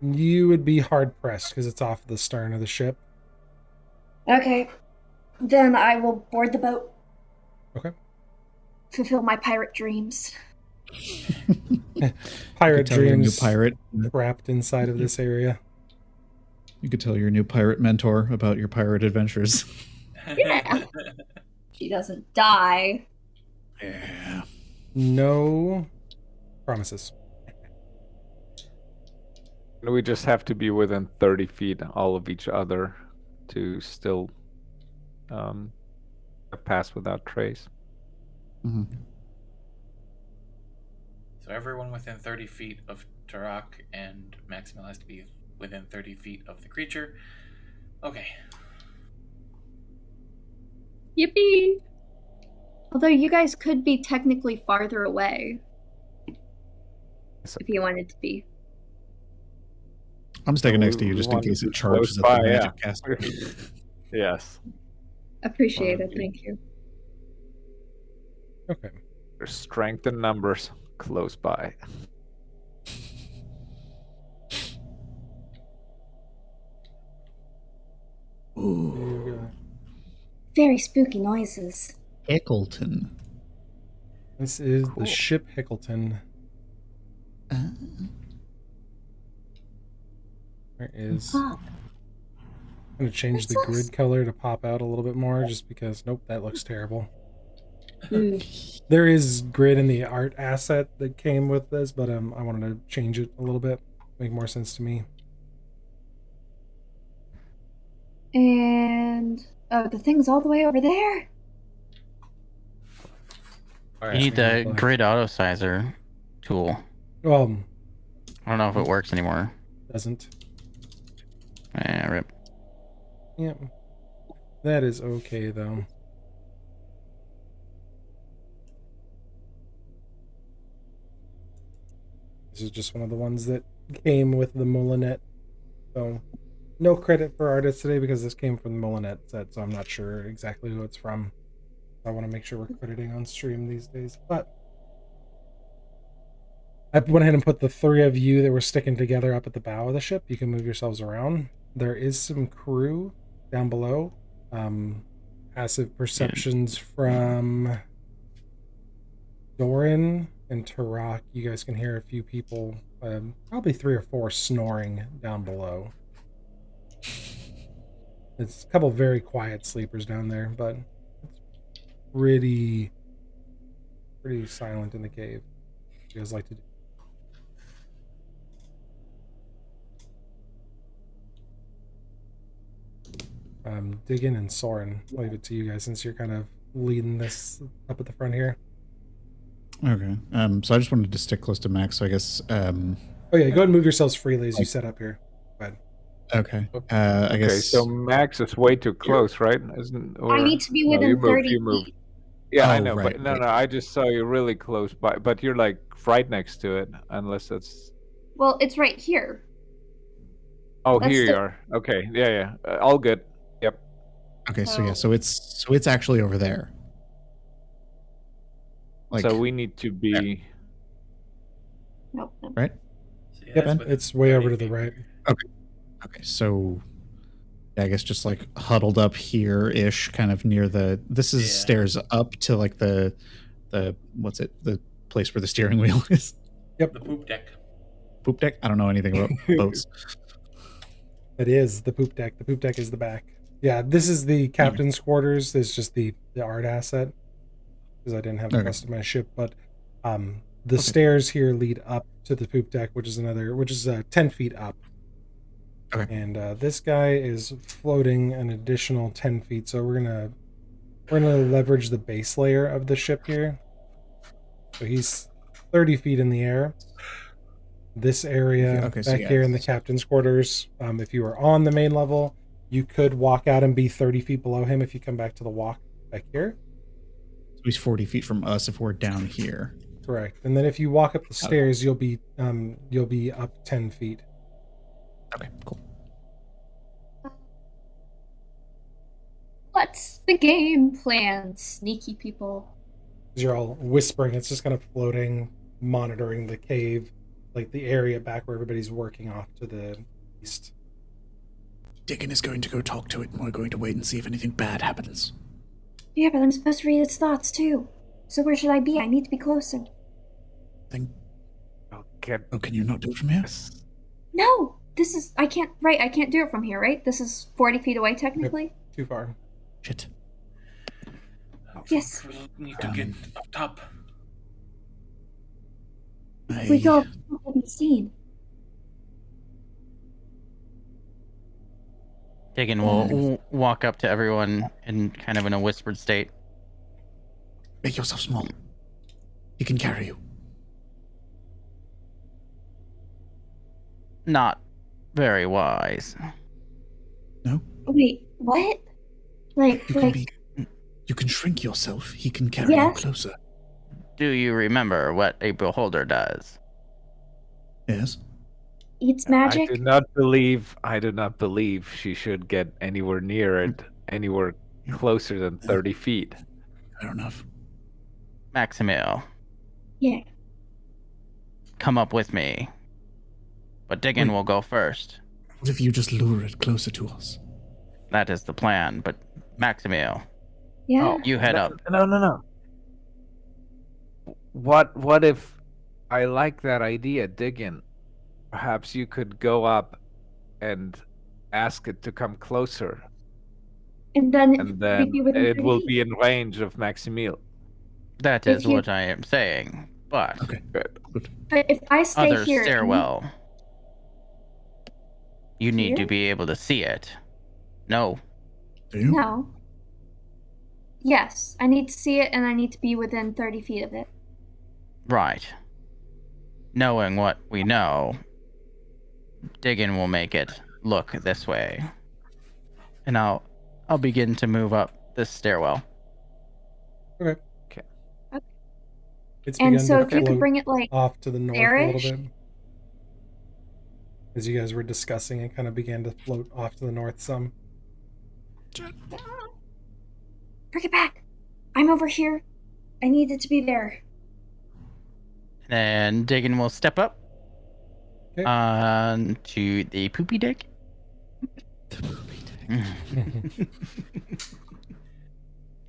You would be hard pressed because it's off the stern of the ship. Okay. Then I will board the boat. Okay. Fulfill my pirate dreams. Pirate tell your new dreams pirate. trapped inside of this area. You could tell your new pirate mentor about your pirate adventures. Yeah. She doesn't die. Yeah. No promises. We just have to be within 30 feet all of each other to still pass without trace. Mm-hmm. So everyone within 30 feet of Tarak, and Maximal has to be within 30 feet of the creature. Okay. Yippee! Although you guys could be technically farther away if you wanted to be. I'm staying So next to you we just in want case to it be charges close at the by, magic yeah. caster. Yes. Appreciate Wanna it, be- thank you. Okay. There's strength in numbers close by. Ooh. Very spooky noises. Eccleton. This is Cool. the ship Hickleton. There is. Ah, I'm going to change the What's grid this? color to pop out a little bit more just because, nope, that looks terrible. mm. There is grid in the art asset that came with this, but I wanted to change it a little bit, make more sense to me. And the thing's all the way over there. All You need Yeah, the but- grid auto sizer tool. Well, I don't know if it works anymore. doesn't. Rip. Yep. That is okay, though. This is just one of the ones that came with the Molinet. So, no credit for artists today because this came from the Molinet set, so I'm not sure exactly who it's from. I want to make sure we're crediting on stream these days. But I went ahead and put the three of you that were sticking together up at the bow of the ship. You can move yourselves around. There is some crew down below. Passive perceptions from Doran and Tarak. You guys can hear a few people, probably 3 or 4, snoring down below. It's a couple very quiet sleepers down there, but it's pretty silent in the cave. What you guys like to do? Diggin and Soren, leave it to you guys since you're kind of leading this up at the front here. Okay. So I just wanted to stick close to Max. So I guess. Oh yeah, go ahead and move yourselves freely as you set up here. Go ahead. Okay. I Okay, guess. so Max is way too close, right? Isn't? Or, I need to be no, within you moved, 30 you moved. feet. Yeah, I Oh, know, right, but no, right. no, I just saw you really close by, but you're like right next to it, unless that's. Well, it's right here. Oh, That's here you the- are. Okay, yeah, all good. Yep. Okay. So yeah. So it's actually over there. Like. So we need to be. Nope. Right. So, yeah, Yep, that's within it's way 30 over to the feet. right. Okay. So. Yeah, I guess just like huddled up here-ish, kind of near the. This is Yeah. stairs up to like the what's it? The place where the steering wheel is. The poop deck. Poop deck. I don't know anything about boats. It is the poop deck. The poop deck is the back. Yeah, this is the captain's quarters. This is just the art asset because I didn't have the rest of my ship. But the stairs here lead up to the poop deck, which is 10 feet up. Okay. And this guy is floating an additional 10 feet. So we're gonna leverage the base layer of the ship here. So he's 30 feet in the air. This area so back here in the captain's quarters, if you were on the main level, you could walk out and be 30 feet below him if you come back to the walk back here. So he's 40 feet from us if we're down here. Correct. And then if you walk up the stairs, you'll be up 10 feet. Okay, cool. What's the game plan, sneaky people? You're all whispering. It's just kind of floating, monitoring the cave, like the area back where everybody's working off to the east. Dickon is going to go talk to it, and we're going to wait and see if anything bad happens. Yeah, but I'm supposed to read its thoughts too. So where should I be? I need to be closer. Okay. Oh, can you not do it from here? No! I can't do it from here, right? This is 40 feet away technically? Too far. Shit. Yes. We need to get up top. If we go, we'll be seen. Diggin will walk up to everyone in kind of in a whispered state. Make yourself small. He can carry you. Not very wise. No? Wait, what? You can shrink yourself. He can carry you closer. Do you remember what a beholder does? Yes. Eats magic? I do not believe she should get anywhere near it, anywhere closer than 30 feet. Fair enough. Maximil, Yeah. come up with me. But Diggin Wait. will go first. What if you just lure it closer to us? That is the plan, but Maximil, Yeah. you head up. No. What if I like that idea, Diggin? Perhaps you could go up and ask it to come closer, And then, and then be within it 30 will feet. be in range of Maximil. That If is you- what I am saying. But Okay. Good. But if I stay other here, stairwell, you need to Here? be able to see it. No, Do you? No. Yes, I need to see it, and I need to be within 30 feet of it. right. knowing what we know, Diggin will make it look this way. And I'll begin to move up this stairwell. Okay. Okay. It's And begun so to if you could float bring it like off to the north a little there-ish? bit. As you guys were discussing, it kind of began to float off to the north some. Bring it back. I'm over here. I need it to be there. And Diggin will step up Okay. to the poopy deck.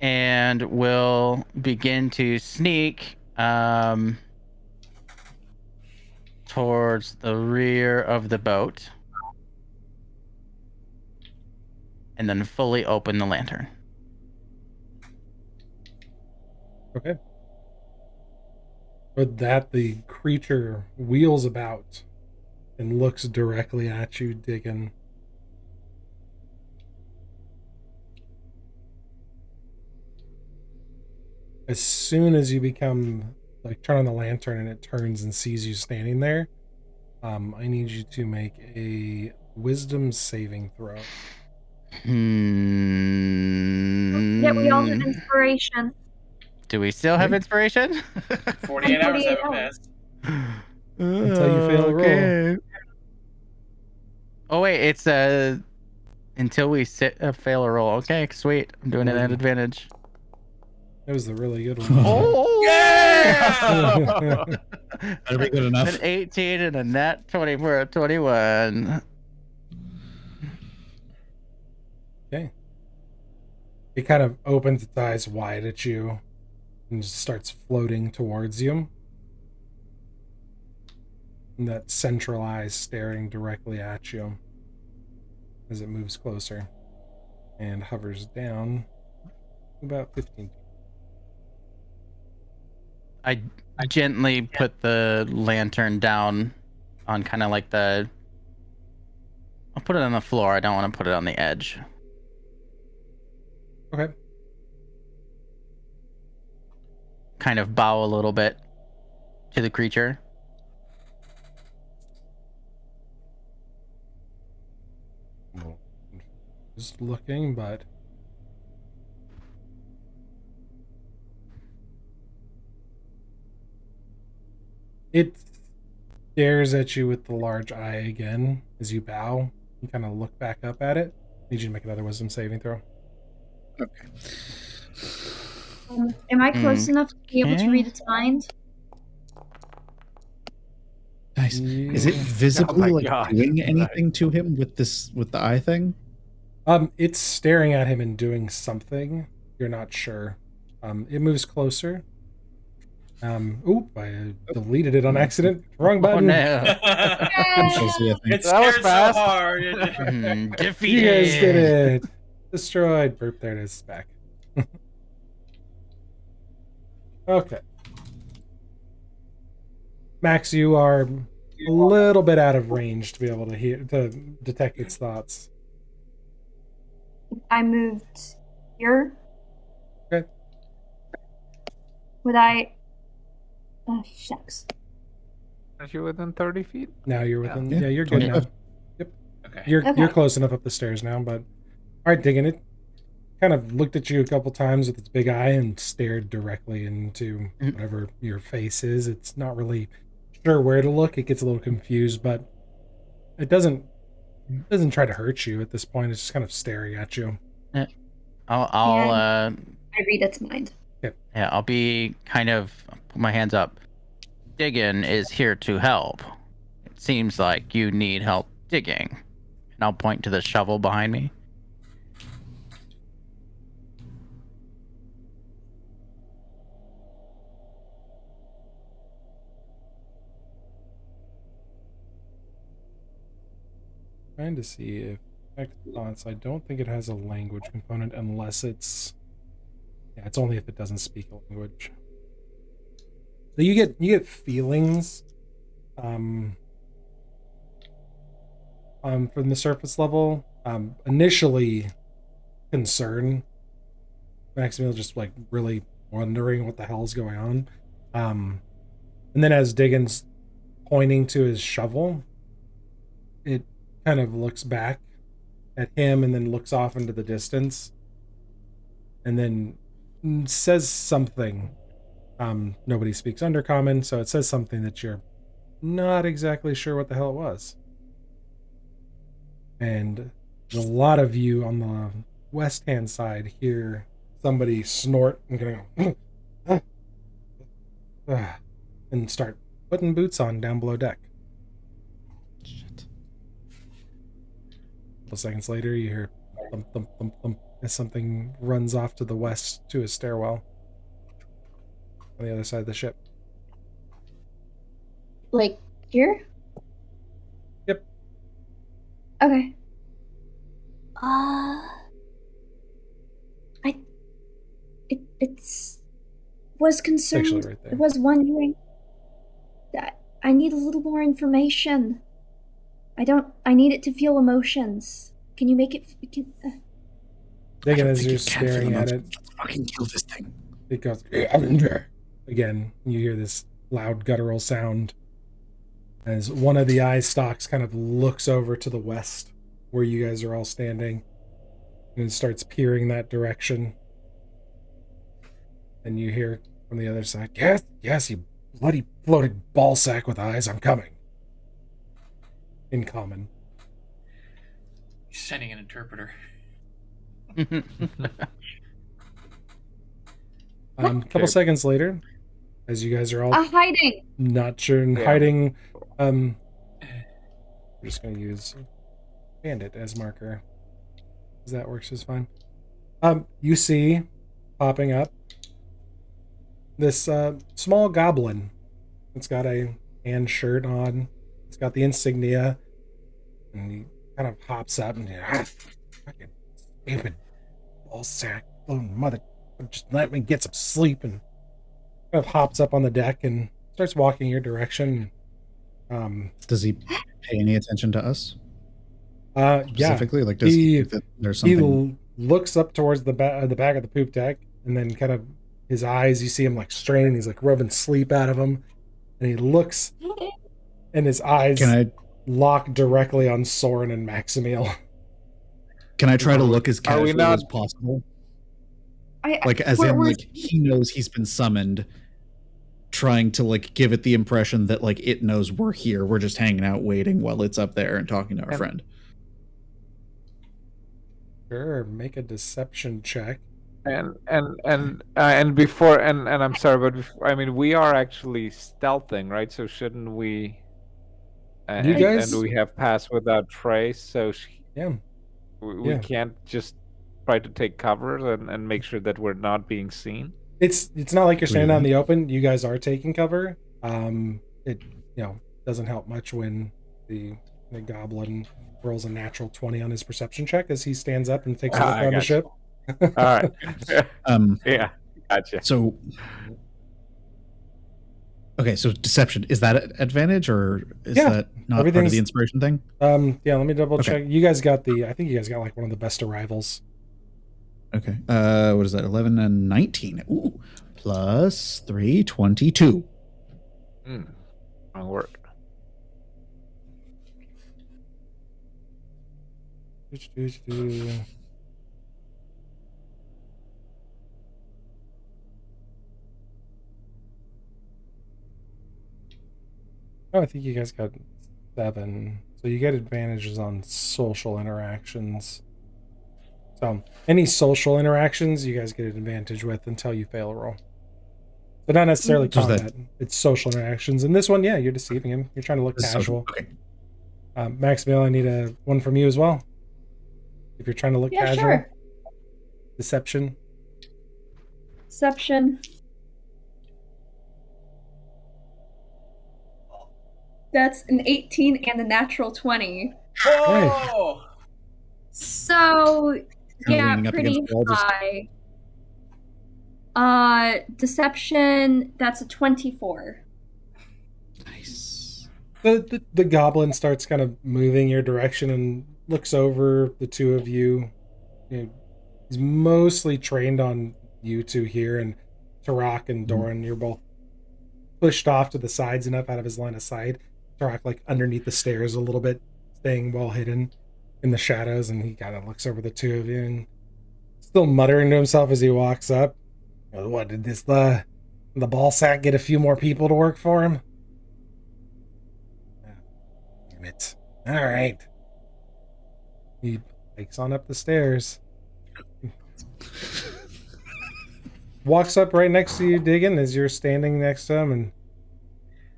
And will begin to sneak towards the rear of the boat. And then fully open the lantern. Okay. With that, the creature wheels about and looks directly at you, Diggin. As soon as you become, like, turn on the lantern and it turns and sees you standing there, I need you to make a wisdom saving throw. Yeah, we all have inspiration. Do we still have inspiration? 48 hours 48 haven't hours. passed. Until you fail a roll. Oh wait, it's until we fail a roll. Okay, sweet. I'm doing it at advantage. That was the really good one. Oh Yeah! That'll be good enough. An 18 and a nat 20 for a 21. Okay. It kind of opens its eyes wide at you and just starts floating towards you. And that central eye staring directly at you as it moves closer and hovers down about 15 feet. I gently put the lantern down on kind of like the... I'll put it on the floor. I don't want to put it on the edge. Okay. Kind of bow a little bit to the creature. Just looking, but it stares at you with the large eye again as you bow. You kind of look back up at it. Need you to make another wisdom saving throw. Okay. Am I close enough to be able to read its mind? Nice. Is it visibly Oh my gosh. doing anything to him with the eye thing? It's staring at him and doing something. You're not sure. It moves closer. Oop, I deleted it on accident. Wrong Oh button. no. It That was scared so fast. hard. Defeated. You guys did it. Destroyed. Burp, there it is. Back. Okay. Max, you are a little bit out of range to be able to detect its thoughts. I moved here. Okay. Would I... Oh, shucks. Are you within 30 feet? Now you're within. Yeah. Yeah, you're good now. 25. Okay. You're Okay. close enough up the stairs now, but all right, Diggin. It kind of looked at you a couple times with its big eye and stared directly into whatever your face is. It's not really sure where to look. It gets a little confused, but it doesn't try to hurt you at this point. It's just kind of staring at you. I'll I read its mind. yeah, I'll be kind of put my hands up. Diggin is here to help. It seems like you need help digging. And I'll point to the shovel behind me. Trying to see if thoughts. I don't think it has a language component unless it's. Yeah, it's only if it doesn't speak a language. So you get feelings, from the surface level. Initially, concern. Maximilian just like really wondering what the hell's going on. And then as Diggins pointing to his shovel. It kind of looks back at him and then looks off into the distance and then says something. Nobody speaks Undercommon, so it says something that you're not exactly sure what the hell it was. And a lot of you on the west hand side hear somebody snort and go and start putting boots on down below deck. Shit. A couple seconds later, you hear thump, thump, thump, thump as something runs off to the west to a stairwell on the other side of the ship. Like here? Yep. Okay. It's was concerned. Actually, right there. I was wondering that I need a little more information. I need it to feel emotions. Can you make it? Digging I don't as think you're you can feel staring at it, emotions. Let's fucking kill this thing. it goes again. You hear this loud guttural sound as one of the eye stalks kind of looks over to the west where you guys are all standing and starts peering that direction. And you hear from the other side, yes, you bloody floating ball sack with eyes, I'm coming. In common. He's sending an interpreter. Couple seconds later, as you guys are all Hiding. not sure and Yeah. hiding, I'm just going to use Bandit as marker, because that works just fine. You see popping up this small goblin. It's got a hand shirt on. It's got the insignia, and he kind of hops up and fucking stupid ball sack, mother, just let me get some sleep, and kind of hops up on the deck and starts walking your direction. Does he pay any attention to us Yeah, specifically? Like, does he think that there's something? he looks up towards the back of the poop deck, and then kind of his eyes, you see him like straining. He's like rubbing sleep out of him, and he looks, and his eyes Can I lock directly on Soren and Maximiel. try to look as Are we casual not- as possible? I Like, as we're- in, we're- like, he knows he's been summoned, trying to, like, give it the impression that, like, it knows we're here. We're just hanging out waiting while it's up there and talking to our And- friend. Sure, make a deception check. And before and I'm sorry, but I mean, we are actually stealthing, right? So shouldn't we? You guys- and we have passed without trace, so Yeah. we Yeah. can't just try to take cover and make sure that we're not being seen. It's not like you're standing out in Really? the open. You guys are taking cover. It doesn't help much when the goblin rolls a natural 20 on his perception check as he stands up and takes a look I around the gotcha. ship. All right. Yeah, gotcha. So, okay, so deception, is that an advantage, or is Yeah, that not part of everything's- the inspiration thing? Yeah, let me double Okay. check. You guys got I think you guys got like one of the best arrivals. Okay. What is that? 11 and 19. Ooh. Plus 3, 22. Wrong word. Oh, I think you guys got 7. So you get advantages on social interactions. So any social interactions you guys get an advantage with until you fail a roll. But not necessarily Does that- combat. It's social interactions. And this one, yeah, you're deceiving him. You're trying to look This is casual. social. Okay. Maximiel, I need one from you as well. If you're trying to look Yeah, casual. sure. Deception. Deception. That's an 18 and a natural 20. Whoa! So, yeah, leaning up pretty against the wall, just- high. Deception, that's a 24. Nice. The goblin starts kind of moving your direction and looks over the two of you. He's mostly trained on you two here, and Tarak and Doran, you're both pushed off to the sides enough out of his line of sight. Turok like underneath the stairs a little bit, staying well hidden in the shadows, and he kind of looks over the two of you and still muttering to himself as he walks up. What did the ball sack get a few more people to work for him? Damn it. All right. He takes on up the stairs. Walks up right next to you, Diggin, as you're standing next to him, and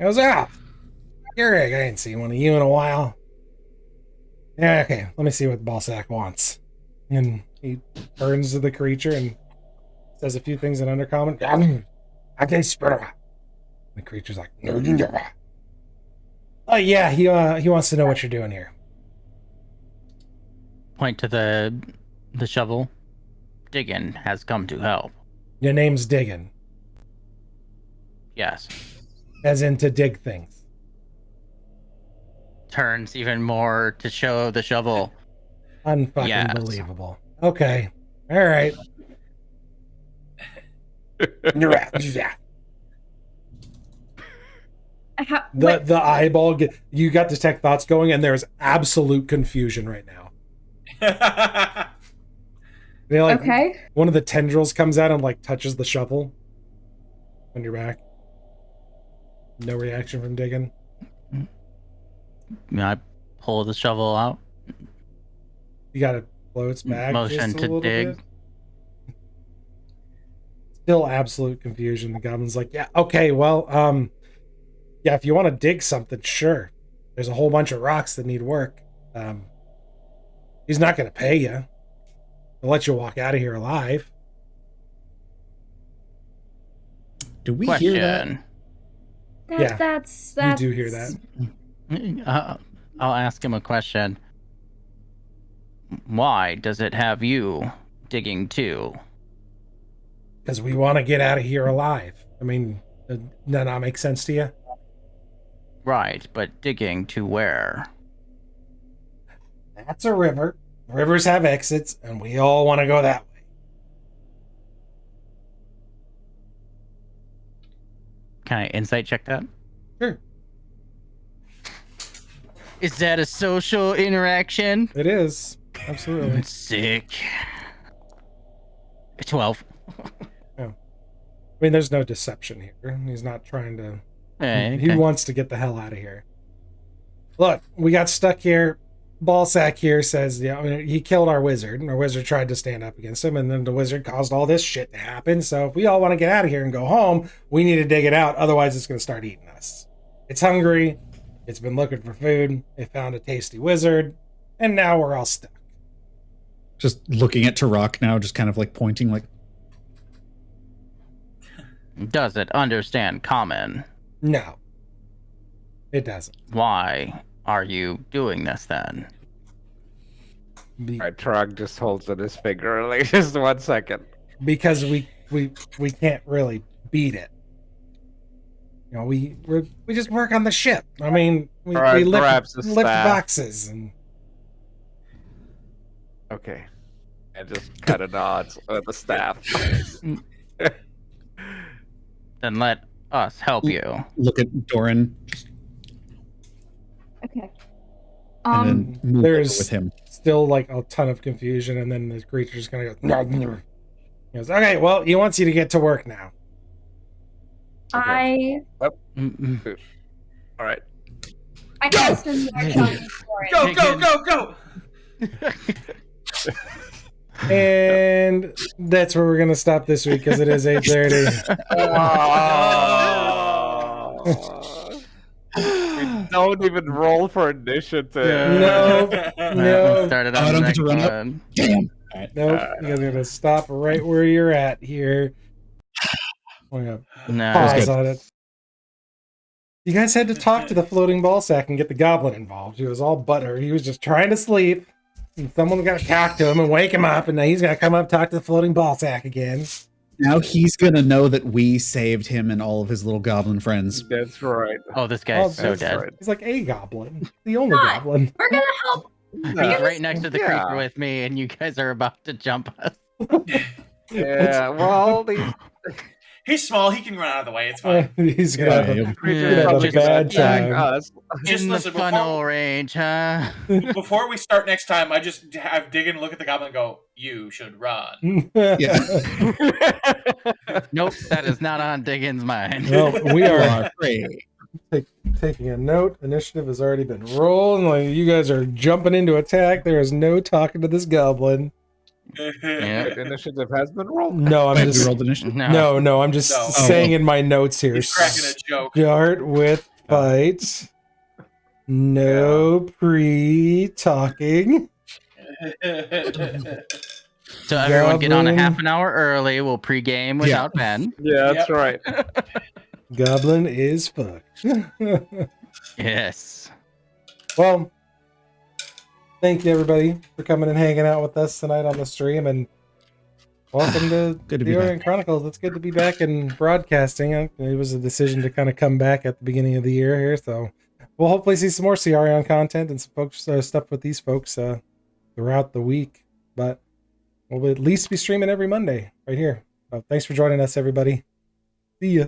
goes, Keurig, I ain't seen one of you in a while. Yeah, okay, let me see what the ball sack wants. And he turns to the creature and says a few things in Undercommon. The creature's like, oh yeah, he wants to know what you're doing here. Point to the shovel. Diggin has come to help. Your name's Diggin, Yes. as in to dig things. Turns even more to show the shovel. Unfucking Yes. believable. Okay, all right. You're right. Yeah. The eyeball you got detect thoughts going, and there's absolute confusion right now. They like Okay. one of the tendrils comes out and like touches the shovel on your back. No reaction from Diggin. I pull the shovel out. You gotta blow its back. Motion just a to little dig. bit. Still absolute confusion. The goblin's like, yeah, okay, well, yeah, if you want to dig something, sure. There's a whole bunch of rocks that need work. He's not gonna pay you. He'll let you walk out of here alive. Do we hear that? Question. Yeah, That's You do hear that. I'll ask him a question. Why does it have you digging too? Because we want to get out of here alive. I mean, does that not make sense to you? Right, but digging to where? That's a river. Rivers have exits, and we all want to go that way. Can I insight check that? Sure. Is that a social interaction? It is. Absolutely. Sick. 12. I mean, there's no deception here. He's not trying to... Hey, He okay. wants to get the hell out of here. Look, we got stuck here. Ballsack here says, he killed our wizard. And our wizard tried to stand up against him, and then the wizard caused all this shit to happen. So if we all want to get out of here and go home, we need to dig it out. Otherwise, it's going to start eating us. It's hungry. It's been looking for food. It found a tasty wizard. And now we're all stuck. Just looking at Turok now, just kind of like pointing, like, Does it understand common? No. It doesn't. Why are you doing this then? Alright, Turok just holds in his finger, like, just 1 second. Because we can't really beat it. You know, we just work on the ship. I mean, we Alright, lift grabs the staff. boxes and Okay. And just kind of nods at the staff. Then let us help you. look at Doran, Okay. and then move over there's with him. still like a ton of confusion, and then the creature's gonna go. He goes, okay, well, he wants you to get to work now. I Alright. cast a march on Thorin. Go! And that's where we're gonna stop this week because it is 8:30. We don't even roll for initiative. No. Started I on don't the get to next run up. one. Damn. All right. Nope. You guys are gonna stop right where you're at here. I'm gonna No. pause on it. You guys had to talk to the floating ball sack and get the goblin involved. He was all butter. He was just trying to sleep. And someone got to talk to him and wake him up, and now he's got to come up talk to the floating ball sack again. Now he's gonna know that we saved him and all of his little goblin friends. That's right. Oh, this guy's so that's dead. right. He's like a goblin, the only Not. goblin. We're gonna help. He's right next to the Yeah. creature with me, and you guys are about to jump us. Yeah, well, these He's small. He can run out of the way. It's fine. He's gonna Yeah, have you'll a, be Creatures Yeah, probably just- gonna bad attack time. us. Just In the listen, funnel range, huh? Before we start next time, I just have Diggin look at the goblin and go, "You should run." Yeah. Nope, that is not on Diggins' mind. Well, we You are are free. taking a note. Initiative has already been rolling. Like, you guys are jumping into attack. There is no talking to this goblin. Yeah. Wait, initiative has been rolled. No, I'm Wait, we just rolled initiative. no. I'm just No. saying in my notes here. He's cracking a joke. Start with fight. No pre-talking. So everyone get on a Goblin. half an hour early. We'll pregame without Ben. Yeah, that's Yep. right. Goblin is fucked. Yes. Well, thank you everybody for coming and hanging out with us tonight on the stream, and welcome to Good to be Cyorion back. Chronicles. It's good to be back in broadcasting. It was a decision to kind of come back at the beginning of the year here, so we'll hopefully see some more Cyorion content and some folks stuff with these folks throughout the week. But we'll at least be streaming every Monday right here. So thanks for joining us, everybody. See ya.